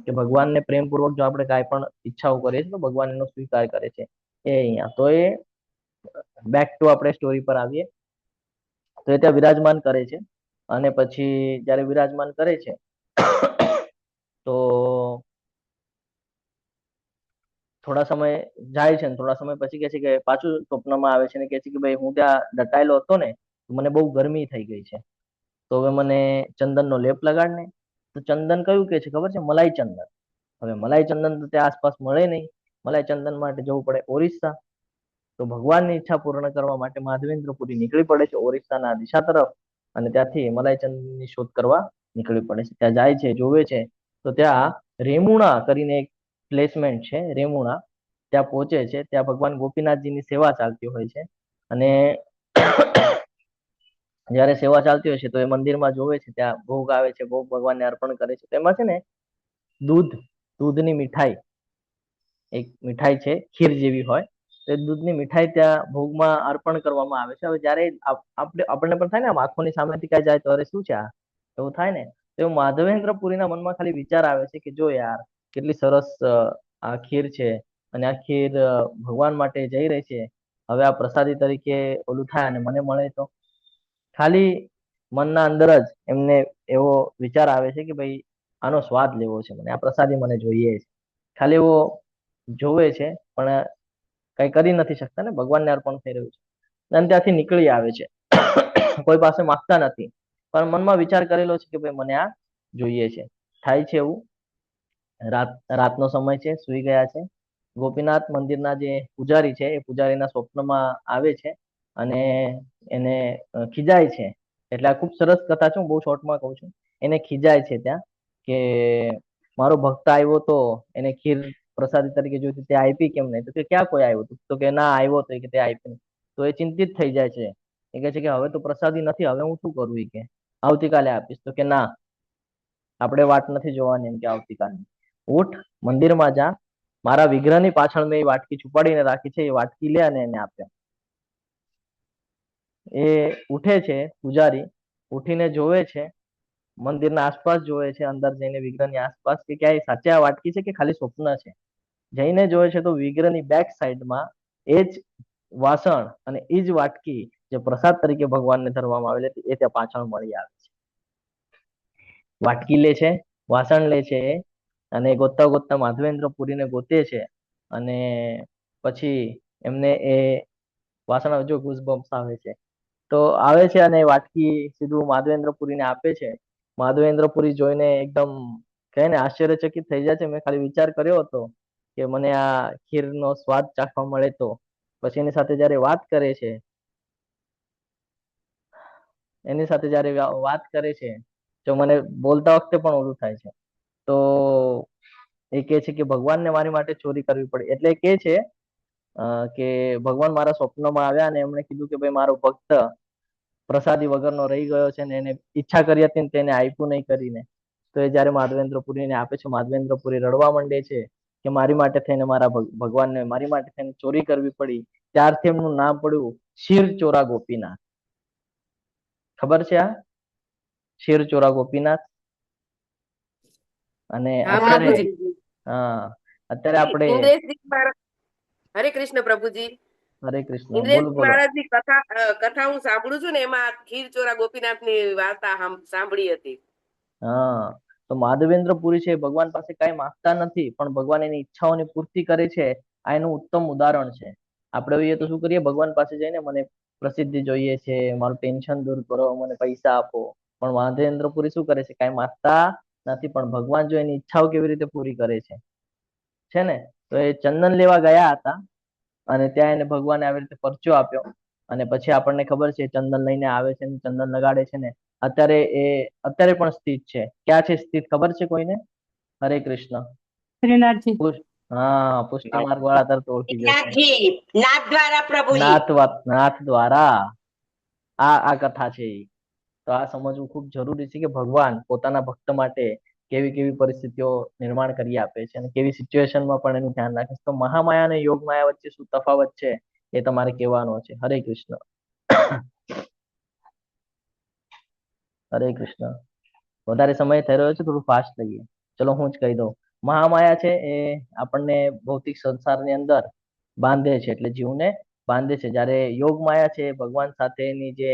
કે ભગવાનને પ્રેમપૂર્વક જો આપણે કાંઈ પણ ઈચ્છાઓ કરીએ છીએ તો ભગવાન એનો સ્વીકાર કરે છે. એ અહીંયા તો એ બેક ટુ આપણે સ્ટોરી પર આવીએ. તો એ ત્યાં વિરાજમાન કરે છે, અને પછી જયારે વિરાજમાન કરે છે તો થોડા સમય જાય છે, ને થોડા સમય પછી કે છે કે પાછું સ્વપ્નમાં આવે છે ને કે છે કે ભાઈ હું ત્યાં દટાયેલો હતો ને, મને બહુ ગરમી થઈ ગઈ છે, તો હવે મને ચંદનનો લેપ લગાડ ને. તો ચંદન કયું કે છે ખબર છે? મલાઈ ચંદન. હવે મલાઈ ચંદન તો ત્યાં આસપાસ મળે નહીં. મલાઈ ચંદન માટે જવું પડે ઓરિસ્સા. તો ભગવાનની ઈચ્છા પૂર્ણ કરવા માટે માધવેન્દ્ર પુરી નીકળી પડે છે ઓરિસ્સાના દિશા તરફ, અને ત્યાંથી મલાઈ ચંદનની શોધ કરવા નીકળી પડે છે. ત્યાં જાય છે, જોવે છે, તો ત્યાં રેમુણા કરીને એક પ્લેસમેન્ટ છે, રેમુણા, ત્યાં પહોંચે છે. ત્યાં ભગવાન ગોપીનાથજીની સેવા ચાલતી હોય છે. અને જયારે સેવા ચાલતી હોય છે તો એ મંદિરમાં જોવે છે, ત્યાં ભોગ આવે છે, ભોગ ભગવાનને અર્પણ કરે છે. તેમાં છે ને દૂધની મીઠાઈ, એક મીઠાઈ છે, ખીર જેવી હોય, તો દૂધની મીઠાઈ ત્યાં ભોગમાં અર્પણ કરવામાં આવે છે. હવે જયારે આપણને પણ થાય ને, આમ આંખોની સામેથી કઈ જાય તો અરે શું છે આ, એવું થાય ને. તો માધવેન્દ્ર પુરીના મનમાં ખાલી વિચાર આવે છે કે જો યાર, કેટલી સરસ આ ખીર છે, અને આ ખીર ભગવાન માટે જઈ રહી છે. હવે આ પ્રસાદી તરીકે ઓલું થાય અને મને મળે તો. ખાલી મનના અંદર જ એમને એવો વિચાર આવે છે કે ભાઈ આનો સ્વાદ લેવો છે મને, આ પ્રસાદી મને જોઈએ છે. ખાલી એવો જોવે છે, પણ કઈ કરી નથી શકતા ને, ભગવાનને અર્પણ થઈ રહ્યું છે. અને ત્યાંથી નીકળી આવે છે. કોઈ પાસે માંગતા નથી, પણ મનમાં વિચાર કરેલો છે કે ભાઈ મને આ જોઈએ છે. થાય છે એવું, રાતનો સમય છે, સુઈ ગયા છે. ગોપીનાથ મંદિરના જે પૂજારી છે, એ પૂજારીના સ્વપ્નમાં આવે છે અને એને ખીજાય છે. એટલે આ ખુબ સરસ કથા છે, હું બહુ શોર્ટમાં કહું છું. એને ખીજાય છે ત્યાં કે મારો ભક્ત આવ્યો તો એને ખીર પ્રસાદી તરીકે જોઈતી, તે આપી કેમ નહીં? તો કે ક્યાં કોઈ આવ્યું હતું? તો કે ના, આવ્યો તો, કે તે આપી નહીં. તો એ ચિંતિત થઈ જાય છે. એ કહે છે કે હવે તો પ્રસાદી નથી, હવે હું શું કરું? કે આવતીકાલે આપીશ. તો કે ના, આપણે વાટ નથી જોવાની એમ કે આવતીકાલે. ઉઠ, મંદિરમાં જા, મારા વિગ્રહની પાછળ મેં એ વાટકી છુપાડીને રાખી છે, એ વાટકી લે અને એને આપે. એ ઉઠે છે પૂજારી, ઉઠીને જોવે છે, મંદિરના આસપાસ જોવે છે, અંદર જઈને વિગ્રહની આસપાસ કે ક્યાંય સાચે આ વાટકી છે કે ખાલી સ્વપ્ન છે. જઈને જોવે છે તો વિગ્રહની બેક સાઈડમાં એ જ વાસણ અને એ જ વાટકી જે પ્રસાદ તરીકે ભગવાનને ધરવામાં આવેલી હતી, એ ત્યાં પાછળ મળી આવે છે. વાટકી લે છે, વાસણ લે છે, અને ગોતતા ગોતતા માધવેન્દ્ર પુરીને ગોતે છે. અને પછી એમને એ વાસણ, જો ગુઝબમ્સ આવે છે, તો આવે છે અને વાટકી સીધું માધવેન્દ્ર પુરીને આપે છે. માધવેન્દ્ર પુરી જોઈને એકદમ કહે ને આશ્ચર્યચકિત થઈ જાય છે. મેં ખાલી વિચાર કર્યો હતો કે મને આ ખીરનો સ્વાદ ચાખવા મળે તો. પછી એની સાથે જયારે વાત કરે છે, તો મને બોલતા વખતે પણ ઓલું થાય છે. તો એ કે છે કે ભગવાનને મારી માટે ચોરી કરવી પડી. એટલે કે છે કે ભગવાન મારા સ્વપ્નમાં આવ્યા અને એમણે કીધું કે ભાઈ મારો ભક્ત પ્રસાદી વગરનો રહી ગયો છે ને એને ઈચ્છા કરી હતી ને તેને આપ્યું નહીં કરીને. તો એ જયારે માધવેન્દ્ર પુરીને આપે છે, માધવેન્દ્ર પુરી રડવા માંડે છે કે મારી માટે થઈને મારા ભગવાનને મારી માટે થઈને ચોરી કરવી પડી. ત્યારથી એમનું નામ પડ્યું શિર ચોરા ગોપીનાથ. ખબર છે આ શિર ચોરા ગોપીનાથ? અને હા અત્યારે પ્રભુજી. અત્યારે આપણે ઇન્દ્રેશજી મહારાજ, હરે કૃષ્ણ પ્રભુજી. હરે કૃષ્ણ, બોલો ઇન્દ્રેશજી બોલો. મહારાજની કથા હું સાંભળું છું ને, એમાં ખીર ચોરા ગોપીનાથની વાર્તા સાંભળી હતી. હા, તો માધવેન્દ્ર પુરી છે ભગવાન પાસે કઈ માંગતા નથી, પણ ભગવાન એની ઈચ્છાઓની પૂર્તિ કરે છે. આ એનું ઉત્તમ ઉદાહરણ છે. આપણે હોઈએ તો શું કરીએ? ભગવાન પાસે જઈને મને પ્રસિદ્ધિ જોઈએ છે, મારું ટેન્શન દૂર કરો, મને પૈસા આપો. પણ માધવેન્દ્ર પુરી શું કરે છે? કઈ માંગતા નથી, પણ ભગવાન જો એની ઈચ્છાઓ કેવી રીતે પૂરી કરે છે ને. તો એ ચંદન લેવા ગયા હતા અને ત્યાં એને ભગવાને આવી રીતે પરચો આપ્યો. અને પછી આપણને ખબર છે ચંદન લઈને આવે છે, ચંદન લગાડે છે ને. અત્યારે પણ સ્થિત છે. ક્યાં છે સ્થિત ખબર છે કોઈને? હરે કૃષ્ણ. શ્રીનાથજી. હા, પુષ્ટિ માર્ગ વાળા તરત ઓળખી જશે. નાથ દ્વારા પ્રભુજી. નાથ દ્વારા આ કથા છે. તો આ સમજવું ખૂબ જરૂરી છે કે ભગવાન પોતાના ભક્ત માટે કેવી કેવી પરિસ્થિતિઓ નિર્માણ કરી આપે છે અને કેવી સિચ્યુએશનમાં પણ એનું ધ્યાન રાખે છે. તો મહામાયા અને યોગ માયા વચ્ચે શું તફાવત છે એ તમારે કહેવાનો છે. હરે કૃષ્ણ. હરે કૃષ્ણ. વધારે સમય થઈ રહ્યો છે, થોડું ફાસ્ટ લઈએ. ચલો હું જ કહી દઉં. મહામાયા છે એ આપણને ભૌતિક સંસારની અંદર બાંધે છે, એટલે જીવને બાંધે છે. જ્યારે યોગ માયા છે ભગવાન સાથેની જે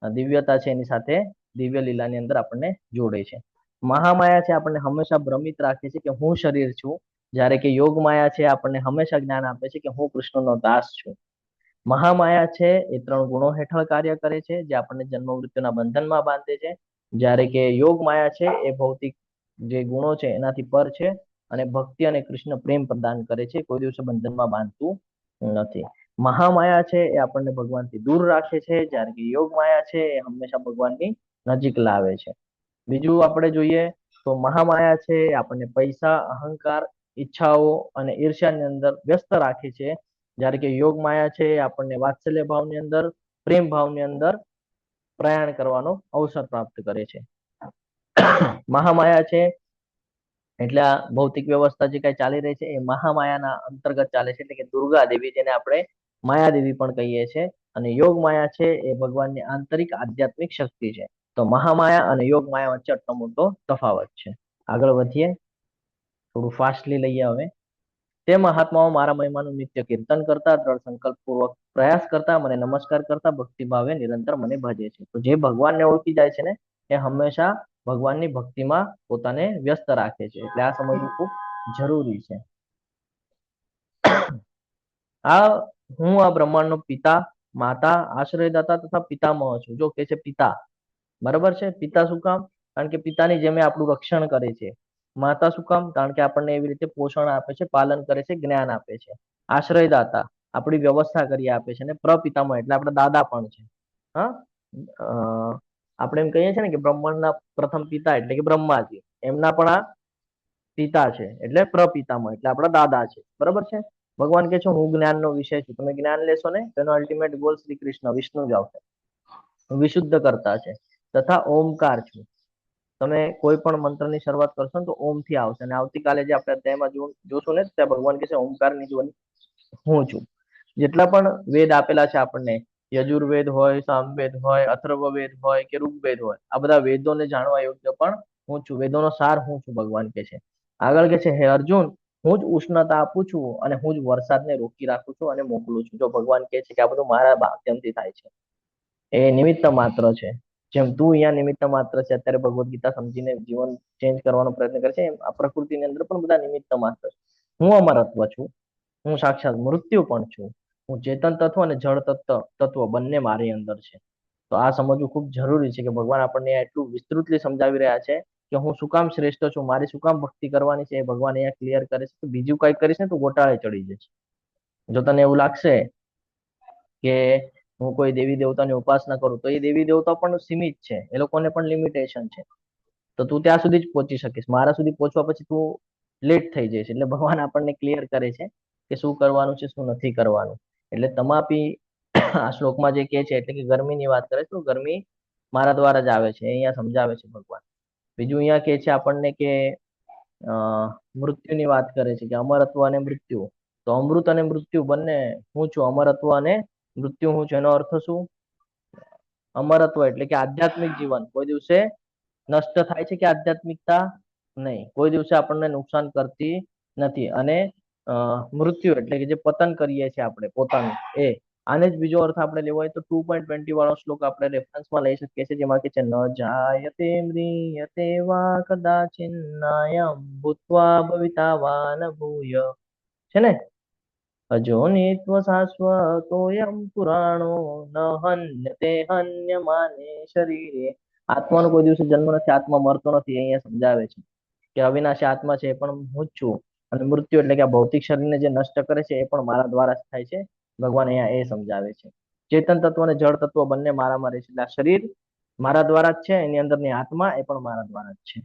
દિવ્યતા છે એની સાથે દિવ્ય લીલાની અંદર આપણને જોડે છે. મહામાયા છે આપણને હંમેશા ભ્રમિત રાખે છે કે હું શરીર છું, જ્યારે કે યોગ માયા છે આપણને હંમેશા જ્ઞાન આપે છે કે હું કૃષ્ણનો દાસ છું. મહામાયા છે એ 3 ગુણો હેઠળ કાર્ય કરે છે, જે આપણને જન્મ મૃત્યુના બંધનમાં બાંધે છે. જ્યારે કે યોગ માયા છે એ ભૌતિક જે ગુણો છે એનાથી પર છે અને ભક્તિ અને કૃષ્ણ પ્રેમ પ્રદાન કરે છે, કોઈ દિવસે બંધનમાં બાંધતું નથી. મહામાયા છે એ આપણને ભગવાનથી દૂર રાખે છે, જ્યારે કે યોગ માયા છે એ હંમેશા ભગવાનની નજીક લાવે છે. બીજું આપણે જોઈએ તો મહામાયા છે એ આપણને પૈસા, અહંકાર, ઈચ્છાઓ અને ઈર્ષ્યાની અંદર વ્યસ્ત રાખે છે. જ્યારે કે યોગ માયા છે એ આપણને વાત્સલ્ય ભાવની અંદર, પ્રેમ ભાવની અંદર પ્રયાણ કરવાનો અવસર પ્રાપ્ત કરે છે. મહામાયા છે એટલે આ ભૌતિક વ્યવસ્થા જે કઈ ચાલી રહી છે એ મહામાયાના અંતર્ગત ચાલે છે, એટલે કે દુર્ગા દેવી, જેને આપણે માયાદેવી પણ કહીએ છીએ. અને યોગ માયા છે એ ભગવાનની આંતરિક આધ્યાત્મિક શક્તિ છે. તો મહામાયા અને યોગ માયા વચ્ચે આટલો મોટો તફાવત છે. આગળ વધીએ, થોડું ફાસ્ટલી લઈએ હવે. તે મહાત્માઓ મારા મહિમાનું નિત્ય કીર્તન કરતા, દ્રઢ સંકલ્પ પૂર્વક પ્રયાસ કરતા, મને નમસ્કાર કરતા, ભક્તિ ભાવે નિરંતર મને ભજે છે. તો જે ભગવાનને ઓળખી જાય છે ને એ હંમેશા ભગવાનની ભક્તિમાં પોતાને વ્યસ્ત રાખે છે. એટલે આ સમજવું ખૂબ જરૂરી છે. હું આ બ્રહ્માંડનો પિતા, માતા, આશ્રયદાતા તથા પિતામહ છું. જો કે છે પિતા, બરાબર છે. પિતા શું કામ? કારણ કે પિતાની જેમ આપણું રક્ષણ કરે છે. માતા શું કામ? કારણ કે આપણને એવી રીતે પોષણ આપે છે, પાલન કરે છે, જ્ઞાન આપે છે. આશ્રયદાતા આપણી વ્યવસ્થા કરી આપે છે. અને પ્રપિતામહ એટલે આપણા દાદા પણ છે. હા, આપણે એમ કહીએ છીએ ને કે બ્રહ્માંડના પ્રથમ પિતા એટલે કે બ્રહ્માજી, એમના પણ આ પિતા છે, એટલે પ્રપિતામહ એટલે આપણા દાદા છે. બરાબર છે. ભગવાન કે છે હું જ્ઞાનનો વિષય છું. તમે જ્ઞાન લેશો ને તેનો અલ્ટિમેટ ગોલ શ્રી કૃષ્ણ વિષ્ણુ જ આવશે, વિશુદ્ધ કરતા છે. તથા ઓમકાર છું. તમે કોઈ પણ મંત્રની શરૂઆત કરશો ને તો ઓમ થી આવશે. અને આવતીકાલે જે આપણે અધ્યાયમાં જોશું ને ત્યાં ભગવાન કે છે ઓમકાર ની ધ્વનિ હું છું. જેટલા પણ વેદ આપેલા છે આપણને, યજુર્વેદ હોય, સામવેદ હોય, અથર્વવેદ હોય કે ઋગ્વેદ હોય, આ બધા વેદોને જાણવા યોગ્ય પણ હું છું. વેદોનો સાર હું છું, ભગવાન કે છે. આગળ કે છે હે અર્જુન, હું જ ઉષ્ણતા આપું છું અને હું જ વરસાદને રોકી રાખું છું અને મોકલું છું. જો ભગવાન કે છે કે આ બધું મારા માધ્યમથી થાય છે, એ નિમિત્ત માત્ર છે. જેમ તું અહીંયા નિમિત્ત માત્ર છે, અત્યારે ભગવદ્ ગીતા સમજીને જીવન ચેન્જ કરવાનો પ્રયત્ન કરે છે, એમ આ પ્રકૃતિની અંદર પણ બધા નિમિત્ત માત્ર છે. હું અમરત્વ છું, હું સાક્ષાત મૃત્યુ પણ છું, હું ચેતન તત્વ અને જળ તત્વ બંને મારી અંદર છે. તો આ સમજવું ખૂબ જરૂરી છે કે ભગવાન આપણને એટલું વિસ્તૃતલી સમજાવી રહ્યા છે કે હું શું કામ શ્રેષ્ઠ છું, મારી શું કામ ભક્તિ કરવાની છે, એ ભગવાન અહીંયા ક્લિયર કરે છે. તો બીજું કઈ કરીશ ને તો ગોટાળે ચડી જશે. જો તને એવું લાગશે કે હું કોઈ દેવી દેવતાની ઉપાસના કરું, તો એ દેવી દેવતા પણ સીમિત છે, એ લોકોને પણ લિમિટેશન છે. તો તું ત્યાં સુધી જ પહોંચી શકીશ, મારા સુધી પહોંચવા પછી તું લેટ થઈ જઈશ. એટલે ભગવાન આપણને ક્લિયર કરે છે કે શું કરવાનું છે, શું નથી કરવાનું. એટલે તમાપી આ શ્લોકમાં જે કે છે એટલે કે ગરમીની વાત કરે છે, તો ગરમી મારા દ્વારા જ આવે છે, અહીંયા સમજાવે છે ભગવાન. બીજું અહીંયા કે છે આપણને કે મૃત્યુની વાત કરે છે કે અમરત્વ અને મૃત્યુ. તો અમૃત અને મૃત્યુ બંને હું છું, અમરત્વ અને મૃત્યુ હું છું. એનો અર્થ શું? અમરત્વ એટલે કે આધ્યાત્મિક જીવન કોઈ દિવસે નષ્ટ થાય છે કે આધ્યાત્મિકતા? નહીં, કોઈ દિવસે આપણને નુકસાન કરતી નથી. અને મૃત્યુ એટલે કે જે પતન કરીએ છીએ આપણે પોતાનું, એ આને જ બીજો અર્થ આપણે લેવો હોય તો 2.20 વાળો શ્લોક આપણે રેફરન્સમાં લઈ શકીએ છીએ, જેમાં કે છે ન જાયતે મ્રિયતે વા કદાચિન્નાયમ ભૂત્વા ભવિતા વા ન ભૂય, છે ને? અજો નિત્વ શાશ્વતોયમ પુરાણો ન હન્યતે હન્યમાને શરીરે. આત્માનો કોઈ દિવસે જન્મ નથી, આત્મા મરતો નથી. અહીંયા સમજાવે છે કે અવિનાશી આત્મા છે એ પણ હું જ છું. અને મૃત્યુ એટલે કે આ ભૌતિક શરીરને જે નષ્ટ કરે છે એ પણ મારા દ્વારા જ થાય છે. ભગવાન અહીંયા એ સમજાવે છે. ચેતન તત્વ અને જળ તત્વ બંને મારામાં રહે છે. એટલે આ શરીર મારા દ્વારા જ છે, એની અંદરની આત્મા એ પણ મારા દ્વારા જ છે.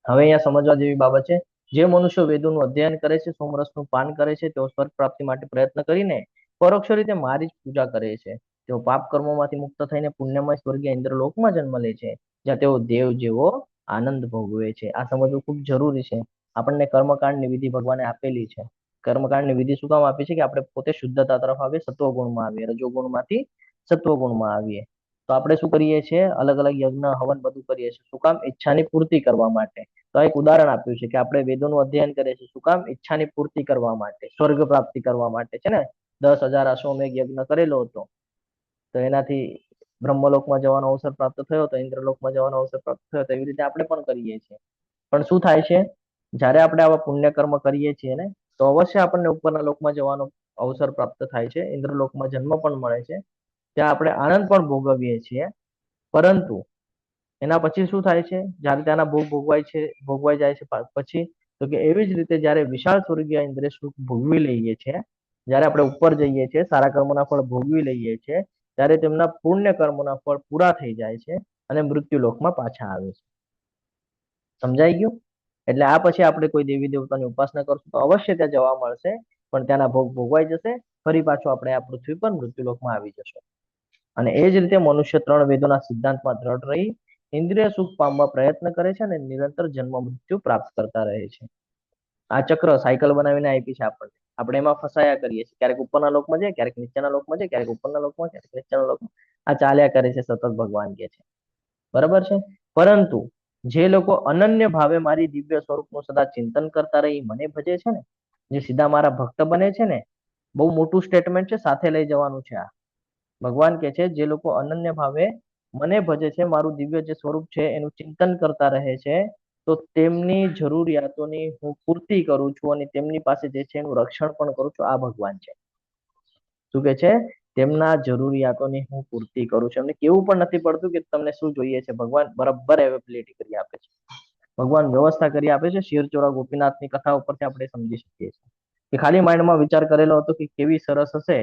હવે અહીંયા સમજવા જેવી બાબત છે, જે મનુષ્ય વેદોનું અધ્યયન કરે છે, સોમરસનું પાન કરે છે, તેઓ સ્વર્ગ પ્રાપ્તિ માટે પ્રયત્ન કરીને પરોક્ષ રીતે મારી જ પૂજા કરે છે. તેઓ પાપ કર્મોમાંથી મુક્ત થઈને પુણ્યમય સ્વર્ગીય ઇન્દ્રલોકમાં જન્મ લે છે, જ્યાં તેઓ દેવ જેવો આનંદ ભોગવે છે. આ સમજવું ખૂબ જરૂરી છે. આપણને કર્મકાંડની વિધિ ભગવાને આપેલી છે. કર્મકાંડની વિધિ શું કામ આપી છે? કે આપણે પોતે શુદ્ધતા તરફ આવીએ, સત્વગુણમાં આવીએ, રજોગુણમાંથી સત્વગુણમાં આવીએ. તો આપણે શું કરીએ છીએ? અલગ અલગ યજ્ઞ હવન બધું કરીએ છીએ. શું કામ? ઈચ્છાની પૂર્તિ કરવા માટે. તો એક ઉદાહરણ આપ્યું છે કે આપણે વેદોનું અધ્યયન કરીએ છીએ શું કામ? ઈચ્છાની પૂર્તિ કરવા માટે, સ્વર્ગ પ્રાપ્તિ કરવા માટે, છે ને? 10,000 અશ્વમેઘ યજ્ઞ કરેલો હતો, તો એનાથી બ્રહ્મલોકમાં જવાનો અવસર પ્રાપ્ત થયો હતો, ઇન્દ્રલોકમાં જવાનો અવસર પ્રાપ્ત થયો હતો. એવી રીતે આપણે પણ કરીએ છીએ. પણ શું થાય છે? જ્યારે આપણે આવા પુણ્ય કર્મ કરીએ છીએ ને, તો અવશ્ય આપણને ઉપરના લોકમાં જવાનો અવસર પ્રાપ્ત થાય છે, ઇન્દ્રલોકમાં જન્મ પણ મળે છે, ત્યાં આપણે આનંદ પણ ભોગવીએ છીએ. પરંતુ એના પછી શું થાય છે? જ્યારે ત્યાંના ભોગ ભોગવાઈ જાય છે પછી, તો કે એવી જ રીતે જ્યારે વિશાળ સ્વર્ગીય ઇન્દ્રિય સુખ ભોગવી લઈએ છીએ, જ્યારે આપણે ઉપર જઈએ છીએ, સારા કર્મોના ફળ ભોગવી લઈએ છીએ, ત્યારે તેમના પુણ્ય કર્મોના ફળ પૂરા થઈ જાય છે અને મૃત્યુ લોકમાં પાછા આવે છે. સમજાઈ ગયું? એટલે આ પછી આપણે કોઈ દેવી દેવતાની ઉપાસના કરશું તો અવશ્ય ત્યાં જવા મળશે, પણ ત્યાંના ભોગ ભોગવાઈ જશે, ફરી પાછું આપણે આ પૃથ્વી પર મૃત્યુલોકમાં આવી જશું. અને એ જ રીતે મનુષ્ય 3 વેદોના સિદ્ધાંતમાં દ્રઢ રહી ઇન્દ્રિય સુખ પામવા પ્રયત્ન કરે છે અને નિરંતર જન્મ મૃત્યુ પ્રાપ્ત કરતા રહે છે. આ ચક્ર સાયકલ બનાવીને આપી છે આપણને. આપણે એમાં ફસાયા કરીએ છીએ, ક્યારેક ઉપરના લોકમાં જાય, ક્યારેક નીચેના લોકમાં જાય, ક્યારેક ઉપરના લોકમાં, ક્યારેક નીચેના લોકમાં. આ ચાલ્યા કરે છે સતત, ભગવાન કે છે. બરાબર છે? પરંતુ જે લોકો અનન્ય ભાવે મારી દિવ્ય સ્વરૂપનું સદા ચિંતન કરતા રહી મને ભજે છે ને, જે સીધા મારા ભક્ત બને છે ને, બહુ મોટું સ્ટેટમેન્ટ છે, સાથે લઈ જવાનું છે. આ ભગવાન કે છે જે લોકો અનન્ય ભાવે મને ભજે છે, મારું દિવ્ય જે સ્વરૂપ છે એનું ચિંતન કરતા રહે છે, તો તેમની જરૂરિયાતોની હું પૂર્તિ કરું છું અને તેમની પાસે જે છે એનું રક્ષણ પણ કરું છું. આ ભગવાન છે. શું કે છે? તેમના જરૂરિયાતોની હું પૂર્તિ કરું છું. એમને કેવું પણ નથી પડતું કે તમને શું જોઈએ છે. ભગવાન બરાબર અવેલેબિલિટી કરી આપે છે. ભગવાન વ્યવસ્થા કરી આપે છે. શિરચોરા ગોપીનાથની કથા ઉપરથી આપણે સમજી શકીએ છીએ કે ખાલી માઇન્ડમાં વિચાર કરેલો હતો કે કેવી સરસ હશે,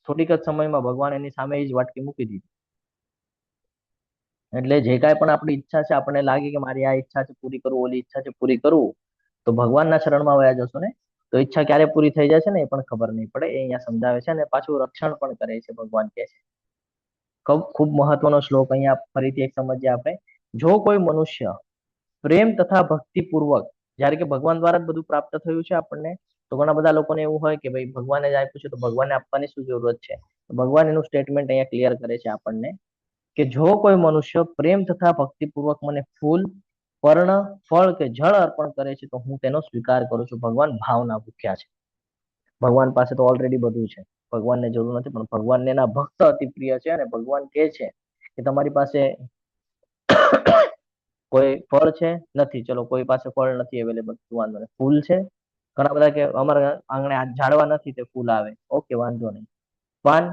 થોડીક જ સમયમાં ભગવાન એની સામે જ વાટકી મૂકી દીધી. એટલે જે કાંઈ પણ આપણી ઈચ્છા છે, આપણને લાગે કે મારી આ ઈચ્છા છે પૂરી કરવું, ઓલી ઈચ્છા છે પૂરી કરવું, તો ભગવાનના શરણમાં વયા જશો ને તો ઈચ્છા ક્યારે પૂરી થઈ જશે ને એ પણ ખબર નહીં પડે. એ અહીંયા સમજાવે છે અને પાછું રક્ષણ પણ કરે છે. ભગવાન કહે છે, ખૂબ મહત્વનો શ્લોક અહીંયા ફરીથી એક સમજીએ આપણે. જો કોઈ મનુષ્ય પ્રેમ તથા ભક્તિ પૂર્વક, જ્યારે કે ભગવાન દ્વારા જ બધું પ્રાપ્ત થયું છે આપણને, તો ઘણા બધા લોકોને એવું હોય કે ભાઈ ભગવાને જ આપ્યું છે તો ભગવાનને આપવાની શું જરૂરત છે. ભગવાન એનું સ્ટેટમેન્ટ અહીંયા ક્લિયર કરે છે આપણને કે જો કોઈ મનુષ્ય પ્રેમ તથા ભક્તિપૂર્વક મને ફૂલ, પર્ણ, ફળ કે જળ અર્પણ કરે છે તો હું તેનો સ્વીકાર કરું છું. ભગવાન ભાવના ભૂખ્યા છે. ભગવાન પાસે તો ઓલરેડી બધું છે, ભગવાનને જરૂર નથી, પણ ભગવાનને એના ભક્ત અતિ પ્રિય છે અને ભગવાન કહે છે કે તમારી પાસે કોઈ ફળ છે? નથી. ચલો, કોઈ પાસે ફળ નથી અવેલેબલ, વાંધો નહીં. ફૂલ છે? ઘણા બધા કે અમારા આંગણે ઝાડવા નથી તે ફૂલ આવે, ઓકે, વાંધો નહીં. પાન,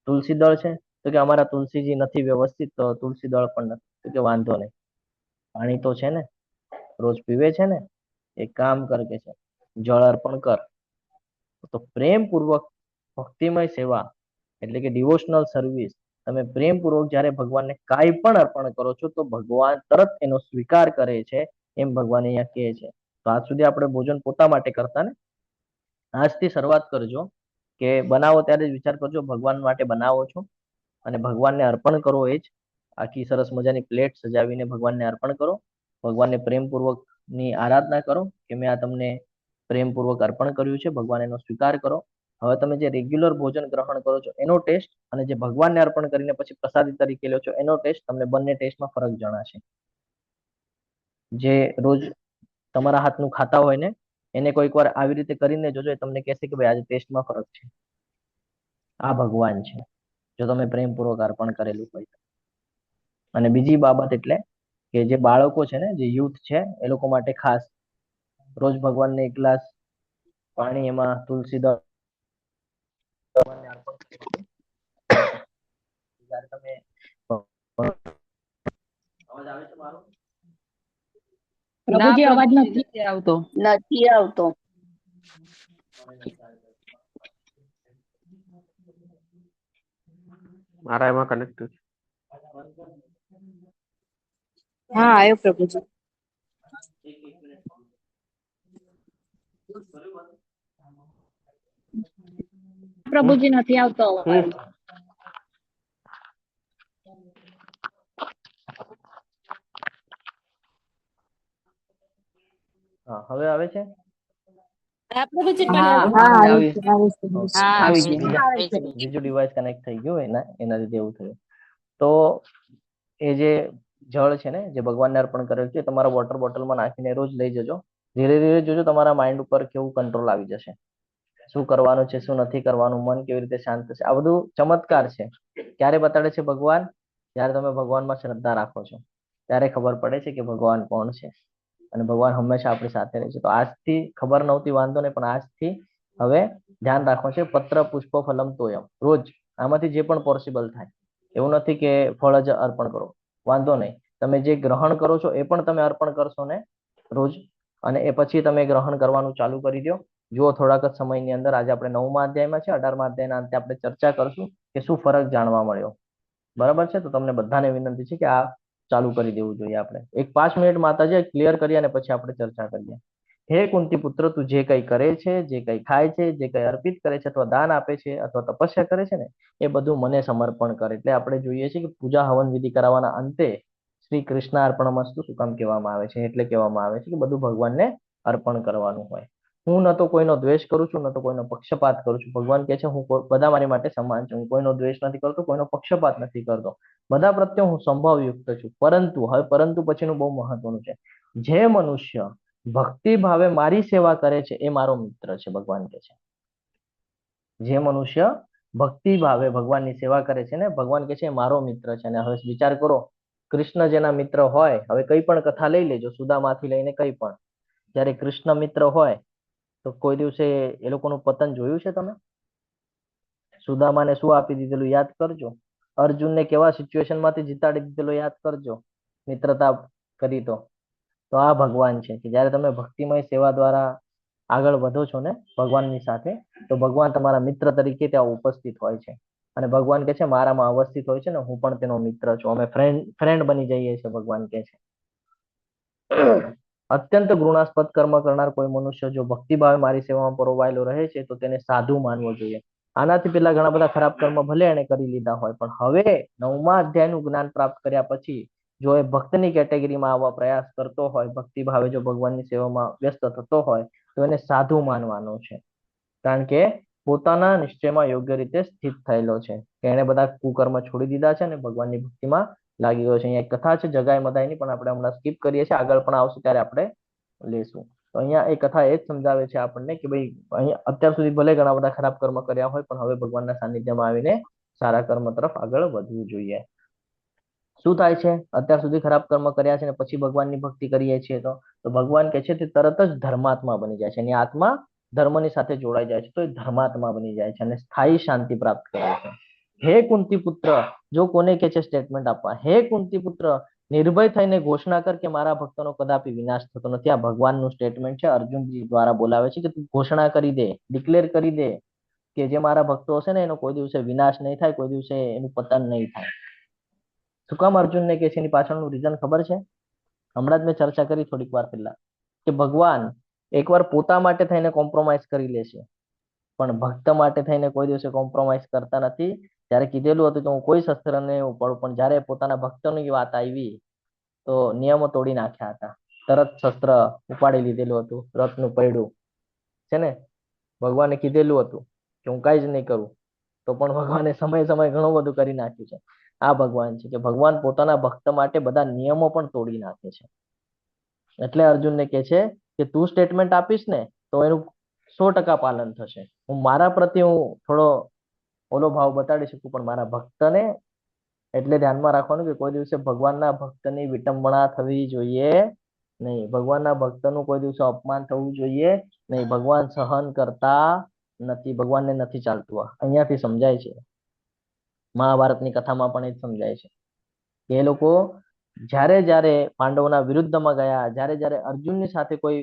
તુલસી દળ છે? તો કે અમારા તુલસીજી નથી વ્યવસ્થિત, તો તુલસી દળ પણ નથી, તો કે વાંધો નહીં. પાણી તો છે ને, રોજ પીવે છે ને, એક કામ કર કે છે જળ અર્પણ કર. તો પ્રેમપૂર્વક ભક્તિમય સેવા એટલે કે ડિવોશનલ સર્વિસ, તમે પ્રેમપૂર્વક જ્યારે ભગવાનને કાંઈ પણ અર્પણ કરો છો તો ભગવાન તરત એનો સ્વીકાર કરે છે, એમ ભગવાન અહીંયા કહે છે. તો આજ સુધી આપણે ભોજન પોતા માટે કરતા ને, આજથી શરૂઆત કરજો કે બનાવો ત્યારે જ વિચાર કરજો ભગવાન માટે બનાવો છો અને ભગવાનને અર્પણ કરો. એ જ આખી સરસ મજાની પ્લેટ સજાવીને ભગવાનને અર્પણ કરો. ભગવાનને પ્રેમપૂર્વક ની આરાધના કરો કે મેં આ તમને પ્રેમપૂર્વક અર્પણ કર્યું છે, ભગવાન એનો સ્વીકાર કરો. હવે તમે જે રેગ્યુલર ભોજન ગ્રહણ કરો છો એનો ટેસ્ટ અને જે ભગવાનને અર્પણ કરીને પછી પ્રસાદી તરીકે લો છો એનો ટેસ્ટ, તમને બંને ટેસ્ટમાં ફરક જણાશે. જે રોજ તમારા હાથનું ખાતા હોય ને એને કોઈક વાર આવી રીતે કરીને જોજો, તમને કહેશે કે ભાઈ આજે ટેસ્ટમાં ફરક છે. આ ભગવાન છે જો તમે પ્રેમપૂર્વક અર્પણ કરેલું હોય. અને બીજી બાબત એટલે કે જે બાળકો છે ને, જે યુથ છે, એ લોકો માટે ખાસ રોજ ભગવાનને એક ગ્લાસ પાણી, એમાં તુલસી દળ ભગવાનને અર્પણ કરો. જ્યારે તમે અવાજ આવે છે મારો? પ્રભુજી અવાજ નથી નથી આવતો. નથી આવતો. મારા એમાં કનેક્ટ છે. હા, આવ્યો પ્રભુજી. પ્રભુજી નથી આવતો અવાજ. હા, હવે આવે છે? બીજું ડિવાઇસ કનેક્ટ થઈ ગયું એના લીધે એવું થયું. તો એ જે જળ છે ને, જે ભગવાનને અર્પણ કરેલું છે, તમારા વોટર બોટલમાં નાખીને રોજ લઈ જજો. ધીરે ધીરે જોજો તમારા માઇન્ડ ઉપર કેવું કંટ્રોલ આવી જશે. શું કરવાનું છે, શું નથી કરવાનું, મન કેવી રીતે શાંત થશે. આ બધું ચમત્કાર છે. ક્યારે બતાડે છે ભગવાન? જ્યારે તમે ભગવાનમાં શ્રદ્ધા રાખો છો ત્યારે ખબર પડે છે કે ભગવાન કોણ છે. અને ભગવાન હંમેશા આપણી સાથે રહે છે. તો આજથી ખબર નહોતી, વાંધો નહીં, પણ આજથી હવે ધ્યાન રાખવું છે. પત્ર પુષ્પ ફલમ તોયમ, રોજ આમાંથી જે પણ પોસિબલ થાય. એવું નથી કે ફળ જ અર્પણ કરો, વાંધો નહીં, તમે જે ગ્રહણ કરો છો એ પણ તમે અર્પણ કરશો ને રોજ, અને એ પછી તમે ગ્રહણ કરવાનું ચાલુ કરી દો. જુઓ થોડાક જ સમયની અંદર, આજે આપણે 9મા અધ્યાયમાં છે, 18મા અધ્યાયના અંતે આપણે ચર્ચા કરશું કે શું ફરક જાણવા મળ્યો. બરાબર છે? તો તમને બધાને વિનંતી છે કે આ ચાલુ કરી દેવું જોઈએ આપણે. એક 5 મિનિટ માતાજી ક્લિયર કરીએ અને પછી આપણે ચર્ચા કરીએ. હે કુંતી પુત્ર, તું જે કઈ કરે છે, જે કઈ ખાય છે, જે કઈ અર્પિત કરે છે અથવા દાન આપે છે અથવા તપસ્યા કરે છે ને, એ બધું મને સમર્પણ કરે. એટલે આપણે જોઈએ છીએ કે પૂજા હવન વિધિ કરાવવાના અંતે શ્રી કૃષ્ણ અર્પણમસ્તુ શું કામ કહેવામાં આવે છે? એટલે કહેવામાં આવે છે કે બધું ભગવાનને અર્પણ કરવાનું હોય. હું ન તો કોઈનો દ્વેષ કરું છું, ન તો કોઈનો પક્ષપાત કરું છું. ભગવાન કહે છે હું બધા મારી માટે સમાન છું. હું કોઈનો દ્વેષ નથી કરતો, કોઈનો પક્ષપાત નથી કરતો, બધા પ્રત્યે હું સંભાવયુક્ત છું. પરંતુ હવે પરંતુ પછીનું બહુ મહત્વનું છે. જે મનુષ્ય ભક્તિ ભાવે મારી સેવા કરે છે એ મારો મિત્ર છે. ભગવાન કહે છે જે મનુષ્ય ભક્તિ ભાવે ભગવાનની સેવા કરે છે ને, ભગવાન કહે છે એ મારો મિત્ર છે. અને હવે વિચાર કરો, કૃષ્ણ જેના મિત્ર હોય, હવે કઈ પણ કથા લઈ લેજો, સુદામાથી લઈને કઈ પણ, જયારે કૃષ્ણ મિત્ર હોય તો કોઈ દિવસે એ લોકોનું પતન જોયું છે તમે? સુદામાને શું આપી દીધેલું યાદ કરજો. અર્જુનને કેવા સિચ્યુએશન માંથી જીતાડી દીધેલો યાદ કરજો, મિત્રતા કરી તો આ ભગવાન છે કે જયારે તમે ભક્તિમય સેવા દ્વારા આગળ વધો છો ને ભગવાનની સાથે, તો ભગવાન તમારા મિત્ર તરીકે ત્યાં ઉપસ્થિત હોય છે. અને ભગવાન કહે છે મારામાં અવસ્થિત હોય છે ને, હું પણ તેનો મિત્ર છું. અમે ફ્રેન્ડ બની જઈએ છીએ. ભગવાન કહે છે અત્યંત ઘૃણાસ્પદ કર્મ કરનાર કોઈ મનુષ્ય જો ભક્તિ ભાવે મારી સેવામાં પરોવાયેલો રહે છે તો તેને સાધુ માનવો જોઈએ. આનાથી પેલા ઘણા બધા ખરાબ કર્મ ભલે એને કરી લીધા હોય, પણ હવે 9મા અધ્યાયનું જ્ઞાન પ્રાપ્ત કર્યા પછી જો એ ભક્તની કેટેગરીમાં આવવા પ્રયાસ કરતો હોય, ભક્તિ ભાવે જો ભગવાનની સેવામાં વ્યસ્ત થતો હોય, તો એને સાધુ માનવાનો છે. કારણ કે પોતાના નિશ્ચયમાં યોગ્ય રીતે સ્થિત થયેલો છે, કે એને બધા કુકર્મ છોડી દીધા છે અને ભગવાનની ભક્તિમાં લાગી ગયો છે. અહીંયા એક કથા છે જગાઈ મદાઈની, પણ આપણે હમણાં સ્કીપ કરીએ છીએ, આગળ પણ આવશે ત્યારે આપણે લેશું. તો અહીંયા એ કથા એ જ સમજાવે છે આપણને કે ભાઈ અહીંયા અત્યાર સુધી ભલે ઘણા બધા ખરાબ કર્મ કર્યા હોય, પણ હવે ભગવાનના સાનિધ્યમાં આવીને સારા કર્મ તરફ આગળ વધવું જોઈએ. શું થાય છે? અત્યાર સુધી ખરાબ કર્મ કર્યા છે ને પછી ભગવાનની ભક્તિ કરીએ છીએ તો ભગવાન કહે છે તે તરત જ ધર્માત્મા બની જાય છે. એની આત્મા ધર્મની સાથે જોડાઈ જાય છે, તો એ ધર્માત્મા બની જાય છે અને સ્થાયી શાંતિ પ્રાપ્ત કરે છે. હે કુંતી પુત્ર, જો કોને કે છે સ્ટેટમેન્ટ આપવા, હે કુંતી પુત્ર, નિર્ભય થઈને ઘોષણા કર કે મારા ભક્તોનો કદાપી વિનાશ થતો નથી. આ ભગવાનનું સ્ટેટમેન્ટ છે, અર્જુનજી દ્વારા બોલાવે છે કે તું ઘોષણા કરી દે, ડિક્લેર કરી દે કે જે મારા ભક્તો હશે ને એનો કોઈ દિવસે વિનાશ નહીં થાય, કોઈ દિવસે એનું પતન નહીં થાય. શું કામ અર્જુનને કે છે? એની પાછળનું રીઝન ખબર છે? હમણાં જ મેં ચર્ચા કરી થોડીક વાર પહેલા કે ભગવાન એકવાર પોતા માટે થઈને કોમ્પ્રોમાઇઝ કરી લેશે, પણ ભક્ત માટે થઈને કોઈ દિવસે કોમ્પ્રોમાઇઝ કરતા નથી. જ્યારે કીધેલું હતું કે હું કોઈ શસ્ત્ર નહીં ઉપાડું, પણ જ્યારે પોતાના ભક્તોની વાત આવી તો નિયમો તોડી નાખ્યા હતા. તરત શસ્ત્ર ઉપાડી લીધેલું હતું, રથનું પૈડું છે ને. ભગવાને કીધેલું હતું કે હું કઈ જ નહીં કરું, તો પણ ભગવાને સમય ઘણું બધું કરી નાખ્યું છે. આ ભગવાન છે કે ભગવાન પોતાના ભક્ત માટે બધા નિયમો પણ તોડી નાખે છે. એટલે અર્જુનને કહે છે કે તું સ્ટેટમેન્ટ આપીશ ને તો એનું 100% પાલન થશે. હું મારા પ્રત્યે હું થોડો ઓલો ભાવ બતાડી શકું, પણ મારા ભક્તને એટલે ધ્યાનમાં રાખવાનું કે કોઈ દિવસે ભગવાનના ભક્તની વિટંબણા થવી જોઈએ નહીં, ભગવાનના ભક્તનું કોઈ દિવસે અપમાન થવું જોઈએ નહીં. ભગવાન સહન કરતા નથી, ભગવાનને નથી ચાલતું. અહીંયાથી સમજાય છે. મહાભારતની કથામાં પણ એ જ સમજાય છે કે એ લોકો જ્યારે પાંડવોના વિરુદ્ધમાં ગયા, જ્યારે અર્જુનની સાથે કોઈ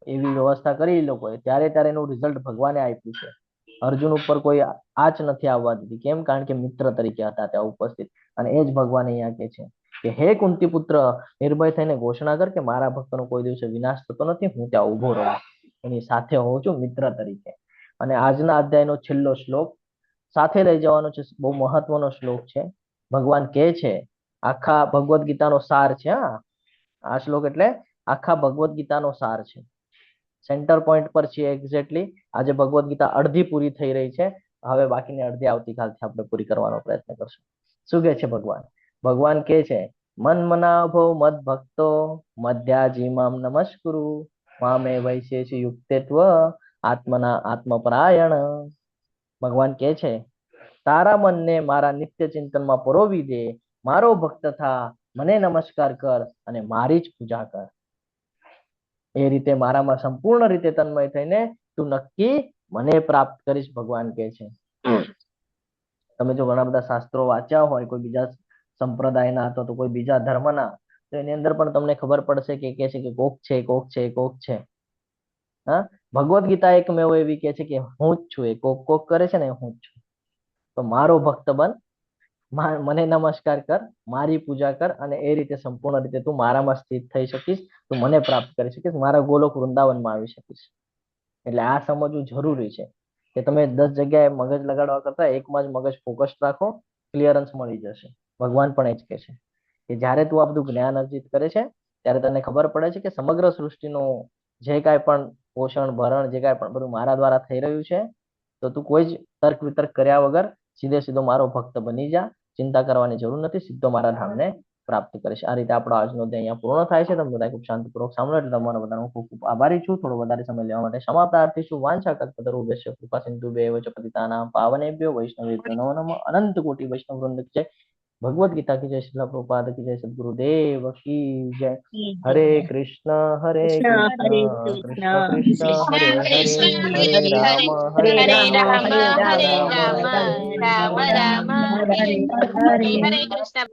એવી વ્યવસ્થા કરી એ લોકોએ, ત્યારે એનું રિઝલ્ટ ભગવાને આપ્યું છે. અર્જુન ઉપર કોઈ આંચ નથી આવવા દીધી. કેમ? કારણ કે મિત્ર તરીકે હતા ત્યાં ઉપસ્થિત. અને એ જ ભગવાન અહીંયા કહે છે કે હે કુંતી પુત્ર, નિર્ભય થઈને ઘોષણા કર કે મારા ભક્તનો કોઈ દિવસે વિનાશ થતો નથી, હું ત્યાં ઉભો રહું, એની સાથે હોઉં છું મિત્ર તરીકે. અને આજના અધ્યાયનો છેલ્લો શ્લોક સાથે લઈ જવાનો છે, બહુ મહત્વનો શ્લોક છે. ભગવાન કહે છે, આખા ભગવદ્ ગીતાનો સાર છે. આ શ્લોક એટલે આખા ભગવદ્ ગીતાનો સાર છે. સેન્ટર પોઈન્ટ પર છે એક્ઝેક્ટલી. આજે ભગવદ્ ગીતા અડધી પૂરી થઈ રહી છે, હવે બાકીની અડધી આવતીકાલથી આપણે પૂરી કરવાનો પ્રયત્ન કરશું. શું કહે છે ભગવાન? ભગવાન કહે છે, મન મનાભો મદ ભક્તો મધ્યાજી મામ નમસ્કુરુ મામે વૈશેષ યુક્તત્વ આત્મના આત્મપરાયણ. ભગવાન કહે છે તારા મનને મારા નિત્ય ચિંતનમાં પરોવી દે, મારો ભક્ત થા, મને નમસ્કાર કર અને મારી જ પૂજા કર. એ રીતે મારામાં સંપૂર્ણ રીતે તન્મય થઈને તું નક્કી મને પ્રાપ્ત કરીશ. ભગવાન કહે છે. તમે જો ઘણા બધા શાસ્ત્રો વાંચ્યા હોય કોઈ બીજા સંપ્રદાયના અથવા તો કોઈ બીજા ધર્મના, તો એની અંદર પણ તમને ખબર પડશે કે કહે છે કે કોક છે, કોક છે, કોક છે. હા, ભગવદ્ ગીતા એક મેં એવી કહે છે કે હું જ છું, એ કોક કોક કરે છે ને હું જ છું. તો મારો ભક્ત બન, મને નમસ્કાર કર, મારી પૂજા કર, અને એ રીતે સંપૂર્ણ રીતે તું મારામાં સ્થિત થઈ શકીશ, તું મને પ્રાપ્ત કરી શકીશ, મારા ગોલોક વૃંદાવનમાં આવી શકીશ. એટલે આ સમજવું જરૂરી છે કે તમે 10 જગ્યાએ મગજ લગાડવા કરતા એકમાં જ મગજ ફોકસ રાખો, ક્લિયરન્સ મળી જશે. ભગવાન પણ એ જ કહે છે કે જ્યારે તું આ બધું જ્ઞાન અર્જિત કરે છે ત્યારે તને ખબર પડે છે કે સમગ્ર સૃષ્ટિનું જે કાંઈ પણ પોષણ ભરણ જે કાંઈ પણ બધું મારા દ્વારા થઈ રહ્યું છે, તો તું કોઈ જ તર્ક વિતર્ક કર્યા વગર સીધો મારો ભક્ત બની જા, ચિંતા કરવાની જરૂર નથી, સીધો મારા ધામને પ્રાપ્ત કરીશ. આ રીતે આપણો આજનો અધ્યાય અહીંયા પૂર્ણ થાય છે. તમે બધા ખૂબ શાંતિપૂર્વક સાંભળો એટલે તમારા બધાનો ખૂબ ખૂબ આભારી છું. થોડો વધારે સમય લેવા માટે ક્ષમા પ્રાર્થી છું. વાંછા કલ્પતરુભ્યશ્ચ કૃપા સિંધુભ્યૈવ ચ પતિતાનાં પાવનેભ્યો વૈષ્ણવેભ્યો નમો નમઃ. અનંત કોટી વૈષ્ણવ વૃંદ કી જય. ભગવદ ગીતા કી જય. શ્રીલ પ્રભુપાદ કી જય. સદગુરુદેવ કી જય. હરે કૃષ્ણ હરે કૃષ્ણ કૃષ્ણ કૃષ્ણ હરે હરે, હરે રામ હરે રામ રામ રામ હરે હરે. હરે કૃષ્ણ